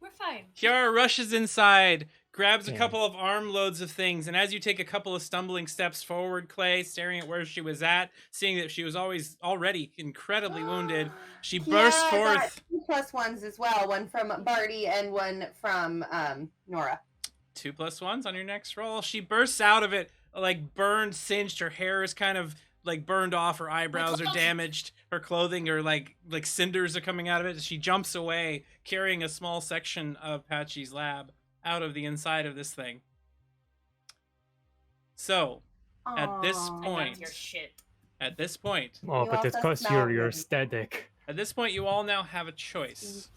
We're fine. Kiara rushes inside, grabs a couple of armloads of things, and as you take a couple of stumbling steps forward, Clay, staring at where she was at, seeing that she was already incredibly wounded, she bursts Yeah, I got forth. 2 +1s as well. One from Barty and one from Nora. 2 +1s on your next roll. She bursts out of it, like burned, singed. Her hair is kind of like burned off. Her eyebrows are clothes. damaged. Her clothing are like cinders are coming out of it. She jumps away, carrying a small section of Patchy's lab out of the inside of this thing. So, at this Aw. point- That's your shit. at this point, Oh, You but it's also because smell you're good. aesthetic. at this point, you all now have a choice.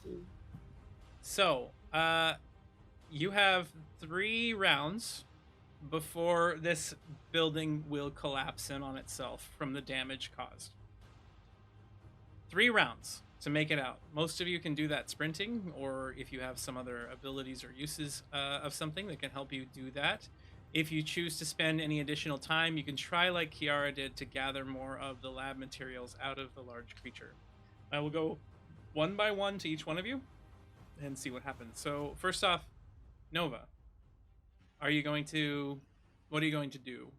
So, you have 3 rounds before this building will collapse in on itself from the damage caused. 3 rounds to make it out. Most of you can do that sprinting, or if you have some other abilities or uses of something that can help you do that. If you choose to spend any additional time, you can try like Kiara did to gather more of the lab materials out of the large creature. I will go one by one to each one of you and see what happens. So first off, Nova, what are you going to do?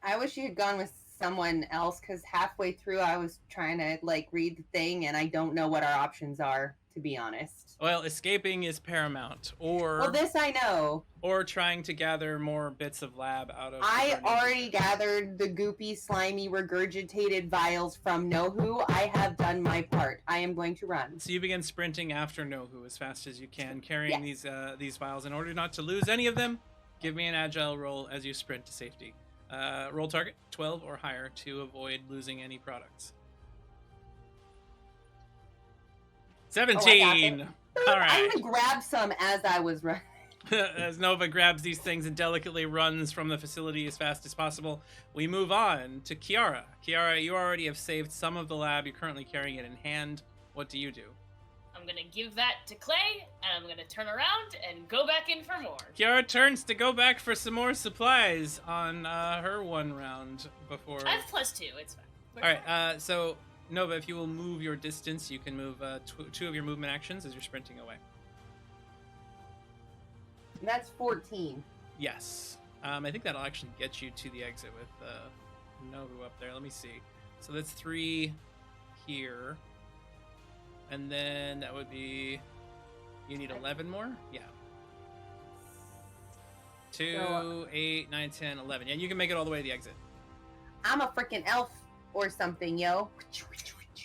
I wish you had gone with someone else because halfway through I was trying to read the thing and I don't know what our options are, to be honest. Well, escaping is paramount, Well, this I know. or trying to gather more bits of lab out of. the I burning already creature. gathered the goopy, slimy, regurgitated vials from Know Who. I have done my part. I am going to run. So you begin sprinting after Know Who as fast as you can, carrying these vials. In order not to lose any of them, give me an agile roll as you sprint to safety. Roll target 12 or higher to avoid losing any products. 17. All I'm right. gonna grab some as I was running. As Nova grabs these things and delicately runs from the facility as fast as possible, we move on to Kiara. Kiara, you already have saved some of the lab. You're currently carrying it in hand. What do you do? I'm gonna give that to Clay, and I'm gonna turn around and go back in for more. Kiara turns to go back for some more supplies on her 1 round before. I have +2. It's fine. All right. So Nova, if you will move your distance, you can move 2 of your movement actions as you're sprinting away. That's 14. Yes. I think that'll actually get you to the exit with Novu up there. Let me see. So that's 3 here. And then that would be... You need 11 more? Yeah. 2, 8, 9, 10, 11. Yeah, you can make it all the way to the exit. I'm a freaking elf or something, yo.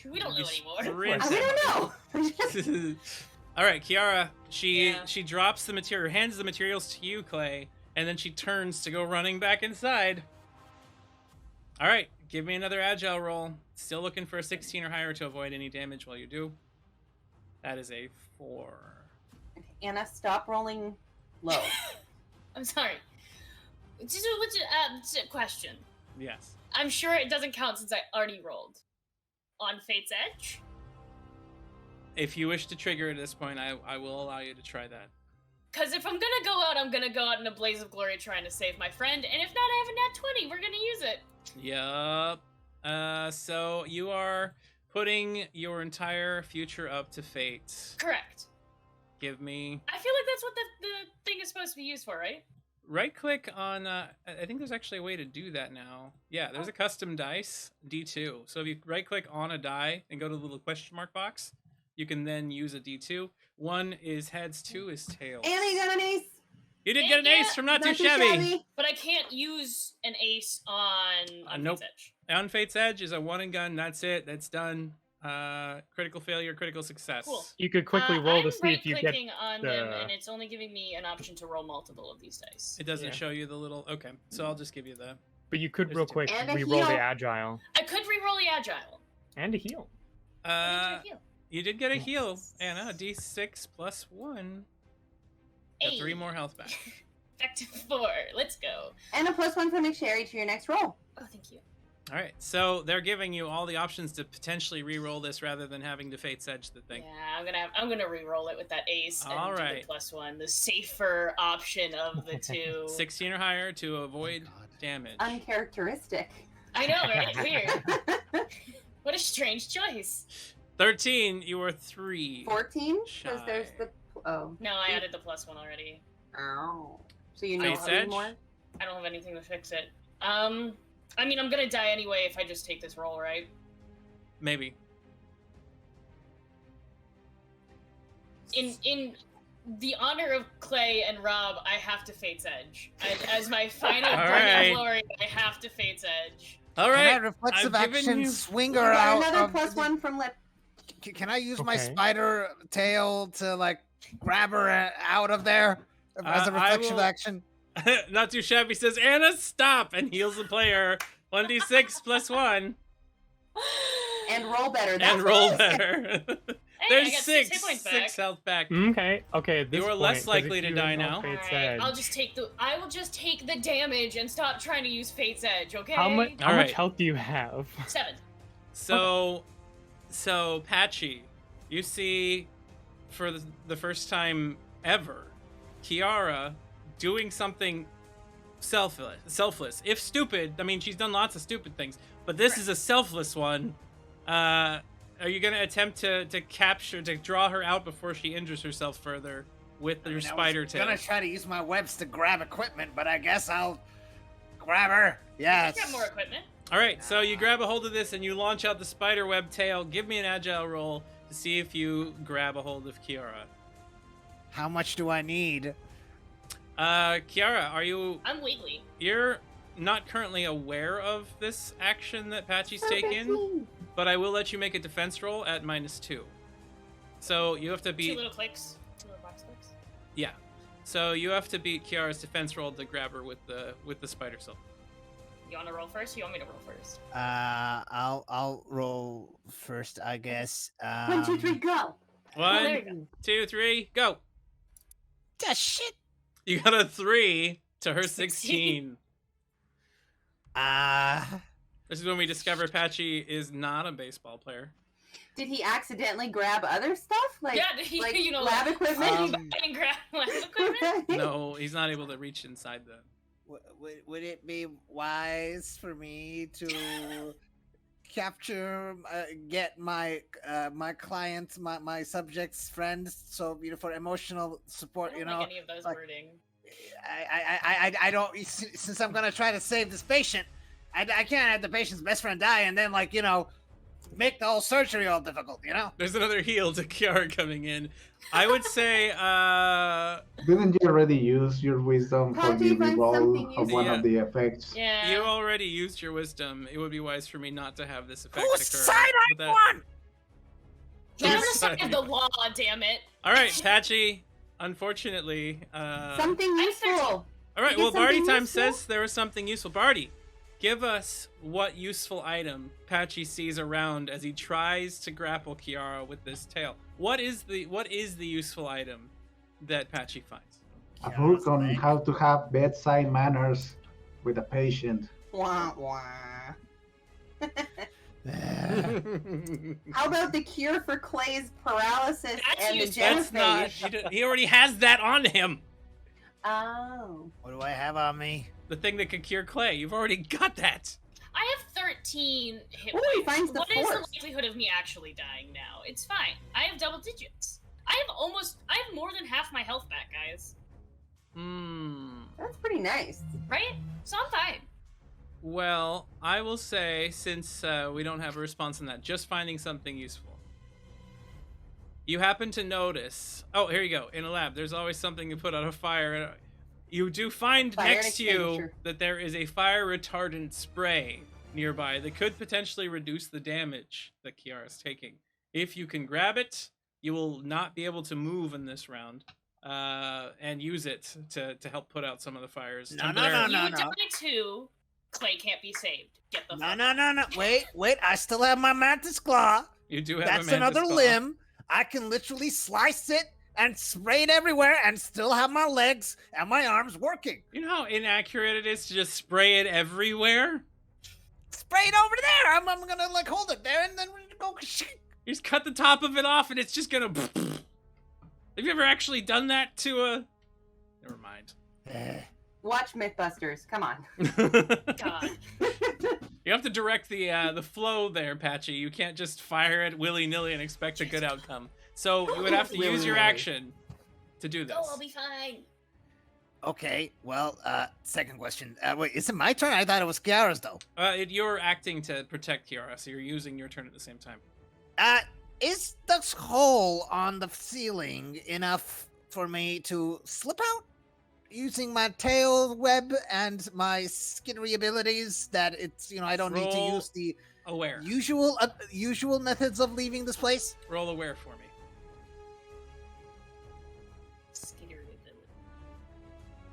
We don't know anymore. Sprint. We don't know. All right, Kiara. She drops the material, hands the materials to you, Clay, and then she turns to go running back inside. All right, give me another agile roll. Still looking for a 16 or higher to avoid any damage while you do. That is a 4. Anna, stop rolling low. I'm sorry. Just a question. Yes. I'm sure it doesn't count since I already rolled. On Fate's Edge? If you wish to trigger at this point, I will allow you to try that. Because if I'm gonna go out, I'm gonna go out in a blaze of glory trying to save my friend, and if not, I have a nat 20. We're gonna use it. Yup. So you are putting your entire future up to fate. Correct. Give me... I feel like that's what the thing is supposed to be used for, right? Right-click on... I think there's actually a way to do that now. Yeah, there's a custom dice, D2. So if you right-click on a die and go to the little question mark box, you can then use a D2. 1 is heads, 2 is tails. Anna, you got an ace? You did get an ace from Not Too Shabby. But I can't use an ace on Nope. Fate's Edge. On Fate's Edge is a 1 and gun. That's it. That's done. Critical failure, critical success. Cool. You could quickly roll to see if you get right-clicking on them, the- and it's only giving me an option to roll multiple of these dice. It doesn't Yeah. show you the little... Okay, so I'll just give you the... But you could There's real 2. quick And a re-roll the heal. agile I could re-roll the agile. and a heal. I need to heal. You did get a heal, Anna. D6 plus 1. Got 3 more health back. Back to 4. Let's go. And a +1 from McSherry to your next roll. Oh, thank you. All right, so they're giving you all the options to potentially re-roll this rather than having to Fate's Edge the thing. Yeah, I'm gonna re-roll it with that ace and All do right. the +1, the safer option of the 2. 16 or higher to avoid God. damage. Uncharacteristic. I know, right? Weird. What a strange choice. 13, you are 3. 14? Because Shy. there's the... Oh. No, I added the +1 already. Oh. So you know Fate's three Edge? more? I don't have anything to fix it. I mean, I'm gonna die anyway if I just take this roll, right? Maybe. In the honor of Clay and Rob, I have to Fate's Edge. As my final All burning right. glory, I have to Fate's Edge. All Can I right. reflexive I've given action you- swing You her got out? another of- +1 from Lip. Can I use my Okay. spider tail to like grab her out of there as a I reflexive will- action? Not Too Shabby says, Anna, stop! And heals the player. 1d6 plus 1. And roll better. That's And what roll I said. better. Hey, There's I got 6. 6 hit points back. 6 health back. Okay, okay. At this You are point, less 'cause likely if to you die have no now. Fate's Alright, Edge, I will just take the damage and stop trying to use Fate's Edge, okay? how much Alright. health do you have? 7. So Patchy, you see for the first time ever, Kiara doing something selfless. If stupid, I mean, she's done lots of stupid things, but this is a selfless one. Are you going to attempt to draw her out before she injures herself further with your spider tail? I'm gonna try to use my webs to grab equipment, but I guess I'll grab her. Yes. I've got more equipment. All right, so you grab a hold of this and you launch out the spider web tail. Give me an agile roll to see if you grab a hold of Kiara. How much do I need? Kiara, I'm wiggly. you're not currently aware of this action that Patchy's taken, 13. but I will let you make a defense roll at -2. So you have to 2 beat, little clicks. 2 little box clicks. yeah. So you have to beat Kiara's defense roll to grab her with the spider silk. You want to roll first? Or you want me to roll first? I'll roll first, I guess. 1, 2, 3, go. One, there you go. 2, 3, go. Ah, shit. You got a 3 to her 16. 16. This is when we discover Patchy is not a baseball player. Did he accidentally grab other stuff? Like, Yeah, he, like you know, lab like, equipment? and grab lab equipment. No, he's not able to reach inside the. Would it be wise for me to capture, get my my clients, my subjects, friends, so for emotional support? I don't You know, like any of those like, wording. I don't. Since I'm gonna try to save this patient, I can't have the patient's best friend die and then make the whole surgery all difficult. You know. There's another heal to Kiara coming in. I would say, Didn't you already use your wisdom How for do the you find reroll something of one useful? of the effects? Yeah. you already used your wisdom. It would be wise for me not to have this effect Whose occur. side But I that- won? Get on the Whose side side? of the law, damn it. All right, Patchy. Unfortunately, Something I useful. all right. You Well, get Barty something time useful? says there was something useful. Barty, give us what useful item Patchy sees around as he tries to grapple Kiara with this tail. What is the useful item that Patchy finds? A book on how to have bedside manners with a patient. Wah, wah. How about the cure for Clay's paralysis That's and the useful. That's not. genophage? He already has that on him. Oh. What do I have on me? The thing that can cure Clay. You've already got that. I have 13 hit Ooh, he points. finds the What is the force. likelihood of me actually dying now? It's fine. I have double digits. I have more than half my health back, guys. That's pretty nice. Right? So I'm fine. Well, I will say, since we don't have a response on that, just finding something useful. You happen to notice. Oh, here you go. In a lab, there's always something to put out a fire. You do find Fire next to you extinguisher. that there is a fire retardant spray nearby that could potentially reduce the damage that Kiara's taking. If you can grab it, you will not be able to move in this round, and use it to help put out some of the fires. No, no, temporarily. no, You die too. Clay can't be saved. Get the fuck No. Wait. I still have my mantis claw. You do have That's a mantis another claw. limb. I can literally slice it and spray it everywhere and still have my legs and my arms working. You know how inaccurate it is to just spray it everywhere? Spray it over there. I'm gonna hold it there and then we're gonna go. You just cut the top of it off and it's just gonna. Have you ever actually done that to a? Never mind. Watch Mythbusters. Come on. God. You have to direct the flow there, Patchy. You can't just fire it willy-nilly and expect a good outcome. So you would have to use your Willy-nilly. action to do this. Oh, I'll be fine. Okay, well, second question. Wait, is it my turn? I thought it was Kiara's, though. You're acting to protect Kiara, so you're using your turn at the same time. Is the hole on the ceiling enough for me to slip out? Using my tail web and my skittery abilities, that it's, I don't need to Roll use the Aware. usual methods of leaving this place? Roll aware for me. Scary ability.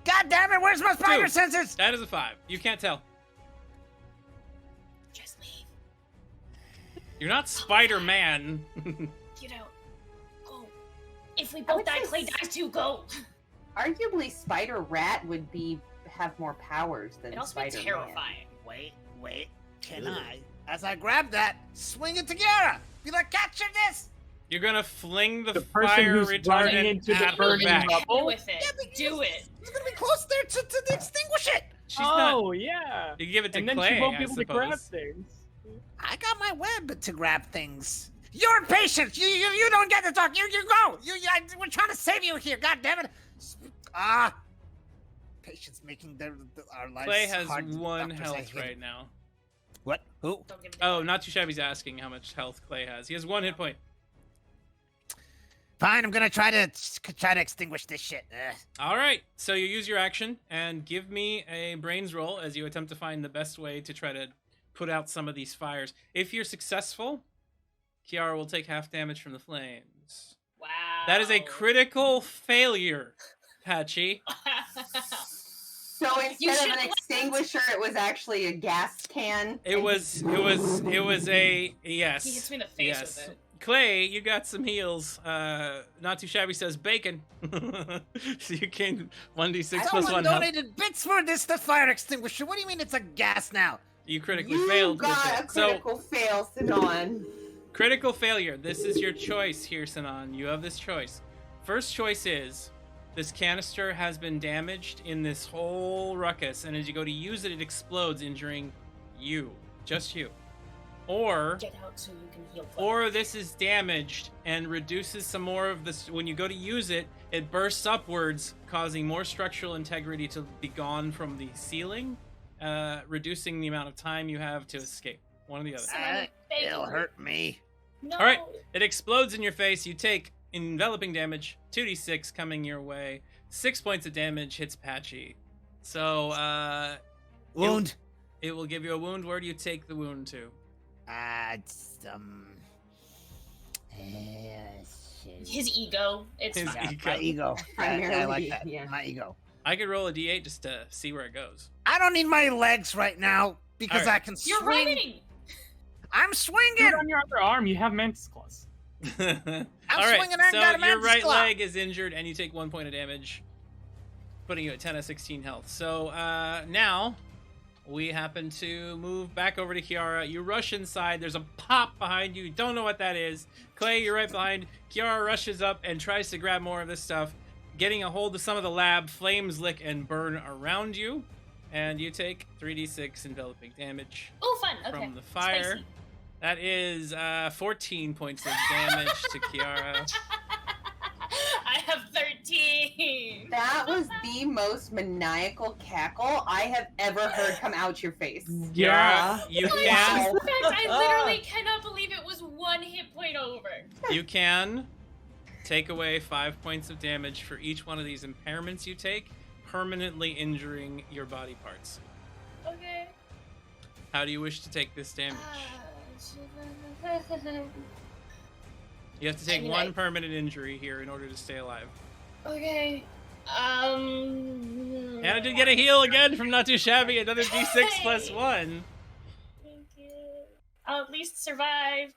God damn it, where's my spider Two. sensors? That is a 5. You can't tell. Just leave. You're not Spider-Man. Get out. Go. If we I both would die, say Clay dies too. Go. Arguably, Spider Rat would have more powers than It'd also be Spider terrifying. Wait, can I? As I grab that, swing it to Kiara. Be like, capture this! You're gonna fling the person fire who's running retardant into the at her burning back. rubble? With it. Yeah, but Do it. It's gonna be close there to extinguish it. She's not. Oh, yeah. You give it to And then Clay, she won't I be able to grab suppose. things. I got my web to grab things. You're patient. You don't get to talk. You go. We're trying to save you here. God damn it. Patience making our lives Clay has hard. 1 Doctors, I health hate it. right now. What? Who? Don't give it Oh, Not Too Shabby's asking how much health Clay has. He has 1 hit point. Fine. I'm gonna try to extinguish this shit. All right, so you use your action and give me a brains roll as you attempt to find the best way to try to put out some of these fires. If you're successful, Kiara will take half damage from the flames. Wow. That is a critical failure, Patchy. So You instead of should an let- extinguisher, it was actually a gas can. It was a yes. He hits me in the face yes. with it. Clay, you got some heals. Not Too Shabby says bacon. So you gain 1d6 plus 1 Someone health. donated bits for the fire extinguisher. What do you mean it's a gas now? You critically You failed with got it. a critical fail, Sidon. Critical failure. This is your choice here, Sinan. You have this choice. First choice is this canister has been damaged in this whole ruckus, and as you go to use it, it explodes, injuring you. Just you. Or Get out so you can heal. Or this is damaged and reduces some more of this. When you go to use it, it bursts upwards, causing more structural integrity to be gone from the ceiling, reducing the amount of time you have to escape. One or the other. It'll hurt me. No. All right, it explodes in your face. You take enveloping damage, 2d6 coming your way. 6 points of damage hits Patchy. So, Wound. it will give you a wound. Where do you take the wound to? It's His ego. It's His fine. ego. my ego. I Primarily, like that. yeah. My ego. I could roll a d8 just to see where it goes. I don't need my legs right now because All right. I can You're swing. running. I'm Do swinging. it on your other arm. You have mantis claws. All I'm right, swinging. I so got a your mantis right claw. leg is injured, and you take 1 point of damage, putting you at 10 of 16 health. So now we happen to move back over to Kiara. You rush inside. There's a pop behind you. You don't know what that is. Clay, you're right behind. Kiara rushes up and tries to grab more of this stuff, getting a hold of some of the lab. Flames lick and burn around you, and you take 3d6 enveloping damage Oh, fun. Okay. from the fire. Spicy. That is 14 points of damage to Kiara. I have 13. That was the most maniacal cackle I have ever heard come out your face. Kiara, you Holy can In fact, I literally cannot believe it was 1 hit point over. you can take away 5 points of damage for each one of these impairments you take, permanently injuring your body parts. Okay. How do you wish to take this damage? You have to take I mean, one permanent injury here in order to stay alive. Okay. Hannah did get a heal again from Not Too Shabby, another d6 plus 1. Thank you. I'll at least survive.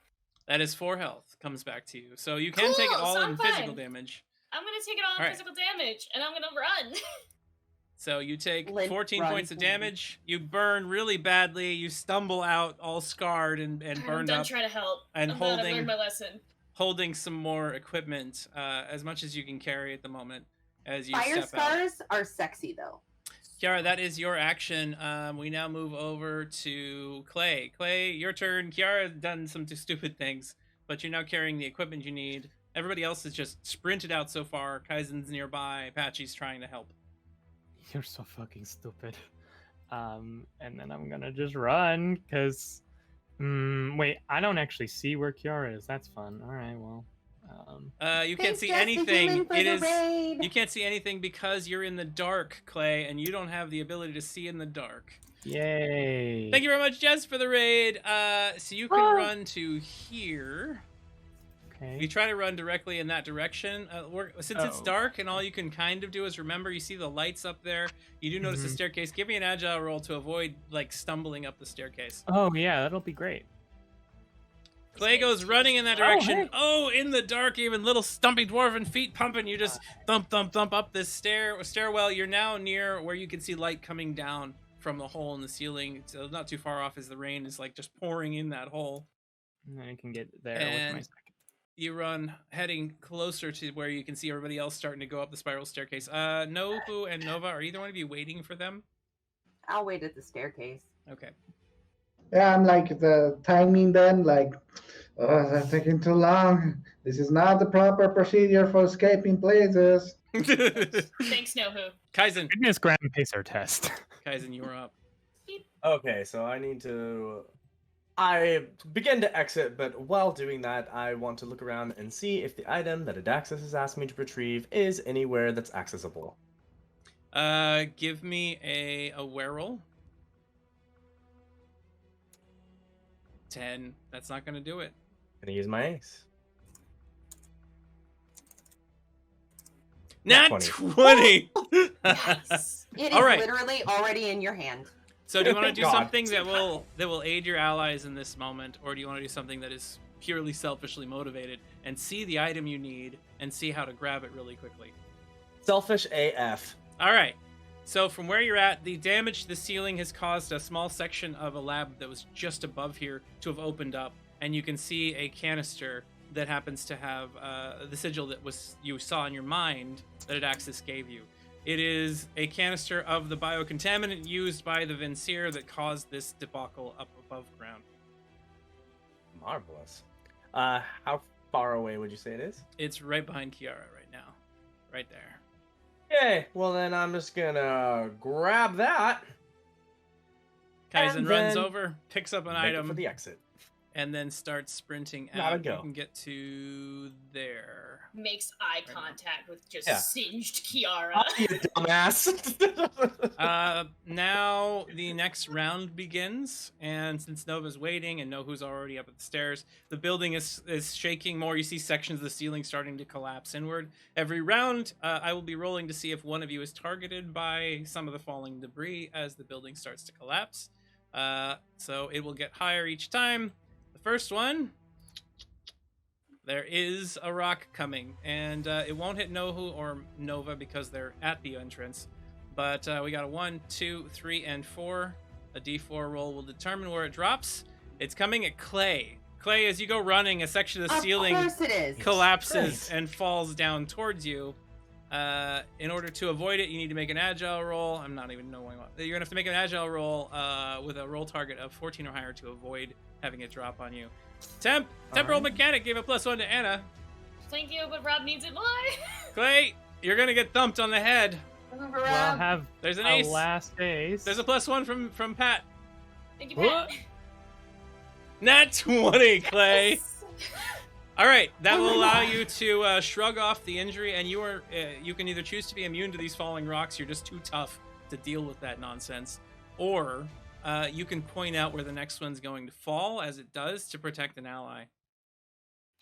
That is 4 health, comes back to you. So you can take it Cool, all so in I'm physical fine. damage. I'm gonna take it all in Alright. physical damage, and I'm gonna run. So you take Limp 14 run. points of damage. You burn really badly. You stumble out all scarred and I'm burned done up, trying to help. and I'm glad I've holding- learned my lesson. holding some more equipment, as much as you can carry at the moment as you Fire step out. scars are sexy though. Kiara, that is your action. We now move over to Clay. Clay, your turn. Kiara's done some stupid things, but you're now carrying the equipment you need. Everybody else has just sprinted out so far. Kaizen's nearby. Patchy's trying to help. You're so fucking stupid. And then I'm gonna just run, because... wait, I don't actually see where Kiara is. That's fun. Alright, well... You can't Thanks, see Jess, for anything. healing for It the is... raid. You can't see anything because you're in the dark, Clay, and you don't have the ability to see in the dark. Yay! Thank you very much, Jess, for the raid. So you can run to here. Okay. You try to run directly in that direction. Since it's Oh. dark and all you can kind of do is remember, you see the lights up there. You do notice the Mhm. staircase. Give me an agile roll to avoid like stumbling up the staircase. Oh, yeah, that'll be great. Clay goes running in that Oh, direction. hey. Oh, in the dark, even little stumpy dwarven feet pumping. You just thump, thump, thump up this stairwell. You're now near where you can see light coming down from the hole in the ceiling. So not too far off as the rain is like just pouring in that hole. And then I can get there with my And second. you run heading closer to where you can see everybody else starting to go up the spiral staircase. Nobu and Nova, are either one of you waiting for them? I'll wait at the staircase. Okay. Yeah, I'm like the timing then, like, oh, that's taking too long. This is not the proper procedure for escaping places. Thanks, Nohu. Kaizen. Goodness grand pacer test. Kaizen, you were up. Okay, so I begin to exit, but while doing that, I want to look around and see if the item that Adaxis has asked me to retrieve is anywhere that's accessible. Give me a aware roll. 10. That's not going to do it. Gonna use my ace. Nat 20. 20! Nice. It is All right. literally already in your hand. So do you want to do God. something that will aid your allies in this moment, or do you want to do something that is purely selfishly motivated and see the item you need and see how to grab it really quickly? Selfish AF. All right. So from where you're at, the damage to the ceiling has caused a small section of a lab that was just above here to have opened up. and you can see a canister that happens to have the sigil that you saw in your mind that Adaxis gave you. It is a canister of the biocontaminant used by the Vincier that caused this debacle up above ground. Marvelous. How far away would you say it is? It's right behind Kiara right now. Right there. Okay, well then I'm just gonna grab that. Kaizen And runs then over, picks up an make it item, for the exit. and then starts sprinting Gotta out. go. You can get to there. Makes eye Right now. contact with just Yeah. singed Kiara. Oh, you dumbass. Now the next round begins, and since Nova's waiting and Nohu's already up at the stairs, the building is shaking more. You see sections of the ceiling starting to collapse inward. Every round, I will be rolling to see if one of you is targeted by some of the falling debris as the building starts to collapse. So it will get higher each time. The first one, there is a rock coming, and it won't hit Nohu or Nova because they're at the entrance. But we got a 1, 2, 3, and 4. A D4 roll will determine where it drops. It's coming at Clay. Clay, as you go running, a section of the ceiling Of course it is. collapses Great. and falls down towards you. In order to avoid it, you need to make an agile roll. I'm not even knowing what. You're gonna have to make an agile roll with a roll target of 14 or higher to avoid having it drop on you. Temporal mechanic gave a +1 to Anna. Thank you, but Rob needs it more. Clay, you're gonna get thumped on the head. Remember, We'll Rob? have There's an a ace. last ace. There's a +1 from Pat. Thank you, Pat. What? Nat 20, Clay. Yes. All right, that Oh will my allow God. you to shrug off the injury, and you can either choose to be immune to these falling rocks. You're just too tough to deal with that nonsense, or you can point out where the next one's going to fall, as it does, to protect an ally.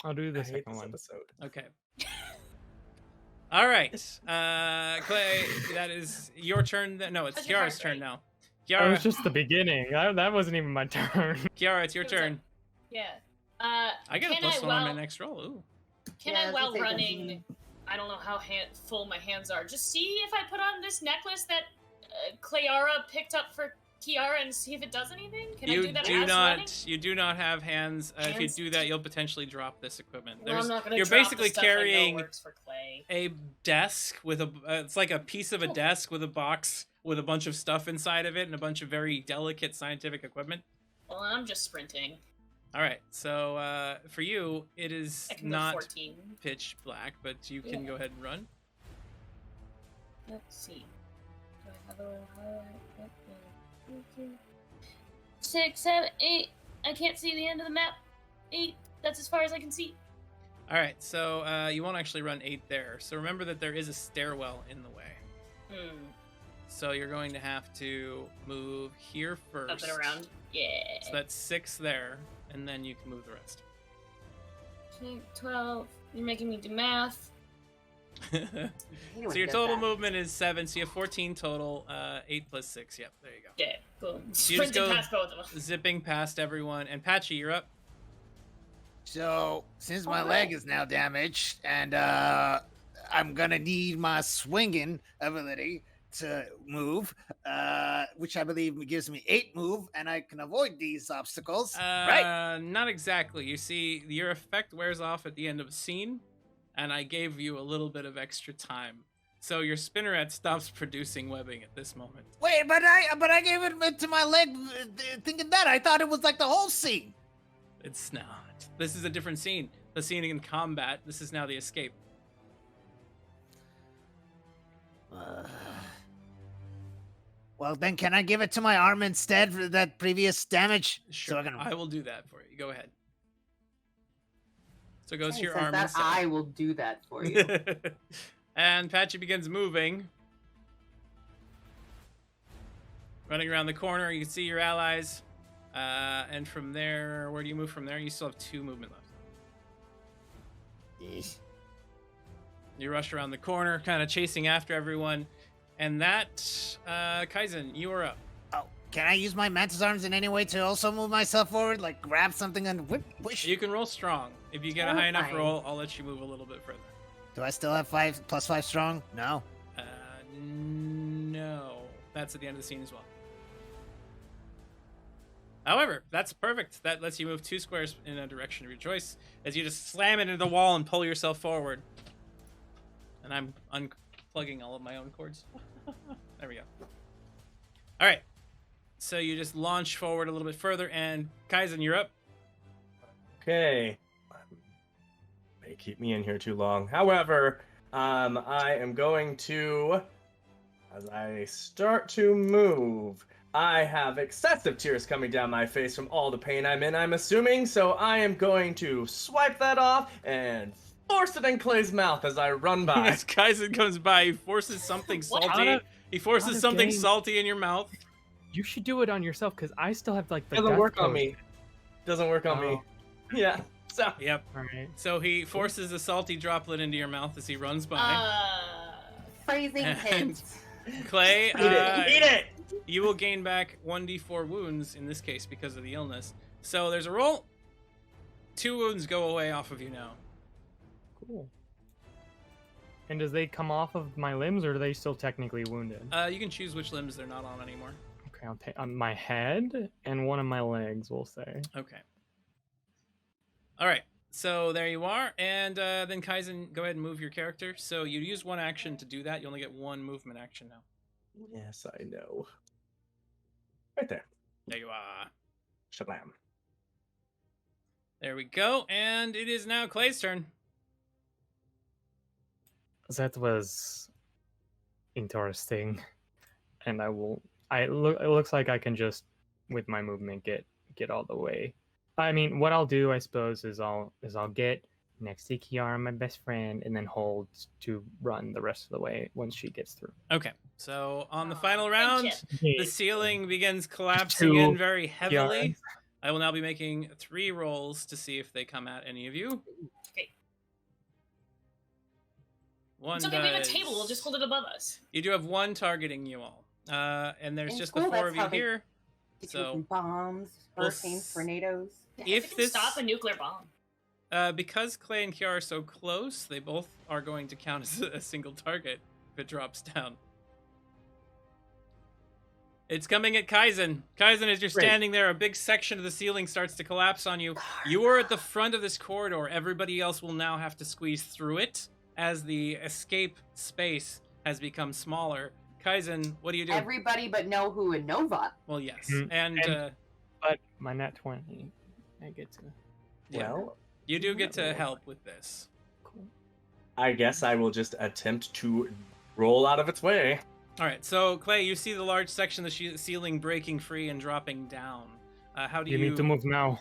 I'll do I the hate second this one. episode. Okay. All right, Clay, that is your turn. No, it's How's your Kiara's heart turn rate? now. That was Kiara, just the beginning. That wasn't even my turn. Kiara, it's your What's up? turn. Yeah. I get a Can +1 on my while- next roll. Ooh. Can Yeah, I, I was while gonna say, running, I don't know how full my hands are, just see if I put on this necklace that Clayara picked up for Kiara and see if it does anything? Can I do that as running? You do not have hands. If you Hands? do that, you'll potentially drop this equipment. Well, I'm not gonna you're drop basically the stuff I know carrying works for Clay. a desk with a. It's like a piece of a Cool. desk with a box with a bunch of stuff inside of it and a bunch of very delicate scientific equipment. Well, I'm just sprinting. All right, so for you, it is I can move not 14. pitch black, but you can Yeah. go ahead and run. Let's see. Do I have a little highlight? Yep, yeah. 6, 7, 8. I can't see the end of the map. 8. That's as far as I can see. All right, so you won't actually run 8 there. So remember that there is a stairwell in the way. Hmm. So you're going to have to move here first. Up and around. Yeah. So that's 6 there, and then you can move the rest. 12. You're making me do math. I hate it So when your it does total that. movement is 7, so you have 14 total. 8 plus 6. Yep, there you go. Yeah, cool. just Sprinting go- past both of them. Zipping past everyone. And Patchy, you're up. So, since my Alright. leg is now damaged, and I'm gonna need my swinging ability to move, which I believe gives me 8 move, and I can avoid these obstacles. Right? Not exactly. You see, your effect wears off at the end of a scene, and I gave you a little bit of extra time. So your spinneret stops producing webbing at this moment. Wait, but I gave it to my leg, thinking that I thought it was like the whole scene. It's not. This is a different scene. The scene in combat. This is now the escape. Well, then can I give it to my arm instead for that previous damage? Sure, So I can... I will do that for you. Go ahead. So it goes He to your says arm that instead. I will do that for you. And Patchy begins moving. Running around the corner, you can see your allies. And from there, where do you move from there? You still have 2 movement left. You rush around the corner, kind of chasing after everyone. And that, Kaizen, you are up. Oh, can I use my mantis arms in any way to also move myself forward? Like grab something and whip, push? You can roll strong. If you get a high enough Terrifying. roll, I'll let you move a little bit further. Do I still have 5 plus 5 strong? No. No. That's at the end of the scene as well. However, that's perfect. That lets you move 2 squares in a direction of your choice as you just slam it into the wall and pull yourself forward. And I'm unplugging all of my own cords. There we go. All right. So you just launch forward a little bit further, and Kaizen, you're up. Okay. May keep me in here too long. However, I am going to, as I start to move, I have excessive tears coming down my face from all the pain I'm in, I'm assuming, so I am going to swipe that off and force it in Clay's mouth as I run by. As Kaizen comes by, he forces something salty. He forces something salty in your mouth. You should do it on yourself because I still have like the. Doesn't death work on pose. me. Doesn't work on me. Yeah. So. Yep. All right. So he forces a salty droplet into your mouth as he runs by. Phrasing And hints. Clay, Eat it. you will gain back 1d4 wounds in this case because of the illness. So there's a roll. 2 wounds go away off of you now. Cool. And does they come off of my limbs, or are they still technically wounded? You can choose which limbs they're not on anymore. Okay, I'll take on my head and one of my legs. We'll say. Okay. All right. So there you are, and then Kaizen, go ahead and move your character. So you use 1 action to do that. You only get 1 movement action now. Yes, I know. Right there. There you are. Shablam. There we go, and it is now Clay's turn. That was interesting, and it looks like I can just, with my movement, get all the way. I mean, what I'll do, I suppose, is I'll get next to Kiara, my best friend, and then hold to run the rest of the way once she gets through. Okay, so on the final round, you. the ceiling begins collapsing Two in very heavily. Kiaras. I will now be making 3 rolls to see if they come at any of you. Okay. One It's okay, we have a dies. table. We'll just hold it above us. You do have 1 targeting you all. And there's In just the school, 4 that's of you how they here. Get So- you from bombs, We'll hurricanes, s- tornadoes. If we can this- stop a nuclear bomb. Because Clay and Kiara are so close, they both are going to count as a single target if it drops down. It's coming at Kaizen. Kaizen, as you're Great. standing there, a big section of the ceiling starts to collapse on you. You are at the front of this corridor. Everybody else will now have to squeeze through it as the escape space has become smaller. Kaizen, what do you do? Everybody but Nohu and Nova. Well, yes. Mhm. And But my nat 20, I get to. yeah, Well, you do get to help with this. Cool. I guess I will just attempt to roll out of its way. All right, so Clay, you see the large section of the ceiling breaking free and dropping down. How do You need to move now.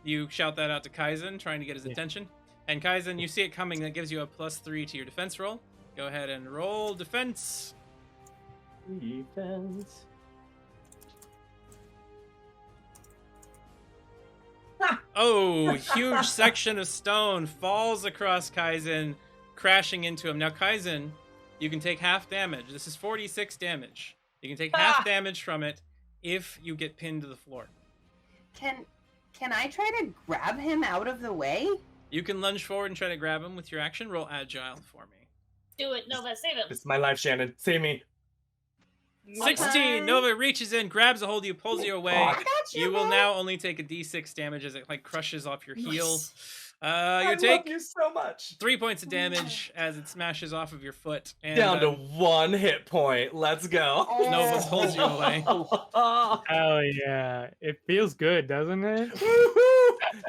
You shout that out to Kaizen, trying to get his Yeah. attention. And Kaizen, you see it coming. That gives you a +3 to your defense roll. Go ahead and roll defense. Defense. Oh, huge section of stone falls across Kaizen, crashing into him. Now, Kaizen, you can take half damage. This is 46 damage. You can take half damage from it if you get pinned to the floor. Can I try to grab him out of the way? You can lunge forward and try to grab him with your action. Roll agile for me. Do it, Nova. Save him. It's my life, Shannon. Save me. 16. Nova reaches in, grabs a hold of you, pulls you away. I got you, You will man. now only take a d6 damage as it like crushes off your heel. Nice. You I take love you so much. 3 points of damage as it smashes off of your foot. And, Down to 1 hit point. Let's go. Oh. Nova pulls you away. Hell yeah. It feels good, doesn't it?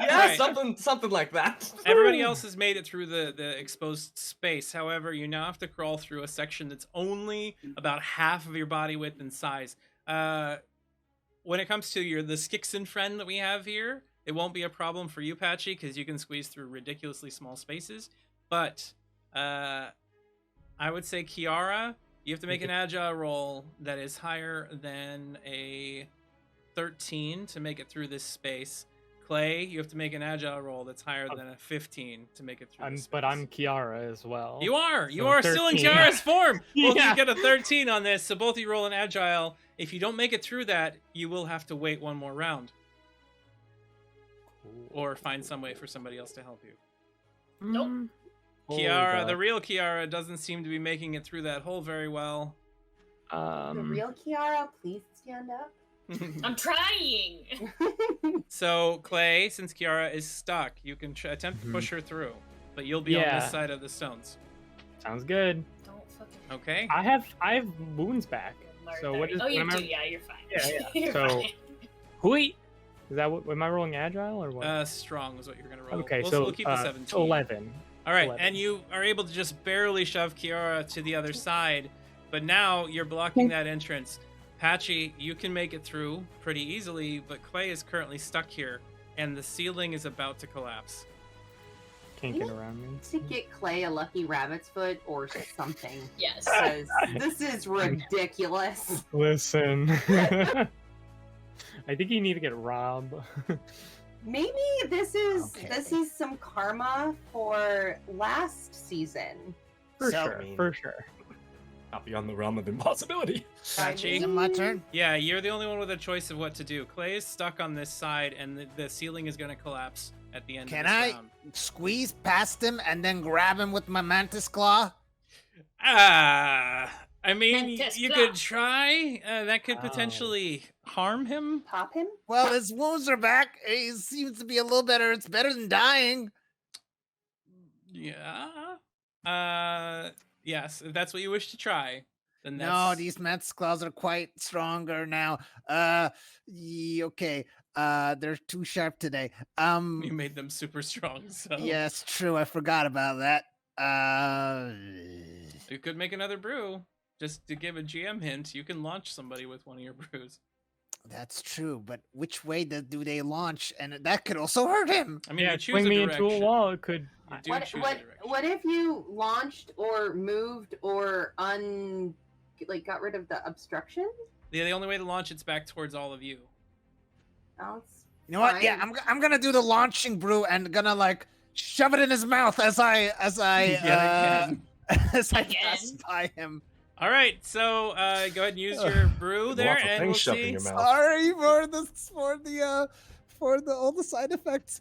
Yeah, Right. something like that. Everybody else has made it through the exposed space. However, you now have to crawl through a section that's only about half of your body width and size. When it comes to the Skixen friend that we have here, it won't be a problem for you, Patchy, because you can squeeze through ridiculously small spaces. But I would say, Kiara, you have to make an agile roll that is higher than a 13 to make it through this space. Clay, you have to make an agile roll that's higher than a 15 to make it through this space. But I'm Kiara as well. You are So still in 13. Kiara's form. Well, Yeah. you get a 13 on this, so both of you roll an agile. If you don't make it through that, you will have to wait 1 more round. Or find some way for somebody else to help you. Nope. Kiara, the real Kiara, doesn't seem to be making it through that hole very well. The real Kiara, please stand up. I'm trying. So, Clay, since Kiara is stuck, you can attempt to push her through, but you'll be on Yeah. this side of the stones. Sounds good. Don't fucking. Okay? I have wounds back. So what is? Oh, you what am I- do. Yeah, you're fine. Yeah. You're So- fine. Hui. Is that what? Am I rolling agile or what? Strong was what you're going to roll. Okay, we'll keep the 17. 11. All right, 11. and you are able to just barely shove Kiara to the other side, but now you're blocking that entrance. Patchy, you can make it through pretty easily, but Clay is currently stuck here, and the ceiling is about to collapse. Can't get around me. To get Clay a lucky rabbit's foot or something. Yes. Because this is ridiculous. Listen. I think you need to get Rob. Maybe this is Okay. some karma for last season. For So- sure. For sure. Not beyond the realm of impossibility. Patchy? Is it my turn? Yeah, you're the only one with a choice of what to do. Clay is stuck on this side, and the ceiling is going to collapse at the end Can of this I round. squeeze past him and then grab him with my mantis claw? I mean, Mantis you claw. could try. That could Oh. potentially harm him. Pop him? Well, his wounds are back. He seems to be a little better. It's better than dying. Yeah. Yes, if that's what you wish to try, then that's... No, these mantis claws are quite stronger now. Okay. They're too sharp today. You made them super strong, so... Yes, true. I forgot about that. You could make another brew. Just to give a GM hint, you can launch somebody with one of your brews. That's true, but which way do they launch? And that could also hurt him. I mean, Yeah, you choose swing a me direction. into a wall. It could. You do What choose a what direction. what if you launched or moved or got rid of the obstruction? The only way to launch it's back towards all of you. Oh, it's You know what? Yeah, fine. I'm gonna do the launching brew and gonna like shove it in his mouth as I Yet again. as I Again. pass by him. All right, so go ahead and use your brew there, Lots of and things we'll shoved see. in your mouth. Sorry for the all the side effects.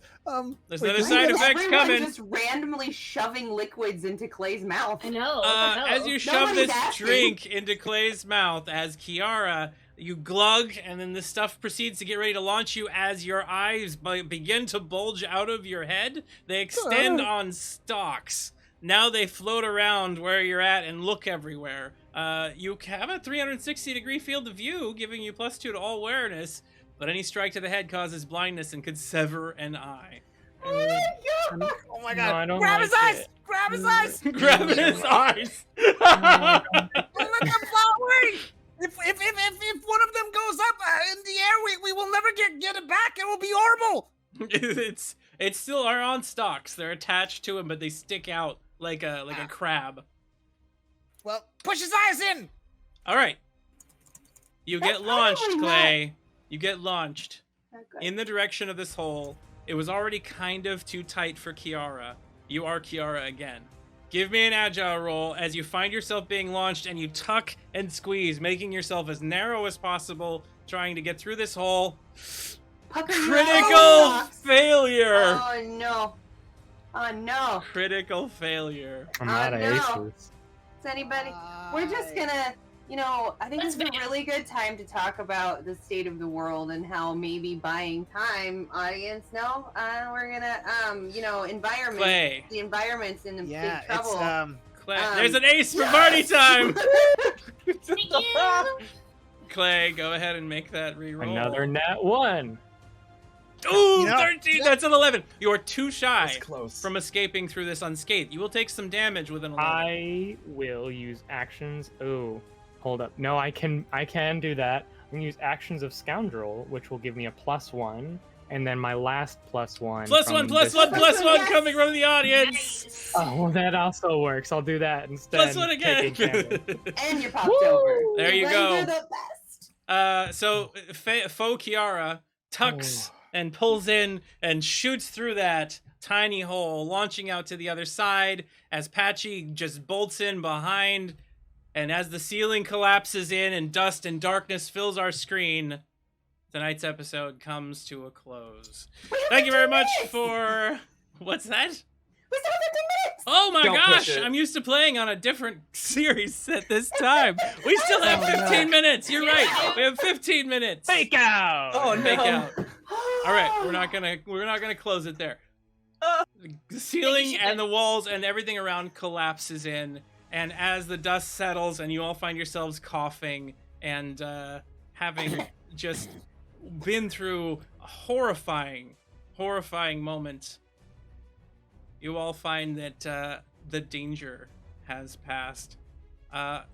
There's wait, another does side he- effect Everyone coming. just randomly shoving liquids into Clay's mouth. I know. what the hell? As you shove Nobody's this asking. drink into Clay's mouth, as Kiara, you glug, and then the stuff proceeds to get ready to launch you as your eyes begin to bulge out of your head. They extend on stalks. Now they float around where you're at and look everywhere. You have a 360-degree field of view, giving you +2 to all awareness, but any strike to the head causes blindness and could sever an eye. Oh my No, I god! don't Grab his like eyes! it. Grab his eyes! Grab his eyes! Don't let them fly away! If one of them goes up in the air, we will never get it back. It will be horrible. It's still are on stalks. They're attached to him, but they stick out like a crab. Well, push his eyes in. All right, you That's get launched, probably not- Clay. You get launched Okay. in the direction of this hole. It was already kind of too tight for Kiara. You are Kiara again. Give me an agile roll as you find yourself being launched, and you tuck and squeeze, making yourself as narrow as possible, trying to get through this hole. Pucker your Critical socks. failure. Oh no! Oh no! Critical failure. I'm out of no. aces. Is anybody? We're just gonna, I think That's this is a fair. really good time to talk about the state of the world and how maybe buying time, audience. No, we're gonna, environment. Clay. The environment's in Yeah, big trouble. it's Clay. Um, There's an ace for yes! party time. Thank you. Clay, go ahead and make that reroll. Another nat 1. Ooh, You know- 13. That's an 11. You are too shy That's close. from escaping through this unscathed. You will take some damage with an 11. I will use actions. Oh, hold up. No, I can do that. I'm gonna use actions of scoundrel, which will give me a +1, and then my last +1. Plus from one, plus this- one, plus one Yes! coming from the audience. Nice. Oh, that also works. I'll do that instead. Plus one again. taking damage. And you're popped Woo! over. There you Render go. the best. So faux Kiara tucks Oh. and pulls in and shoots through that tiny hole, launching out to the other side as Patchy just bolts in behind. And as the ceiling collapses in and dust and darkness fills our screen, tonight's episode comes to a close. We have Thank you very 15 much minutes! for... What's that? We still have 15 minutes. Oh my Don't push gosh! it. I'm used to playing on a different series at this time. We still have 15 minutes. You're right. We have 15 minutes. Fake out. Oh, Fake no. out. All right, we're not gonna close it there. The ceiling and the walls and everything around collapses in, and as the dust settles and you all find yourselves coughing and having just been through a horrifying moment, you all find that the danger has passed.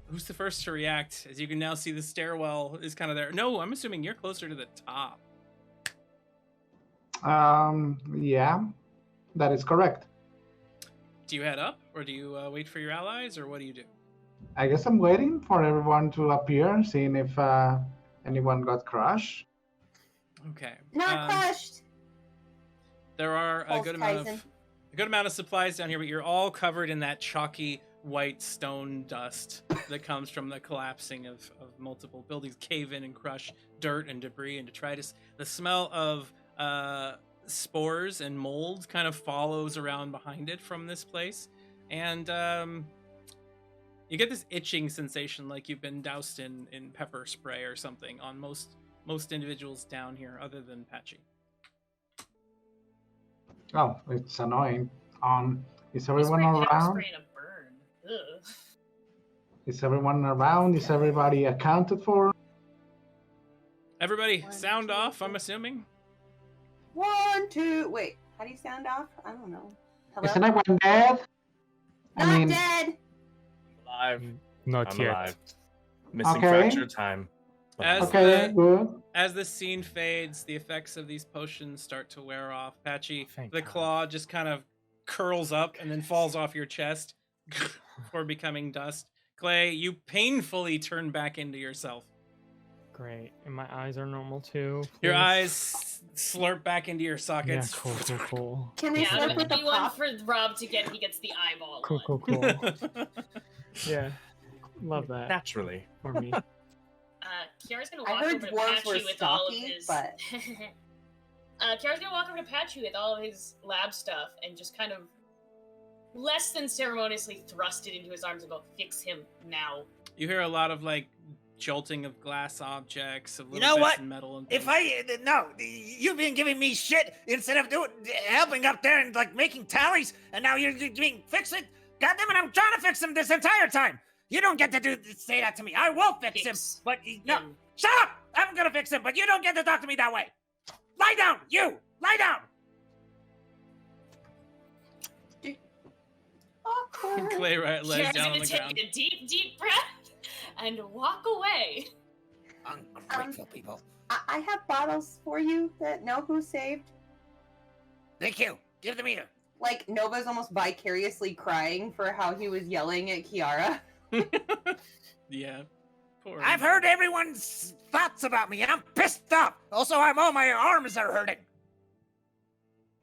Who's the first to react? As you can now see, the stairwell is kind of there. No, I'm assuming you're closer to the top. Yeah, that is correct. Do you head up, or do you wait for your allies, or what do you do? I guess I'm waiting for everyone to appear, seeing if anyone got crushed. Okay. Not crushed. There are a False good Kaizen. amount of supplies down here, but you're all covered in that chalky white stone dust that comes from the collapsing of multiple buildings cave in and crush dirt and debris and detritus. The smell of spores and mold kind of follows around behind it from this place, and you get this itching sensation like you've been doused in pepper spray or something on most individuals down here, other than Patchy. Oh, it's annoying. Is Spray everyone pepper around? spray and a burn. Ugh. Is everyone around? Is everybody accounted for? Everybody, One, sound two, off. I'm three. assuming. 1, 2. Wait, how do you sound off? I don't know. Hello? Isn't everyone dead? Not dead. Alive. Not I'm yet. alive. Missing Okay. fracture time. As Okay, the- good. As the scene fades, the effects of these potions start to wear off. Patchy, Thank the God. claw just kind of curls up and then falls off your chest before becoming dust. Clay, you painfully turn back into yourself. Great. And my eyes are normal too. Your please? eyes slurp back into your Yeah, sockets. cool. Can I Yeah, slip the with the only one pop? for Rob to get, he gets the eyeball Cool, one. cool. Yeah. Love that Naturally. for me. Kiara's gonna I walk heard over to dwarves were Patchy with all of stocky, his. but- Kiara's gonna walk over to Patchy with all of his lab stuff and just kind of less than ceremoniously thrust it into his arms and go, "Fix him now." You hear a lot of like jolting of glass objects, of You little know bits what? of metal and If things. you've been giving me shit instead of helping up there and like making tallies, and now you're doing fix it. God damn it, I'm trying to fix him this entire time. You don't get to say that to me. I will fix him, Fix but no, him. shut up. I'm gonna fix him, but you don't get to talk to me that way. Lie down, you. Lie down. Awkward. Clay lays Kiara's down on gonna the take ground. a deep breath and walk away. Ungrateful people. I have bottles for you that know who saved. Thank you. Give the meter. Like, Nova's almost vicariously crying for how he was yelling at Kiara. Yeah. Poor I've heard everyone's thoughts about me, and I'm pissed off. Also, all my arms are hurting.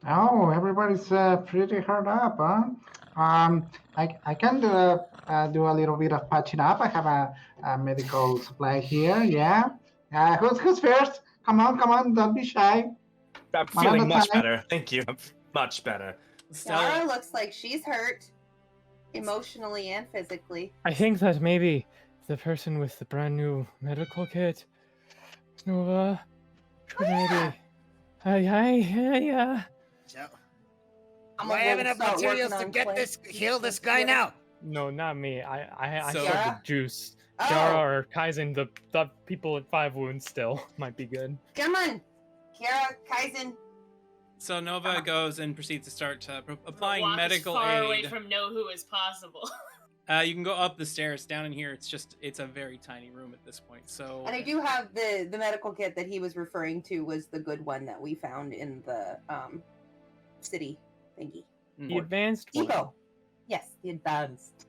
Oh, everybody's pretty hard up, huh? I can do a little bit of patching up. I have a medical supply here. Yeah. Who's first? Come on, don't be shy. I'm One feeling at a much time. better. Thank you. I'm much better. Stella, Kiara looks like she's hurt, emotionally and physically. I think that maybe the person with the brand new medical kit, Nova, should yeah. maybe. So, I'm do I gonna have enough start materials working to on Clay. heal this guy now? No, not me. I So- said the Kiara? juice. Oh, Kiara or Kaizen, the people at 5 wounds still might be good. come on, Kiara, Kaizen. so Nova goes and proceeds to start applying Walk medical as far away aid. from know who as possible. You can go up the stairs. Down in here, it's a very tiny room at this point. So And I do have the medical kit that he was referring to was the good one that we found in the city thingy. The advanced one. Depot. Yes, the advanced.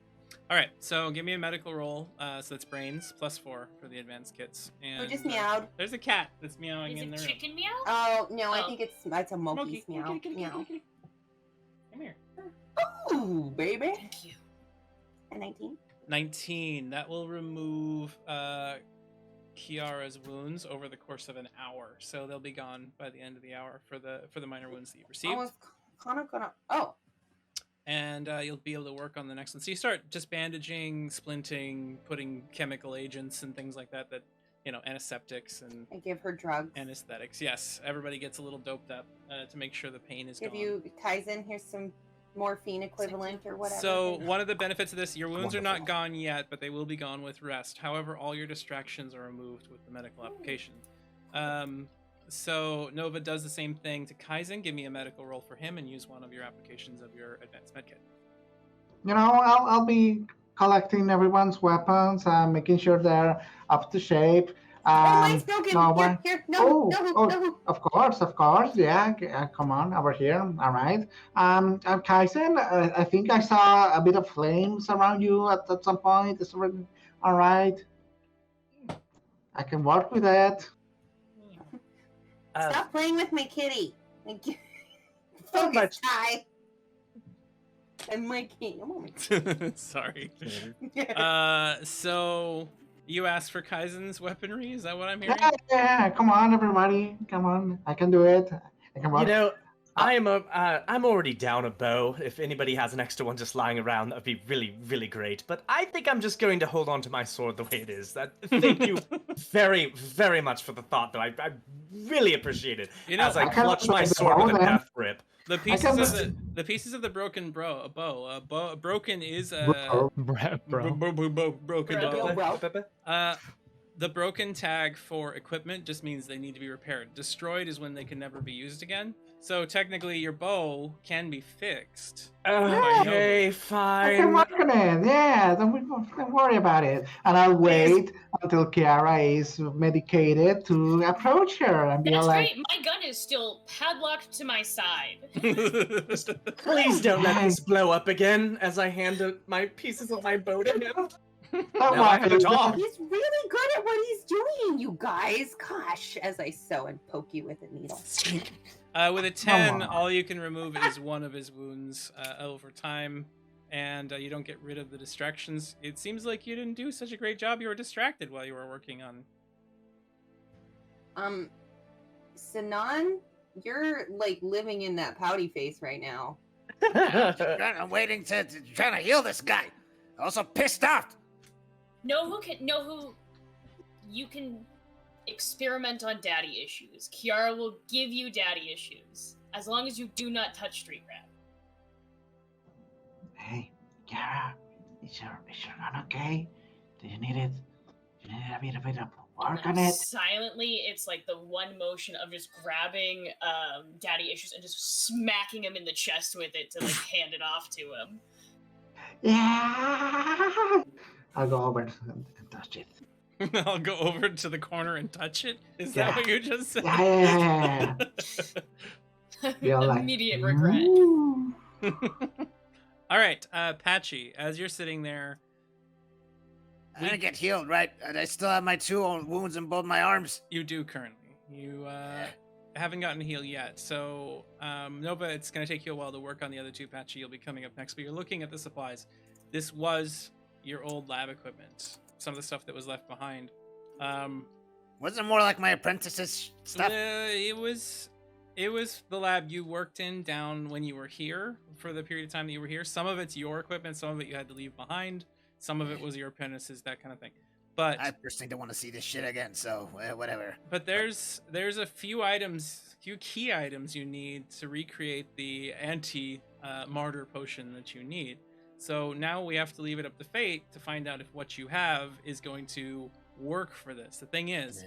All right, so give me a medical roll. So that's brains +4 for the advanced kits. And Who just meowed? there's a cat that's meowing Is in it the room. chicken meow? Oh no, I Oh. think it's a monkey's Monkey, meow. kitty, Meow. kitty. Come here. Ooh, baby. Thank you. And 19. 19. That will remove Kiara's wounds over the course of an hour. So they'll be gone by the end of the hour for the minor wounds that you I received. was kind of gonna. Oh, and you'll be able to work on the next one. So you start just bandaging, splinting, putting chemical agents and things like that, antiseptics and I give her drugs. anesthetics. Yes, everybody gets a little doped up to make sure the pain is Give gone. you Kaizen, here's some morphine equivalent or whatever. So one of the benefits of this, your wounds are not gone yet, but they will be gone with rest. However, all your distractions are removed with the medical application. So Nova does the same thing to Kaizen. Give me a medical roll for him and use one of your applications of your advanced medkit. I'll be collecting everyone's weapons and making sure they're up to shape. Mine's broken. Here, no. Of course. Yeah, come on over here. All right. Kaizen, I think I saw a bit of flames around you at some point. All right. I can work with that. Stop playing with my kitty. So much. Kai. And my kitty. Sorry. So you asked for Kaizen's weaponry? Is that what I'm hearing? Yeah. Come on, everybody. Come on. I can do it. I can work. I'm already down a bow. If anybody has an extra one just lying around, that'd be really, really great. But I think I'm just going to hold on to my sword the way it is. Thank you very, very much for the thought, though. I really appreciate it. As I clutch my sword with a death grip. The pieces of the broken bow. Broken is broken bow. The broken tag for equipment just means they need to be repaired. Destroyed is when they can never be used again. So technically, your bow can be fixed. Okay, I fine. can work on it. Yeah, don't worry about it. And I'll wait until Kiara is medicated to approach her and be That's like, great. My gun is still padlocked to my side. Please don't let this blow up again as I hand my pieces of my bow to him. "Oh I have a job. He's really good at what he's doing, you guys. Gosh, as I sew and poke you with a needle. With a 10, all you can remove is one of his wounds over time, and you don't get rid of the distractions. It seems like you didn't do such a great job. You were distracted while you were working on. Sinan, you're like living in that pouty face right now. I'm waiting to trying to heal this guy. Also pissed off. Know who you can experiment on daddy issues. Kiara will give you daddy issues as long as you do not touch Street Rat. "Hey, Kiara, is your gun okay? Do you need it? Do you need a bit of work on it?" Silently, it's like the one motion of just grabbing daddy issues and just smacking him in the chest with it to like hand it off to him. Yeah. I'll go over and touch it. I'll go over to the corner and touch it? Is that what you just said? Yeah. You're like, Immediate regret. "Ooh." All right, Patchy, as you're sitting there, I'm gonna get healed, right? And I still have my 2 wounds in both my arms. you do currently. You haven't gotten healed yet. So, Nova, it's going to take you a while to work on the other 2, Patchy. You'll be coming up next, but you're looking at the supplies. This was your old lab equipment. Some of the stuff that was left behind. Wasn't it more like my apprentice's stuff? It was the lab you worked in down when you were here for the period of time that you were here. Some of it's your equipment, some of it you had to leave behind. Some of it was your apprentices, that kind of thing. But I personally don't want to see this shit again, so whatever. But there's a few key items you need to recreate the anti-martyr potion that you need. So now we have to leave it up to fate to find out if what you have is going to work for this. The thing is,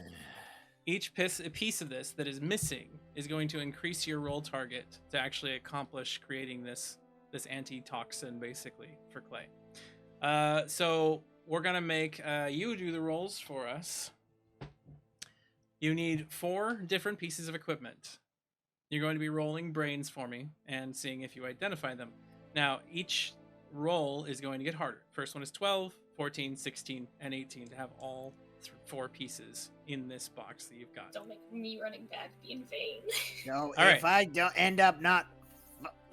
each piece of this that is missing is going to increase your roll target to actually accomplish creating this antitoxin, basically, for Clay. So we're gonna make you do the rolls for us. You need 4 different pieces of equipment. You're going to be rolling brains for me and seeing if you identify them. Now, each roll is going to get harder. First one is 12, 14, 16, and 18 to have all 4 pieces in this box that you've got. Don't make me running back be in vain. No, All if I don't end up not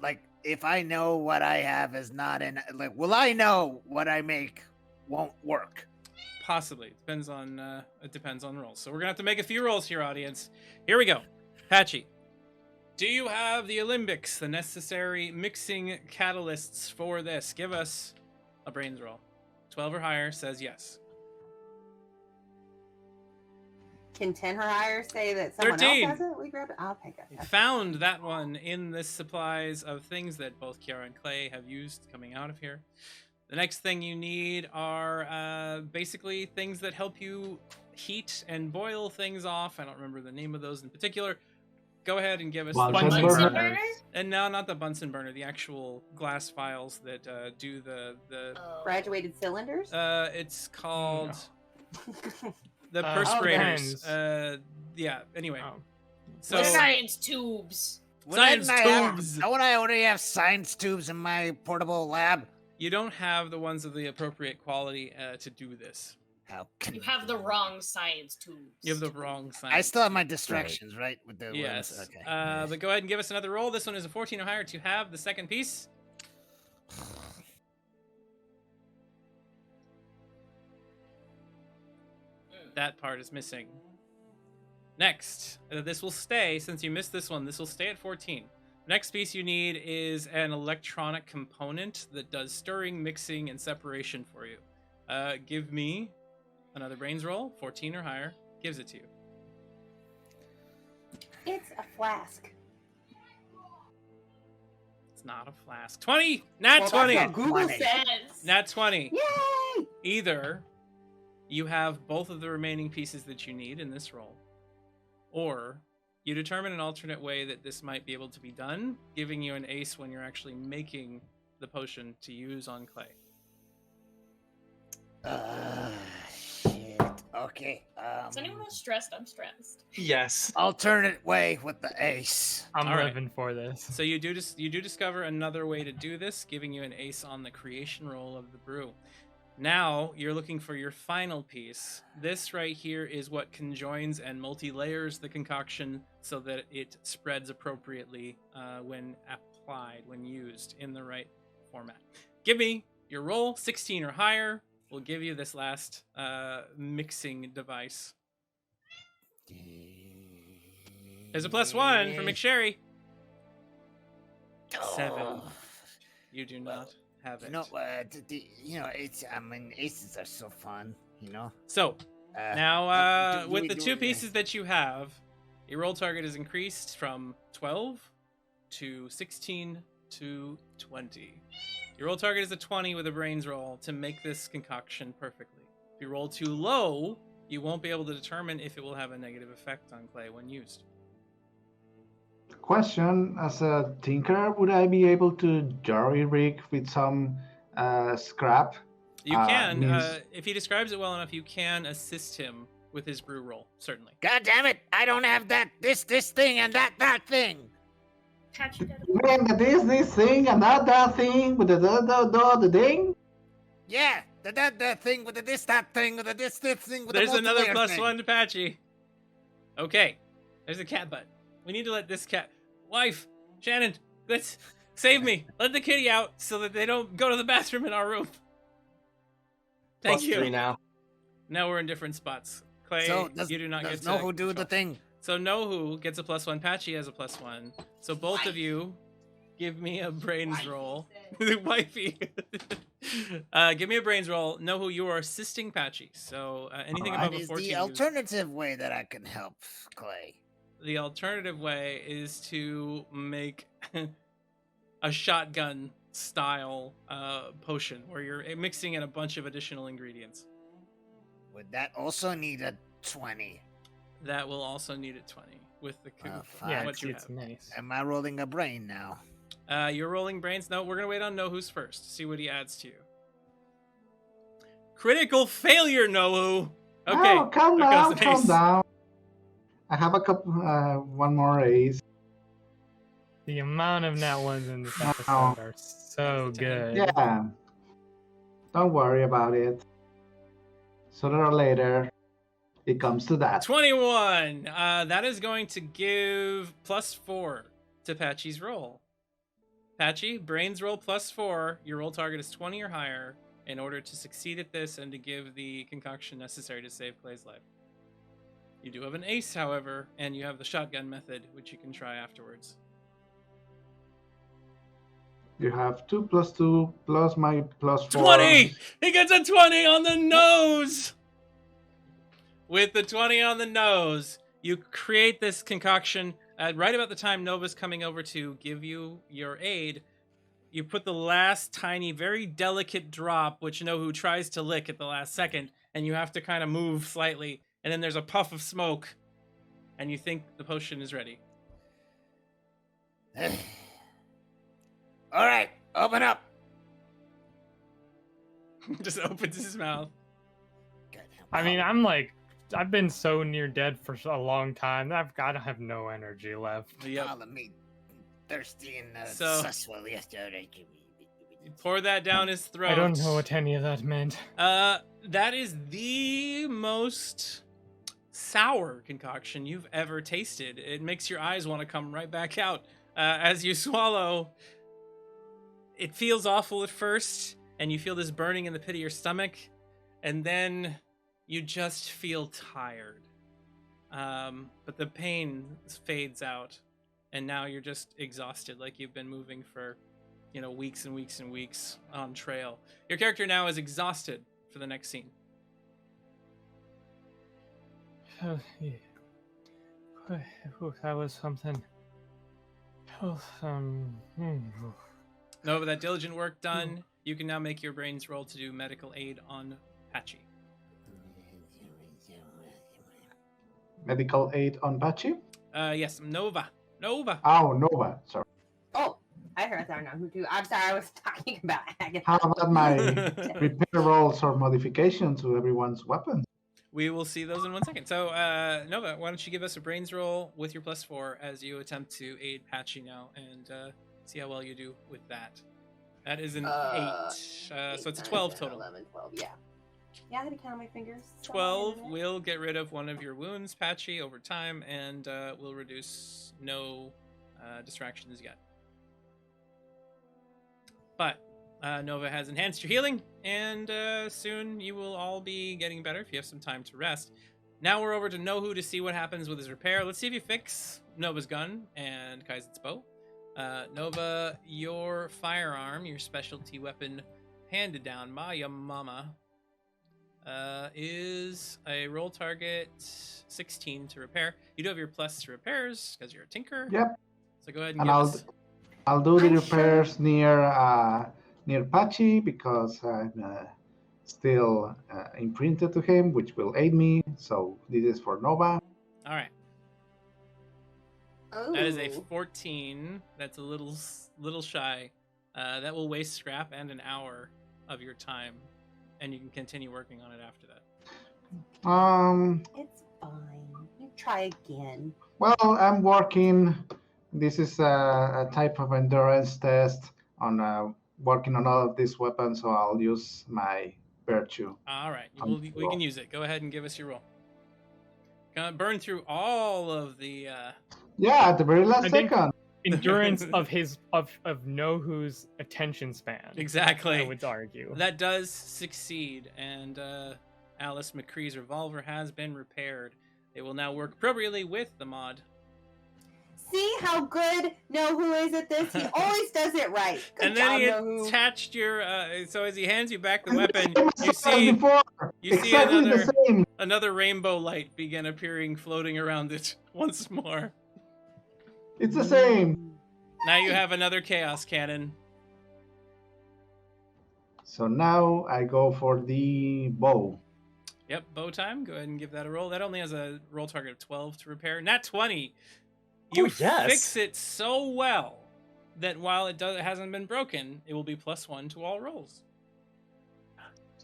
like if I know what I have is not in like, will I know what I make won't work? Possibly. It depends on rolls. So we're gonna have to make a few rolls here, audience. Here we go. Patchy, Do you have the alembics, the necessary mixing catalysts for this? Give us a brains roll. 12 or higher says yes. Can 10 or higher say that someone 13. else has it? We grab it. Oh, okay, You good. found that one in the supplies of things that both Kiara and Clay have used coming out of here. The next thing you need are basically things that help you heat and boil things off. I don't remember the name of those in particular. Go ahead and give us Bunsen the Bunsen burner. burner? And no, not the Bunsen burner, the actual glass vials that do the Oh. Graduated cylinders? it's called the Oh, perspirators. pens. Yeah, anyway. Oh. So Science tubes. Science tubes. Don't I already have science tubes in my portable lab? You don't have the ones of the appropriate quality to do this. How You have the wrong science tubes. You have the wrong sign. I still have my distractions, right? With the Yes. Okay. But go ahead and give us another roll. This one is a 14 or higher to have the second piece. That part is missing. Next, this will stay, since you missed this one, this will stay at 14. Next piece you need is an electronic component that does stirring, mixing, and separation for you. Give me another brains roll, 14 or higher, gives it to you. It's a flask. It's not a flask. 20! Nat Well, 20! that's what Google Yes. said. Nat 20. Yay! Either you have both of the remaining pieces that you need in this roll, or you determine an alternate way that this might be able to be done, giving you an ace when you're actually making the potion to use on Clay. Shit. Okay. Is anyone else stressed? I'm stressed. Yes. Alternate way with the ace. I'm All right. living for this. So you do discover another way to do this, giving you an ace on the creation roll of the brew. Now you're looking for your final piece. This right here is what conjoins and multi-layers the concoction so that it spreads appropriately when applied, when used in the right format. Give me your roll, 16 or higher. We'll give you this last mixing device. There's a +1 for McSherry. 7. You do not have it. It's. I mean, aces are so fun. So Uh, now, do with we the do two it- pieces that you have, your roll target is increased from 12 to 16 to 20. Your roll target is a 20 with a brains roll to make this concoction perfectly. If you roll too low, you won't be able to determine if it will have a negative effect on Clay when used. Question: as a tinker, would I be able to jury rig with some scrap? You can, means- if he describes it well enough, you can assist him with his brew roll, certainly. God damn it! I don't have that. This thing and that thing. Patch, you gotta- You mean the this thing and that thing with the thing? Yeah, that thing with the this that thing with the this thing with There's the another multiplayer thing. +1 to Patchy. Okay, there's a cat butt. We need to let this cat... Wife, Shannon, let's save me. Let the kitty out so that they don't go to the bathroom in our room. Thank you. +3 now. Now we're in different spots. Clay, So does, you do not does get know to who do the control. thing. So know who gets a +1. Patchy has a +1. So both of you give me a brains roll. Wifey. Give me a brains roll. Know who you are assisting Patchy. So anything What above a is 14. the alternative way that I can help Clay? The alternative way is to make a shotgun style potion where you're mixing in a bunch of additional ingredients. Would that also need a 20? That will also need a 20 with the Fine. Yeah, what it's, you it's have. nice. Am I rolling a brain now? You're rolling brains. No, we're gonna wait on Know Who's first. See what he adds to you. Critical failure, Know Who. Okay. Oh, calm there goes down, the calm ace. down. I have a couple, one more ace. The amount of nat ones in this Wow. episode are so good. Yeah. Don't worry about it. Sooner or later, it comes to that. 21. That is going to give +4 to Patchy's roll. Patchy, brains roll +4. Your roll target is 20 or higher in order to succeed at this and to give the concoction necessary to save Clay's life. You do have an ace, however, and you have the shotgun method, which you can try afterwards. You have 2 + 2 plus my +4. 20! He gets a 20 on the nose! With the 20 on the nose, you create this concoction. Right about the time Nova's coming over to give you your aid, you put the last tiny, very delicate drop, which Nohu tries to lick at the last second, and you have to kind of move slightly, and then there's a puff of smoke, and you think the potion is ready. All right, open up. Just opens his mouth. I mean, I've been so near dead for a long time that I've got to have no energy left. Yep. Follow me, thirsty and So- successful yesterday. You pour that down his throat. I don't know what any of that meant. That is the most sour concoction you've ever tasted. It makes your eyes want to come right back out. As you swallow, it feels awful at first, and you feel this burning in the pit of your stomach, and then you just feel tired. But the pain fades out, and now you're just exhausted, like you've been moving for, weeks and weeks and weeks on trail. Your character now is exhausted for the next scene. Oh, yeah. That was something. Oh, No, but that diligent work done, you can now make your brains roll to do medical aid on Patchy. Medical aid on Patchy? Yes, Nova. Oh, Nova. Sorry. Oh, I heard that now. Who do? I'm sorry, I was talking about Agatha. How about my repair rolls or modification to everyone's weapons? We will see those in 1 second. So, Nova, why don't you give us a brains roll with your +4 as you attempt to aid Patchy now, and see how well you do with that. That is an 8. So it's a 12 total. 11, 12, yeah. Yeah, I had to count on my fingers. 12 will get rid of one of your wounds, Patchy, over time, and will reduce no distractions yet. But Nova has enhanced your healing, and soon you will all be getting better if you have some time to rest. Now we're over to Nohu to see what happens with his repair. Let's see if you fix Nova's gun and Kaizen's bow. Nova, your firearm, your specialty weapon, handed down by your mama, is a roll target 16 to repair. You do have your plus to repairs because you're a tinker. Yep. So go ahead and And give us... I'll do the I'm repairs near Patchy because I'm still imprinted to him, which will aid me. So this is for Nova. All right. Ooh. That is a 14. That's a little shy. That will waste scrap and an hour of your time, and you can continue working on it after that. It's fine. You try again. Well, I'm working. This is a type of endurance test on working on all of these weapons, so I'll use my virtue. All right, we can use it. Go ahead and give us your roll. Gonna burn through all of the. Yeah, at the very last I think- second. Endurance of Nohu's attention span. Exactly. I would argue. That does succeed, and Alice McCree's revolver has been repaired. It will now work appropriately with the mod. See how good Nohu is at this? He always does it right. Good And then job, he Nohu. attached your. So as he hands you back the weapon, I you saw it see before. you see Exactly the same. another rainbow light begin appearing, floating around it once more. It's the same. Now you have another chaos cannon. So now I go for the bow. Yep, bow time. Go ahead and give that a roll. That only has a roll target of 12 to repair. Nat 20. You Oh, yes. fix it so well that while it hasn't been broken, it will be +1 to all rolls.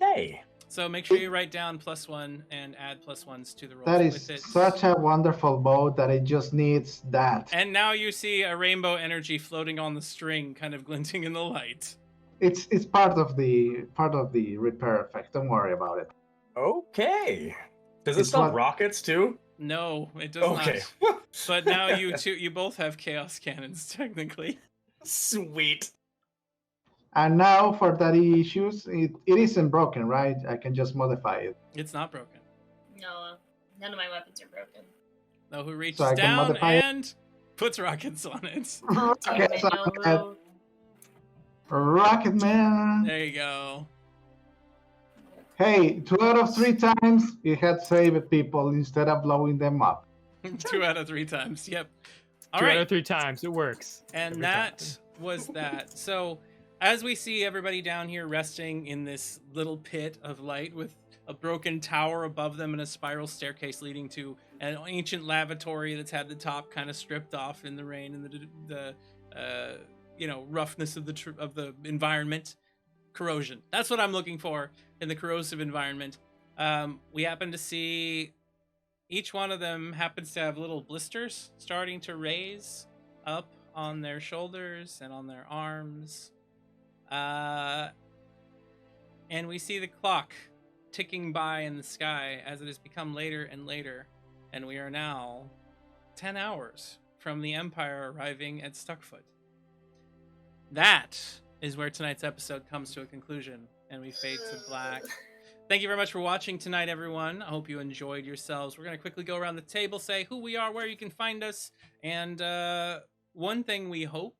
Yay. So make sure you write down +1 and add +1s to the rolls That with is it. such a wonderful bow that it just needs that. And now you see a rainbow energy floating on the string, kind of glinting in the light. It's part of the repair effect. Don't worry about it. Okay. Does it It's stop what- rockets too? No, it does Okay. not. But now you both have chaos cannons, technically. Sweet. And now for daddy issues, it isn't broken, right? I can just modify it. It's not broken. No, none of my weapons are broken. No, who reaches I can down modify it. and puts rockets on it. Okay, Damn it, so no, I have no. Rocket Man. There you go. Hey, 2 out of 3 times it had saved people instead of blowing them up. 2 out of 3 times. Yep. All Two right. out of 3 times. It works. And every that time. was that. So, as we see everybody down here resting in this little pit of light with a broken tower above them and a spiral staircase leading to an ancient lavatory that's had the top kind of stripped off in the rain and the roughness of the environment, corrosion. That's what I'm looking for in the corrosive environment. We happen to see each one of them happens to have little blisters starting to raise up on their shoulders and on their arms. And we see the clock ticking by in the sky as it has become later and later. And we are now 10 hours from the Empire arriving at Stuckfoot. That is where tonight's episode comes to a conclusion, and we fade to black. Thank you very much for watching tonight, everyone. I hope you enjoyed yourselves. We're going to quickly go around the table, say who we are, where you can find us, and one thing we hope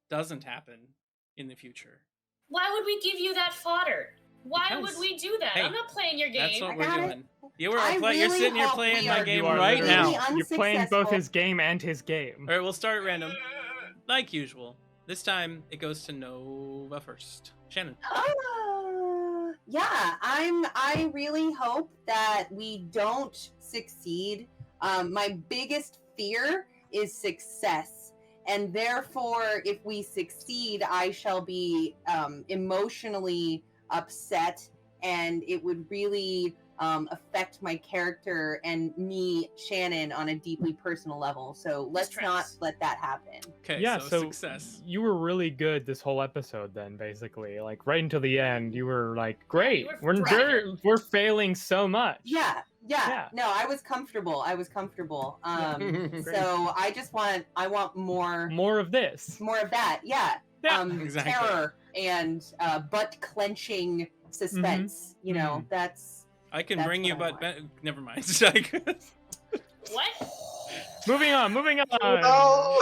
doesn't happen in the future. Why would we give you that fodder? Why Because, would we do that? hey, I'm not playing your That's game. what I we're got it. doing. You're really sitting here hope playing we my are game You are right literally- now. You're playing both unsuccessful. his game and his game. All right, we'll start at random, like usual. This time it goes to Nova first. Shannon. Yeah, I really hope that we don't succeed. My biggest fear is success, and therefore, if we succeed, I shall be emotionally upset, and it would really affect my character and me, Shannon, on a deeply personal level. So let's not Stress. let that happen. Okay, Yeah, so so success. you were really good this whole episode then, basically. Like, right until the end, you were like, great. you were We're failing so much. Yeah. Yeah. No, I was comfortable. So I want more More of this. of that. Yeah. Yeah, exactly. Terror and butt clenching suspense. You know, that's I can That's bring you, what I but want. never mind. What? Moving on. No! I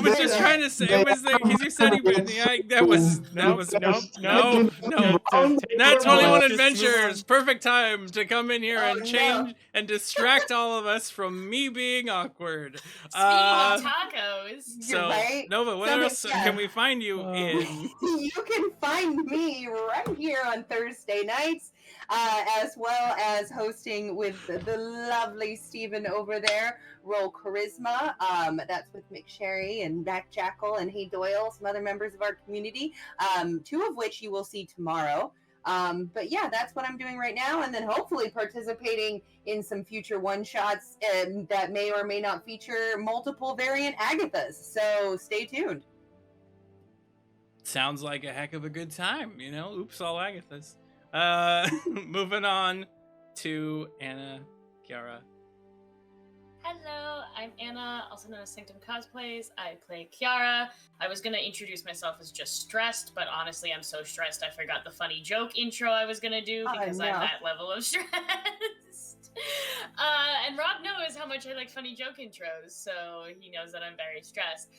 was just trying to say it was the because you said he would. Yeah, that was Nope. Nat 21 Just move on. Adventures, perfect time to come in here Oh, and change and distract all of us from me being awkward. Speaking of tacos, So right. Nova, where So, else yeah. can we find you in? You can find me right here on Thursday nights, as well as hosting with the lovely Steven over there, Roll Charisma. That's with Mick Sherry and Mac Jackal and Hey Doyle, some other members of our community, 2 of which you will see tomorrow. But yeah, that's what I'm doing right now, and then hopefully participating in some future one-shots that may or may not feature multiple variant Agathas. So stay tuned. Sounds like a heck of a good time, you know? Oops, all Agathas. Moving on to Anna Chiara. hello, I'm Anna, also known as Sanctum Cosplays. I play Kiara. I was gonna introduce myself as just stressed, but honestly, I'm so stressed I forgot the funny joke intro I was gonna do Oh, because I'm no. that level of stressed. And Rob knows how much I like funny joke intros, so he knows that I'm very stressed.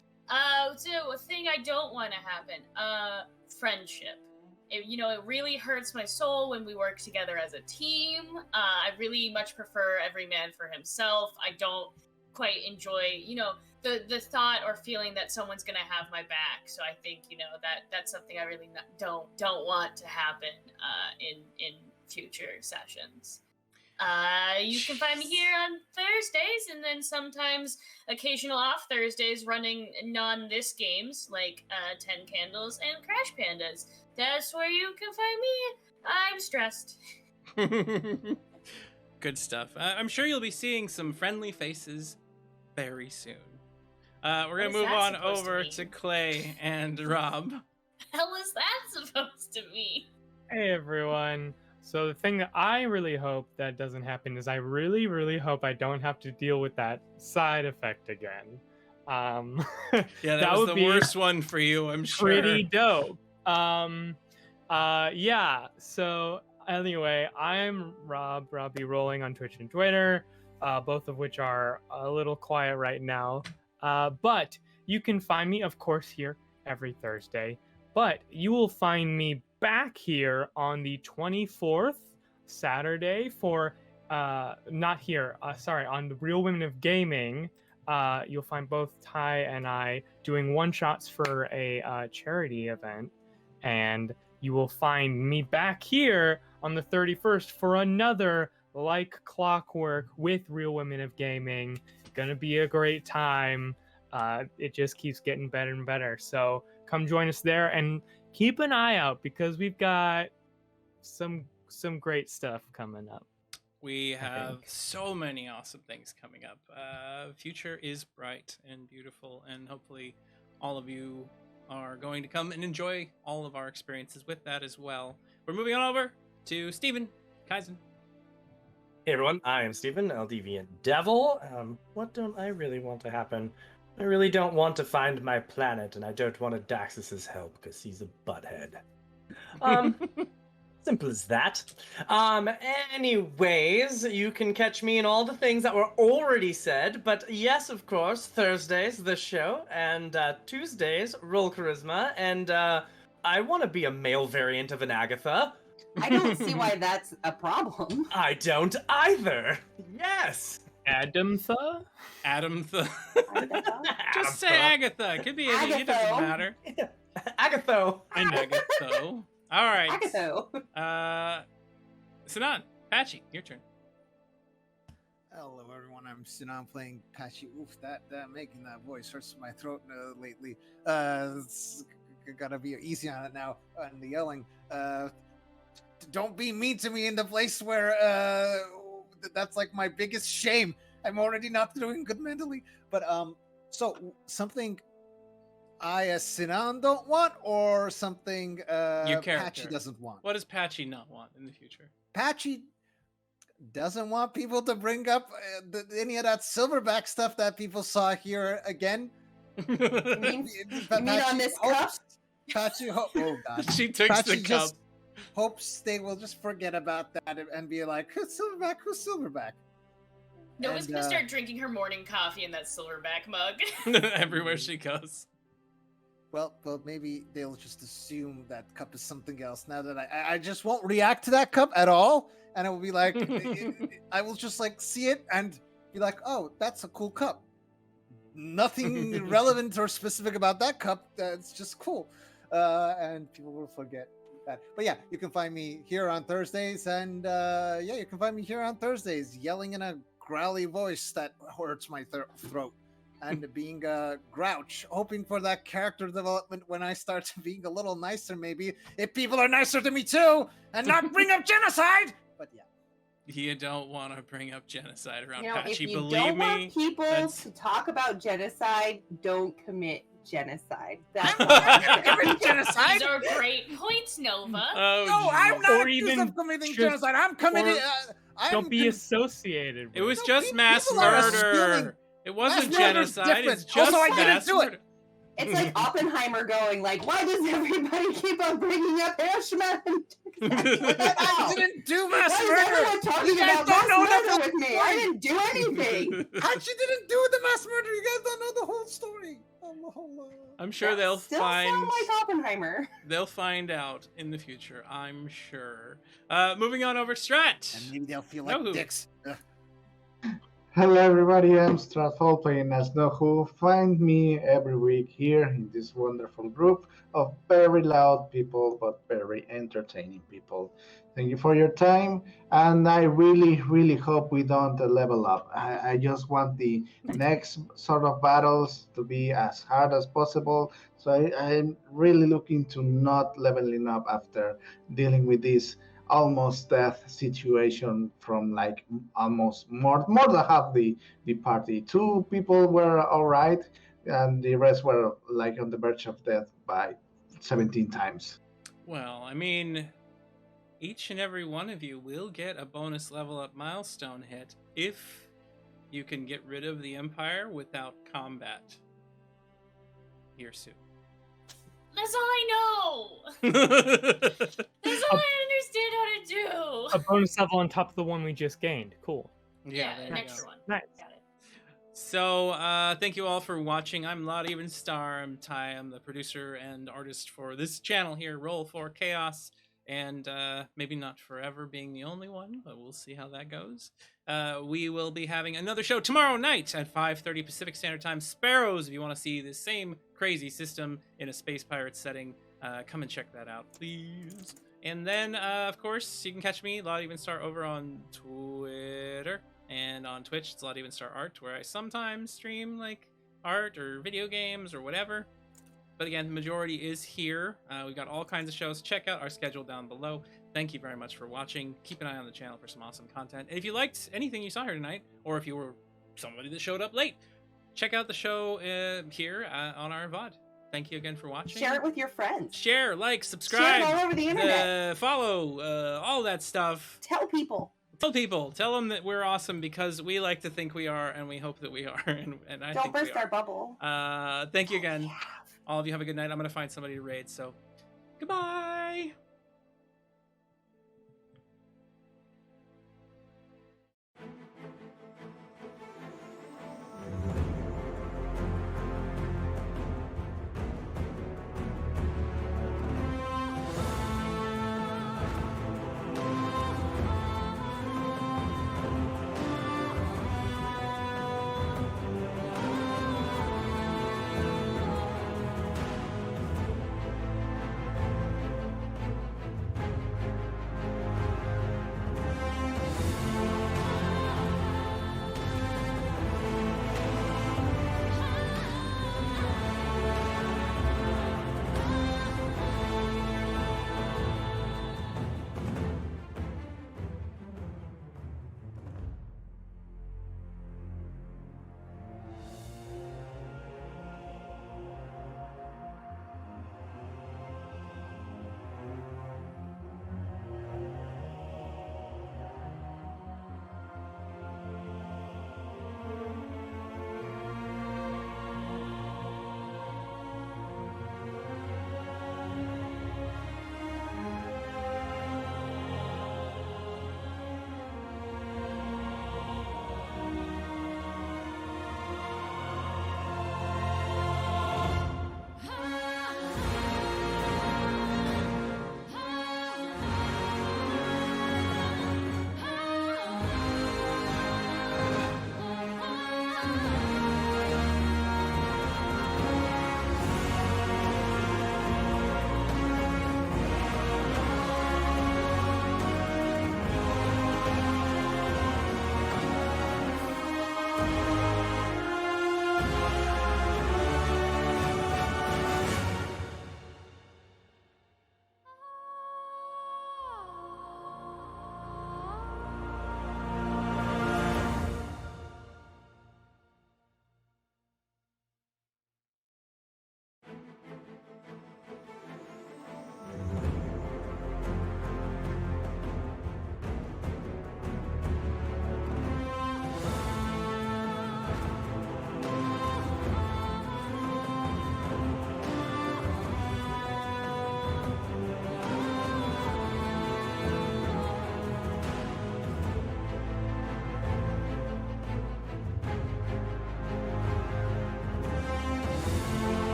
So a thing I don't want to happen, friendship. It really hurts my soul when we work together as a team. I really much prefer every man for himself. I don't quite enjoy, the thought or feeling that someone's gonna have my back. So I think, that's something I really don't want to happen in future sessions. You can find me here on Thursdays, and then sometimes occasional off Thursdays running non-this games like 10 Candles and Crash Pandas. That's where you can find me. I'm stressed. Good stuff. I'm sure you'll be seeing some friendly faces very soon. We're What gonna is move that on supposed to over mean? to Clay and Rob. Hell is that supposed to mean? Hey, everyone. So the thing that I really hope that doesn't happen is I really, really hope I don't have to deal with that side effect again. Yeah, that was would the be worst one for you, I'm sure. pretty dope. Yeah. So anyway, I'm Robbie Rolling on Twitch and Twitter, both of which are a little quiet right now. But you can find me, of course, here every Thursday. But you will find me back here on the 24th, Saturday, for not here, sorry, on the Real Women of Gaming. You'll find both Ty and I doing one-shots for a charity event. And you will find me back here on the 31st for another Like Clockwork with Real Women of Gaming. Gonna be a great time. It just keeps getting better and better. So come join us there and keep an eye out because we've got some great stuff coming up. We have so many awesome things coming up. Future is bright and beautiful, and hopefully all of you are going to come and enjoy all of our experiences with that as well. We're moving on over to Steven Kaizen. Hey everyone, I am Steven, Deviant Devil. What don't I really want to happen? I really don't want to find my planet, and I don't want Daxus's help because he's a butthead. Simple as that. Anyways, you can catch me in all the things that were already said, but yes, of course, Thursdays, the show, and Tuesdays, Roll Charisma, and I want to be a male variant of an Agatha. I don't see why that's a problem. I don't either. Yes. Adamtha? Adamtha. Agatha? Just say Agatha. It could be any. It doesn't matter. Agatho. I know Agatha. All right. Agatha. Sinan, Patchy, your turn. Hello, everyone. I'm Sinan playing Patchy. Oof, that making that voice hurts my throat lately. Gotta be easy on it now. And the yelling. Don't be mean to me in the place where that's like my biggest shame. I'm already not doing good mentally. But so something I as Sinan don't want, or something Patchy doesn't want. What does Patchy not want in the future? Patchy doesn't want people to bring up any of that silverback stuff that people saw here again. You mean on this cup? Patchy, oh god, she took Patchy the cup. just hopes they will just forget about that and be like, who's Silverback? Who's Silverback? No one's gonna start drinking her morning coffee in that silverback mug. Everywhere she goes. Well, maybe they'll just assume that cup is something else. Now that I just won't react to that cup at all, and it will be like, I will just like see it and be like, oh, that's a cool cup. Nothing relevant or specific about that cup. It's just cool, and people will forget that. But yeah, you can find me here on Thursdays, and you can find me here on Thursdays, yelling in a growly voice that hurts my throat. And being a grouch, hoping for that character development when I start being a little nicer, maybe. If people are nicer to me too, and not bring up genocide! But yeah. You don't want to bring up genocide around Patchy. Patchy, If you believe don't me. want people that's- to talk about genocide, don't commit genocide. That's genocide? These are great points, Nova. Oh, No, I'm not Or accused even of committing just- genocide. I'm committing. Don't be associated with It was No, just mass people are murder. stealing- It wasn't Mass murder's genocide. different. It's just Also, I didn't mass do it. murder. It's like Oppenheimer going like, why does everybody keep on bringing up Ashman? I didn't do mass Why is murder. everyone talking You guys about don't mass know the murder full with me? I didn't do anything. Actually, didn't do the mass murder. You guys don't know the whole story. I'm sure That they'll still find. sound like Oppenheimer. They'll find out in the future. I'm sure. Moving on over Strat. And maybe they'll feel like No. dicks. Ugh. Hello everybody, I'm Stratfall playing as Nohu. Find me every week here in this wonderful group of very loud people but very entertaining people. Thank you for your time, and I really hope we don't level up. I just want the next sort of battles to be as hard as possible, so I'm really looking to not leveling up after dealing with this almost death situation from like almost more than half the party. 2 people were all right, and the rest were like on the verge of death by 17 times. Well, I mean, each and every one of you will get a bonus level up milestone hit if you can get rid of the Empire without combat. Here soon. That's all I know. That's all I understand how to do. a bonus level on top of the one we just gained. Cool. Yeah, an there you extra go. one. Nice. Got So, thank you all for watching. I'm Lot Even Star. I'm Ty. I'm the producer and artist for this channel here, Roll for Chaos. And maybe not forever being the only one, but we'll see how that goes. We will be having another show tomorrow night at 5:30 Pacific Standard Time. Sparrows, if you want to see the same crazy system in a space pirate setting, come and check that out, please. And then, of course, you can catch me, Lot Even Star, over on Twitter. And on Twitch, it's a lot even Star Art, where I sometimes stream like art or video games or whatever. But again, the majority is here. We've got all kinds of shows. Check out our schedule down below. Thank you very much for watching. Keep an eye on the channel for some awesome content. And if you liked anything you saw here tonight, or if you were somebody that showed up late, check out the show here on our VOD. Thank you again for watching. Share it with your friends. Share, like, subscribe. Share it all over the internet. Follow, all that stuff. Tell people. Tell them that we're awesome because we like to think we are, and we hope that we are, and I Don't think we burst are. our bubble. Thank you again. All of you have a good night. I'm gonna find somebody to raid, so goodbye.